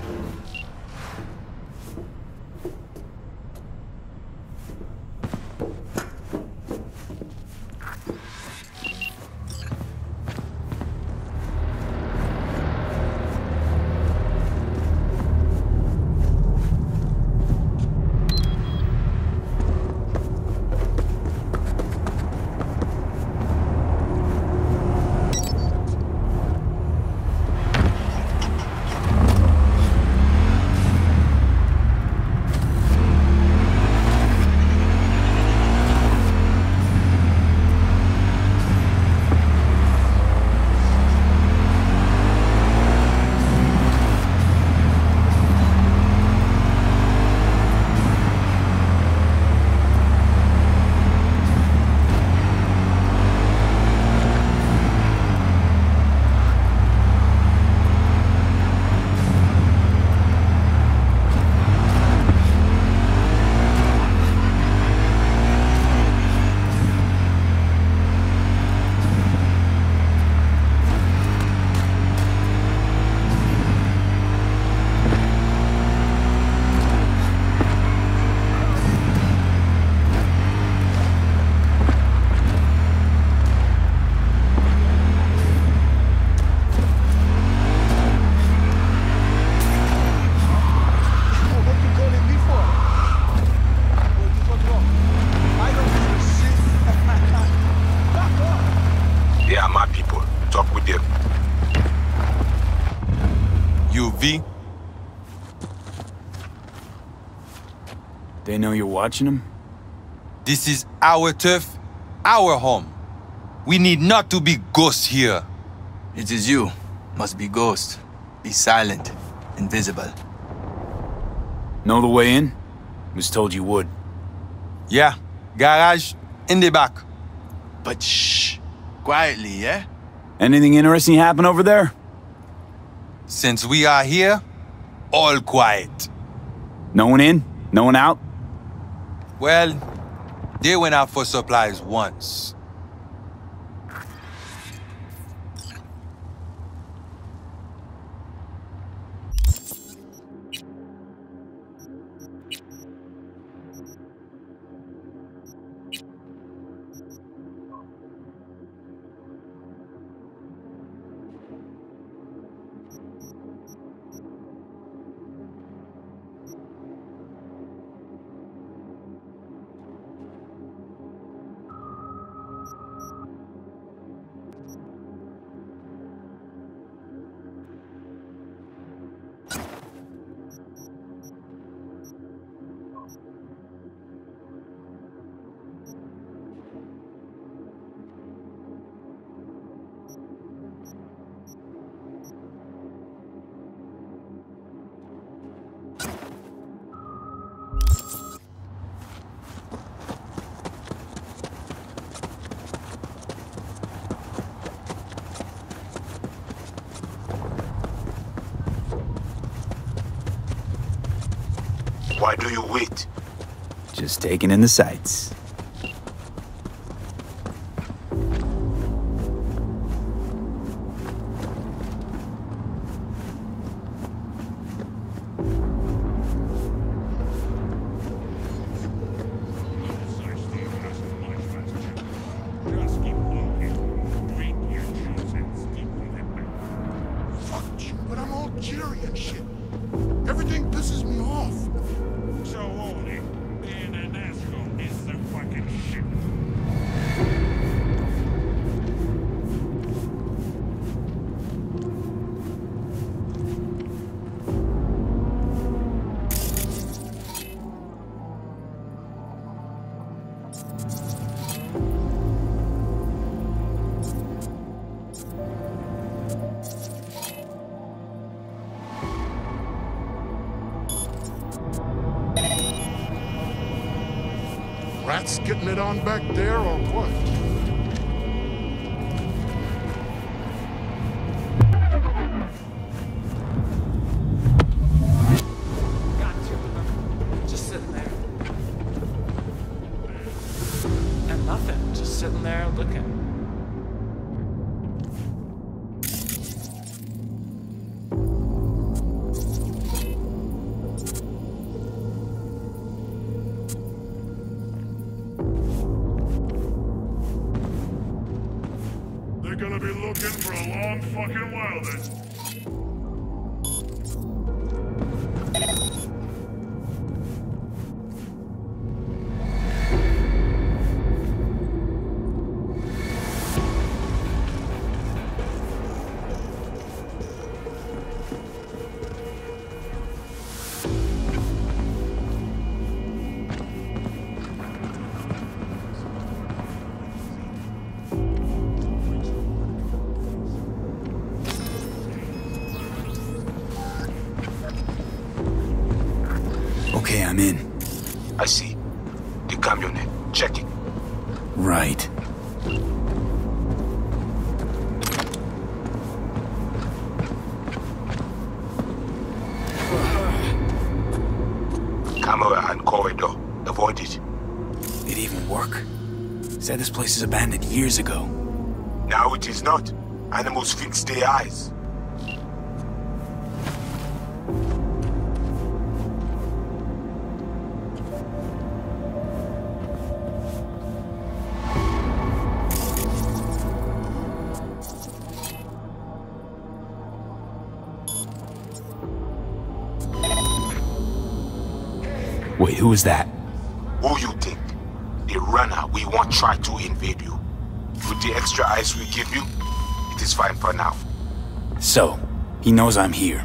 They know you're watching them? This is our turf, our home. We need not to be ghosts here. It is you. Must be ghost. Be silent. Invisible. Know the way in? Was told you would. Yeah. Garage in the back. But shh. Quietly, yeah? Anything interesting happen over there? Since we are here, all quiet. No one in? No one out? Well, they went out for supplies once. Why do you wait? Just taking in the sights. But I'm all jittery and shit. Everything pisses me off. So only being an asshole is the fucking shit. Rats getting it on back there or what? Just sitting there. And nothing. Just sitting there looking. long fucking while then. Okay, I'm in. I see. The camionette. Check it. Right. Camera and corridor. Avoid it. It even work? Said this place is abandoned years ago. Now it is not. Animals fix their eyes. Wait, who is that? Who you think? The runner we won't try to invade you. With the extra ice we give you, it is fine for now. So, he knows I'm here.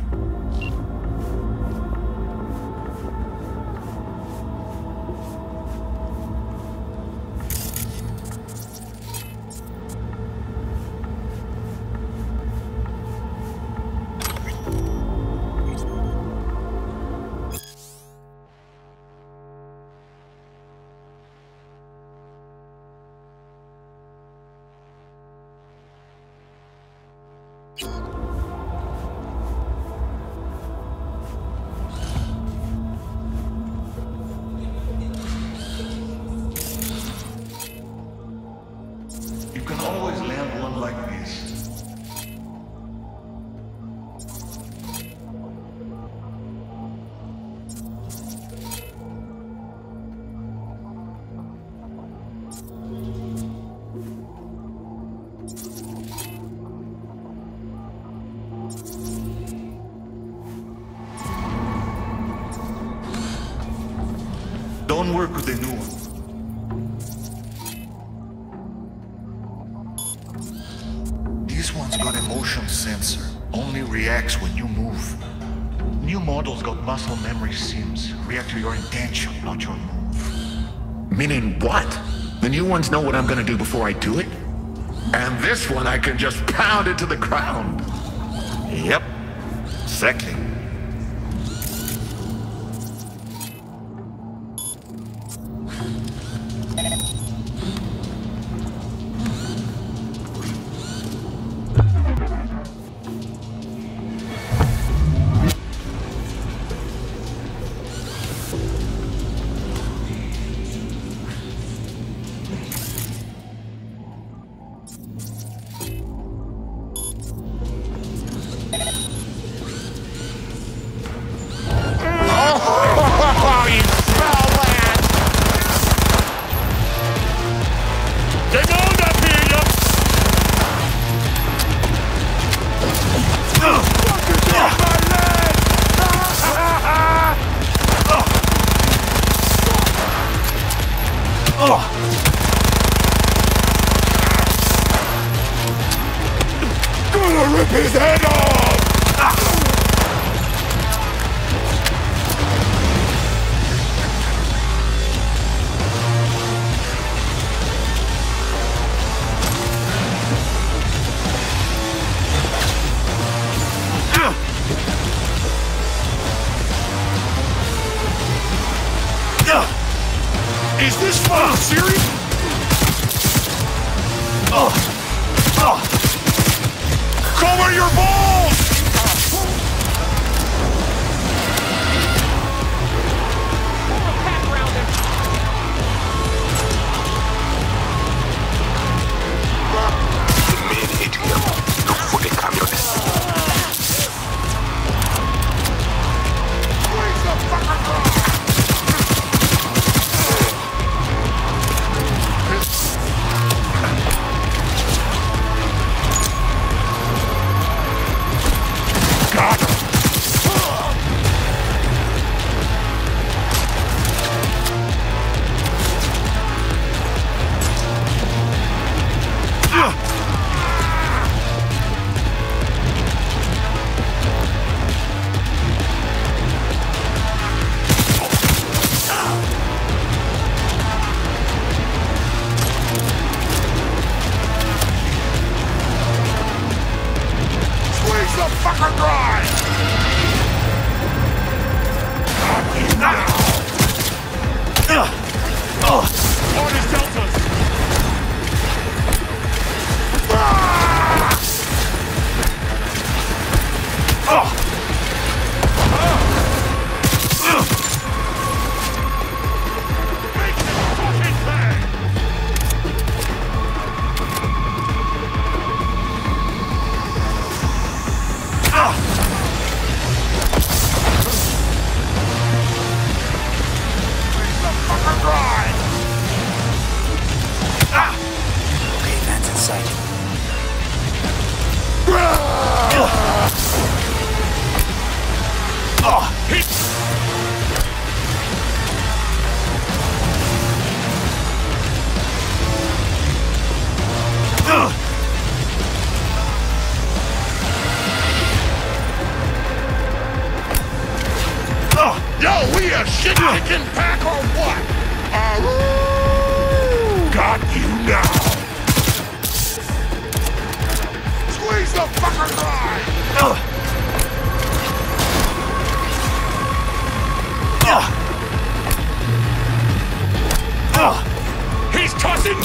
You can always land one like this. Don't work with the new one. This one's got a motion sensor. Only reacts when you move. New models got muscle memory sims. React to your intention, not your move. Meaning what? The new ones know what I'm gonna do before I do it? And this one I can just pound into the ground. Yep. Exactly. Gonna rip his head off! Is this fucking serious? Cover your balls! The main ATM. Look for the camionette. fucker dry! Orders deltas! Yo, we a shit-kicking pack or what? Got you now. Squeeze the fucker dry. He's tossing.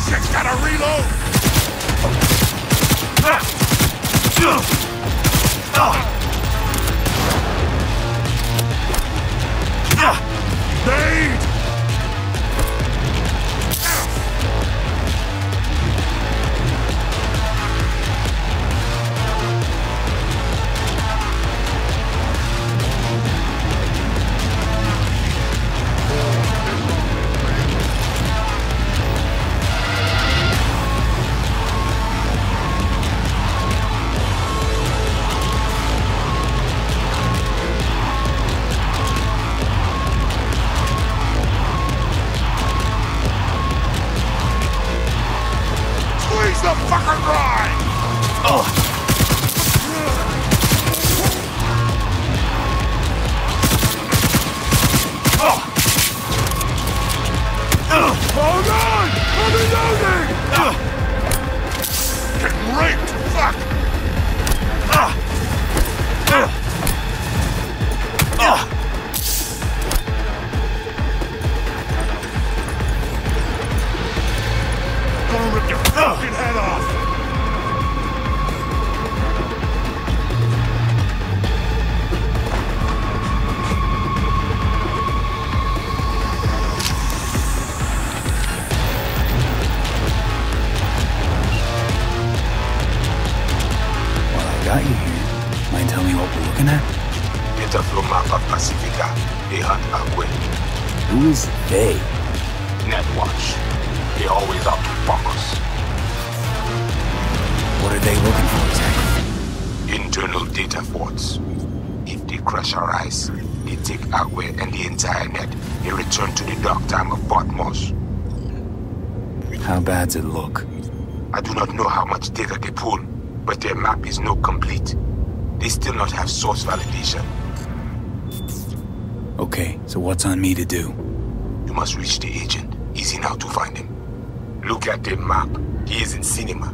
Shit, gotta reload. Nade! Squeeze the fucker dry! Hold on! I'm reloading! Getting raped! Fuck! Gonna rip your fucking head off! Got you here. Mind telling me what we're looking at? It's a flow map of Pacifica. They hunt Agüe. Who is they? Netwatch. They're always out to fuck us. What are they looking for exactly? Internal data forts. If they crush our eyes, they take Agüe and the entire net. They return to the dark time of Patmos. How bad's it look? I do not know how much data they pull, but their map is not complete. They still not have source validation. Okay, so what's on me to do? You must reach the agent. Easy now to find him. Look at the map. He is in cinema.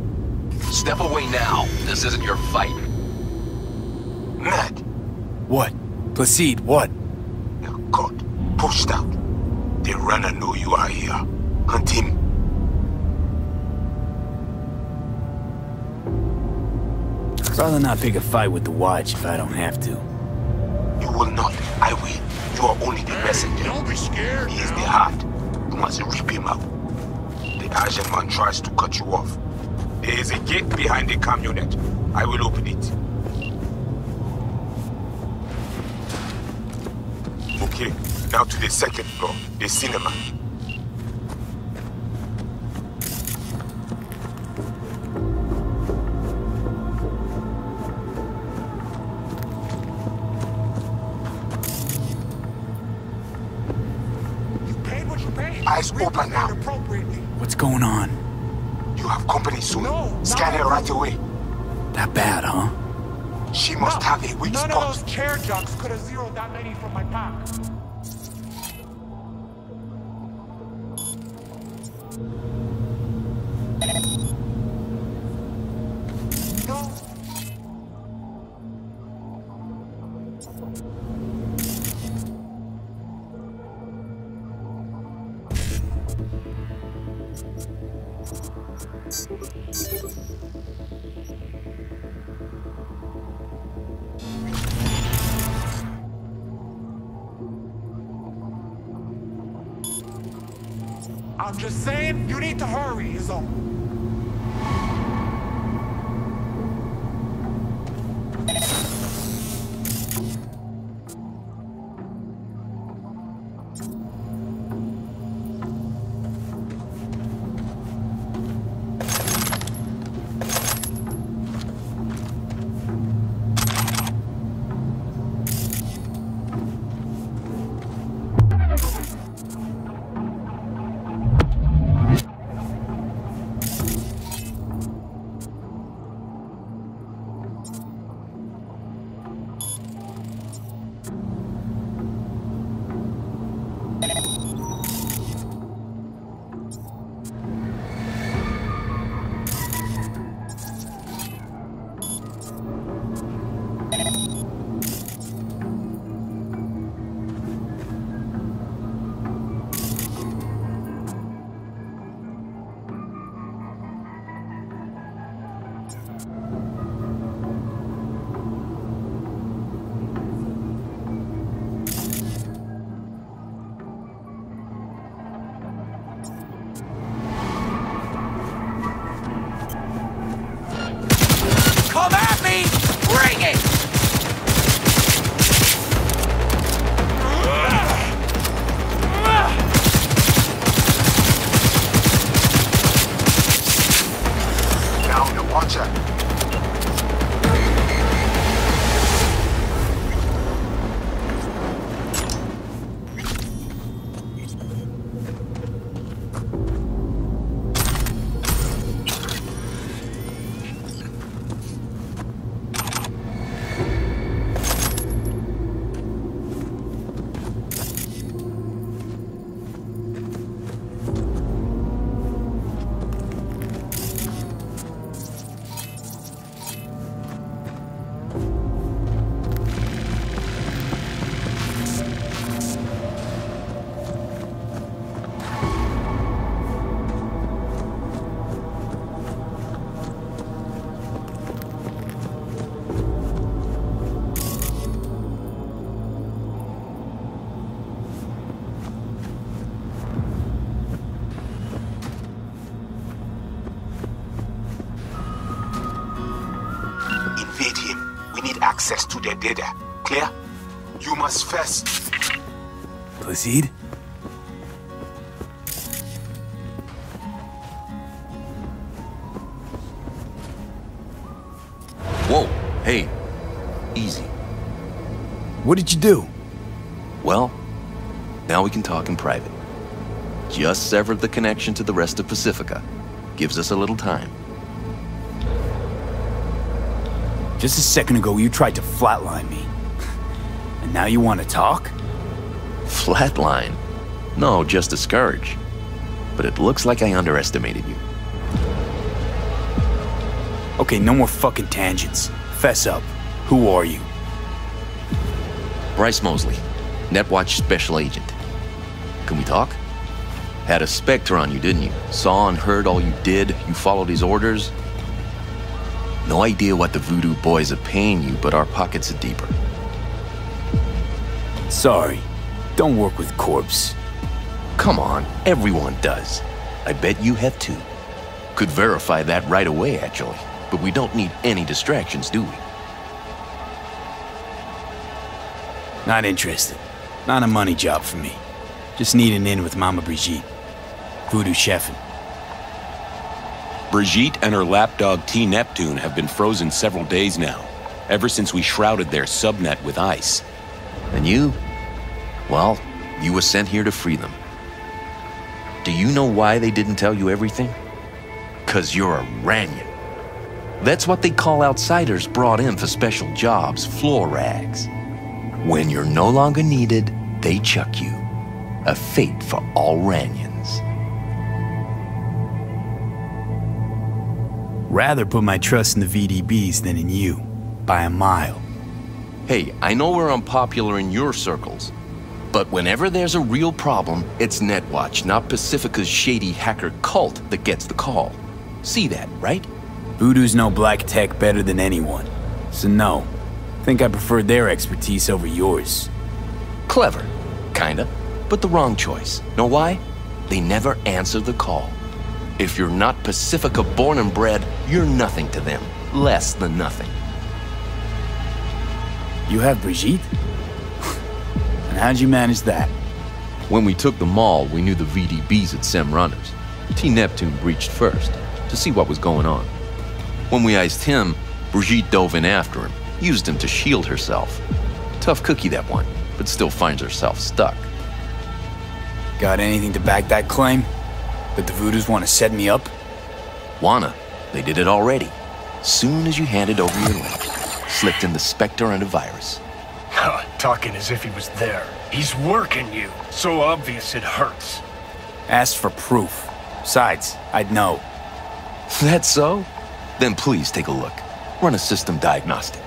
Step away now. This isn't your fight. Ned! What? Placide, what? You're caught. Pushed out. The runner know you are here. Hunt him. I'd rather not pick a fight with the Watch if I don't have to. You will not. I will. You are only the messenger. Don't be scared. He is the heart. You must rip him out. The Asian man tries to cut you off. There is a gate behind the camionet. I will open it. Okay, now to the second floor, the cinema. Eyes open now. What's going on? You have company soon. Scan her right away. That bad, huh? She must have a weak spot. None of those chair jocks could have zeroed that lady from my pack. I'm just saying, you need to hurry, is all. Come at me! Bring it! Now, watch out. Invade him. We need access to their data. Clear? You must first... Proceed? Whoa, hey, easy. What did you do? Well, now we can talk in private. Just severed the connection to the rest of Pacifica. Gives us a little time. Just a second ago, you tried to flatline me. And now you want to talk? Flatline? No, just discourage. But it looks like I underestimated you. Okay, no more fucking tangents. Fess up. Who are you? Bryce Mosley, Netwatch Special Agent. Can we talk? Had a Spectre on you, didn't you? Saw and heard all you did. You followed his orders. No idea what the voodoo boys are paying you, but our pockets are deeper. Sorry. Don't work with corpse. Come on, everyone does. I bet you have too. Could verify that right away, actually. But we don't need any distractions, do we? Not interested. Not a money job for me. Just need an in with Mama Brigitte. Voodoo chefin'. Brigitte and her lapdog T. Neptune have been frozen several days now, ever since we shrouded their subnet with ice. And you? Well, you were sent here to free them. Do you know why they didn't tell you everything? 'Cause you're a Ranyan. That's what they call outsiders brought in for special jobs, floor rags. When you're no longer needed, they chuck you. A fate for all Ranyans. rather put my trust in the VDBs than in you, by a mile. Hey, I know we're unpopular in your circles, but whenever there's a real problem, it's Netwatch, not Pacifica's shady hacker cult that gets the call. See that, right? Voodoo's know black tech better than anyone, so no. Think I prefer their expertise over yours. Clever, kinda, but the wrong choice. Know why? They never answer the call. If you're not Pacifica born and bred, you're nothing to them. Less than nothing. You have Brigitte? And how'd you manage that? When we took the mall, we knew the VDBs had SEM runners. T-Neptune breached first, to see what was going on. When we iced him, Brigitte dove in after him, used him to shield herself. Tough cookie, that one, but still finds herself stuck. Got anything to back that claim? That the Voodoos want to set me up? Wanna. They did it already. Soon as you handed over your link, slipped in the Spectre and a virus. Talking as if he was there. He's working you. So obvious it hurts. Ask for proof. Besides, I'd know. That's so? Then please take a look. Run a system diagnostic.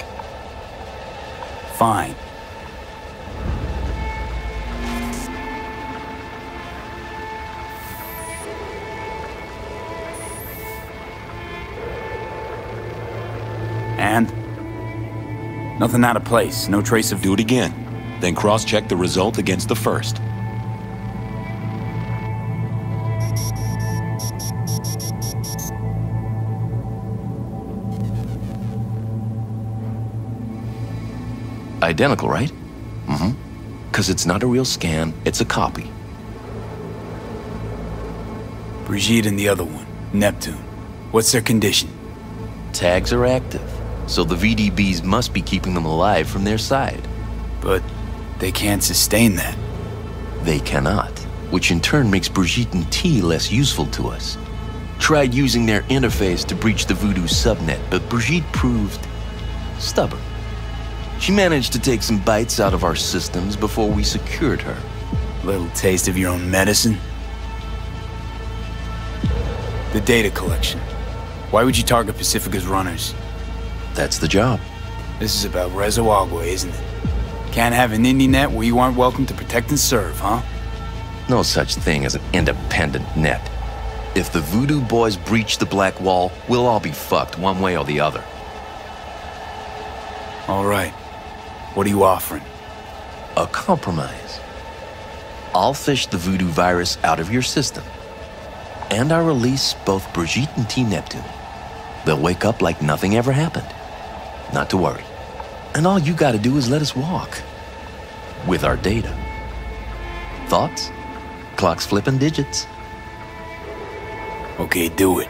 Fine. And? Nothing out of place, no trace of... Do it again. Then cross-check the result against the first. Identical, right? Mm-hmm. 'Cause it's not a real scan, it's a copy. Brigitte and the other one, Neptune. What's their condition? Tags are active, so the VDBs must be keeping them alive from their side. But they can't sustain that. They cannot, which in turn makes Brigitte and T less useful to us. Tried using their interface to breach the Voodoo subnet, but Brigitte proved stubborn. She managed to take some bites out of our systems before we secured her. Little taste of your own medicine? The data collection. Why would you target Pacifica's runners? That's the job. This is about Rezo Agua, isn't it? Can't have an indie net where you aren't welcome to protect and serve, huh? No such thing as an independent net. If the Voodoo boys breach the Black Wall, we'll all be fucked one way or the other. All right. What are you offering? A compromise. I'll fish the Voodoo virus out of your system. And I'll release both Brigitte and T-Neptune. They'll wake up like nothing ever happened. Not to worry. And all you gotta do is let us walk. With our data. Thoughts? Clock's flipping digits. Okay, do it.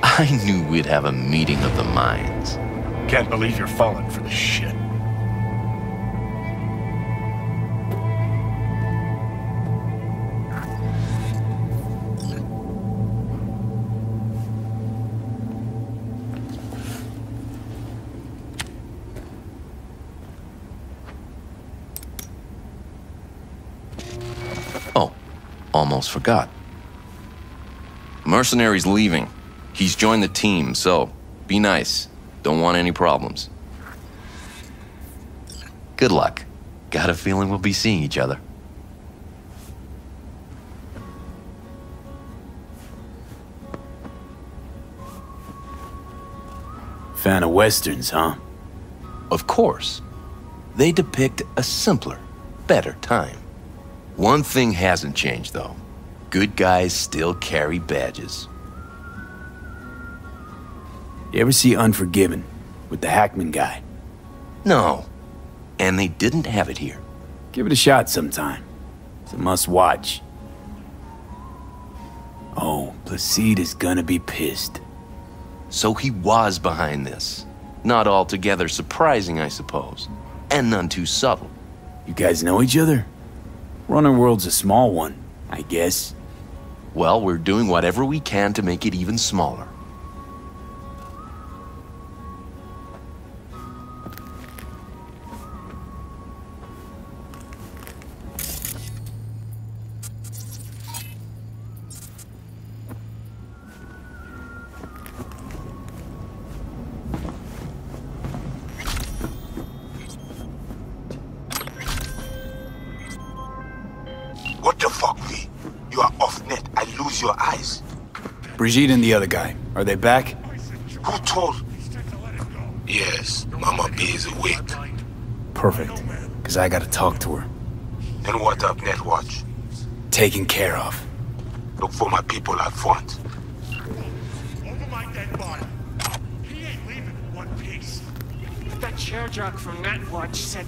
I knew we'd have a meeting of the minds. Can't believe you're falling for this shit. Oh, almost forgot. Mercenary's leaving. He's joined the team, so be nice. Don't want any problems. Good luck. Got a feeling we'll be seeing each other. Fan of westerns, huh? Of course. They depict a simpler, better time. One thing hasn't changed, though. Good guys still carry badges. You ever see Unforgiven with the Hackman guy? No. And they didn't have it here. Give it a shot sometime. It's a must-watch. Oh, Placide is gonna be pissed. So he was behind this. Not altogether surprising, I suppose. And none too subtle. You guys know each other? Runner World's a small one, I guess. Well, we're doing whatever we can to make it even smaller. What the fuck, V? You are off net. I lose your eyes. Brigitte and the other guy, are they back? Who told? Yes, Mama B is awake. Perfect, because I gotta talk to her. Then what up, Netwatch? Taken care of. Look for my people out front. Over my dead body. He ain't leaving in one piece. That chair jock from Netwatch said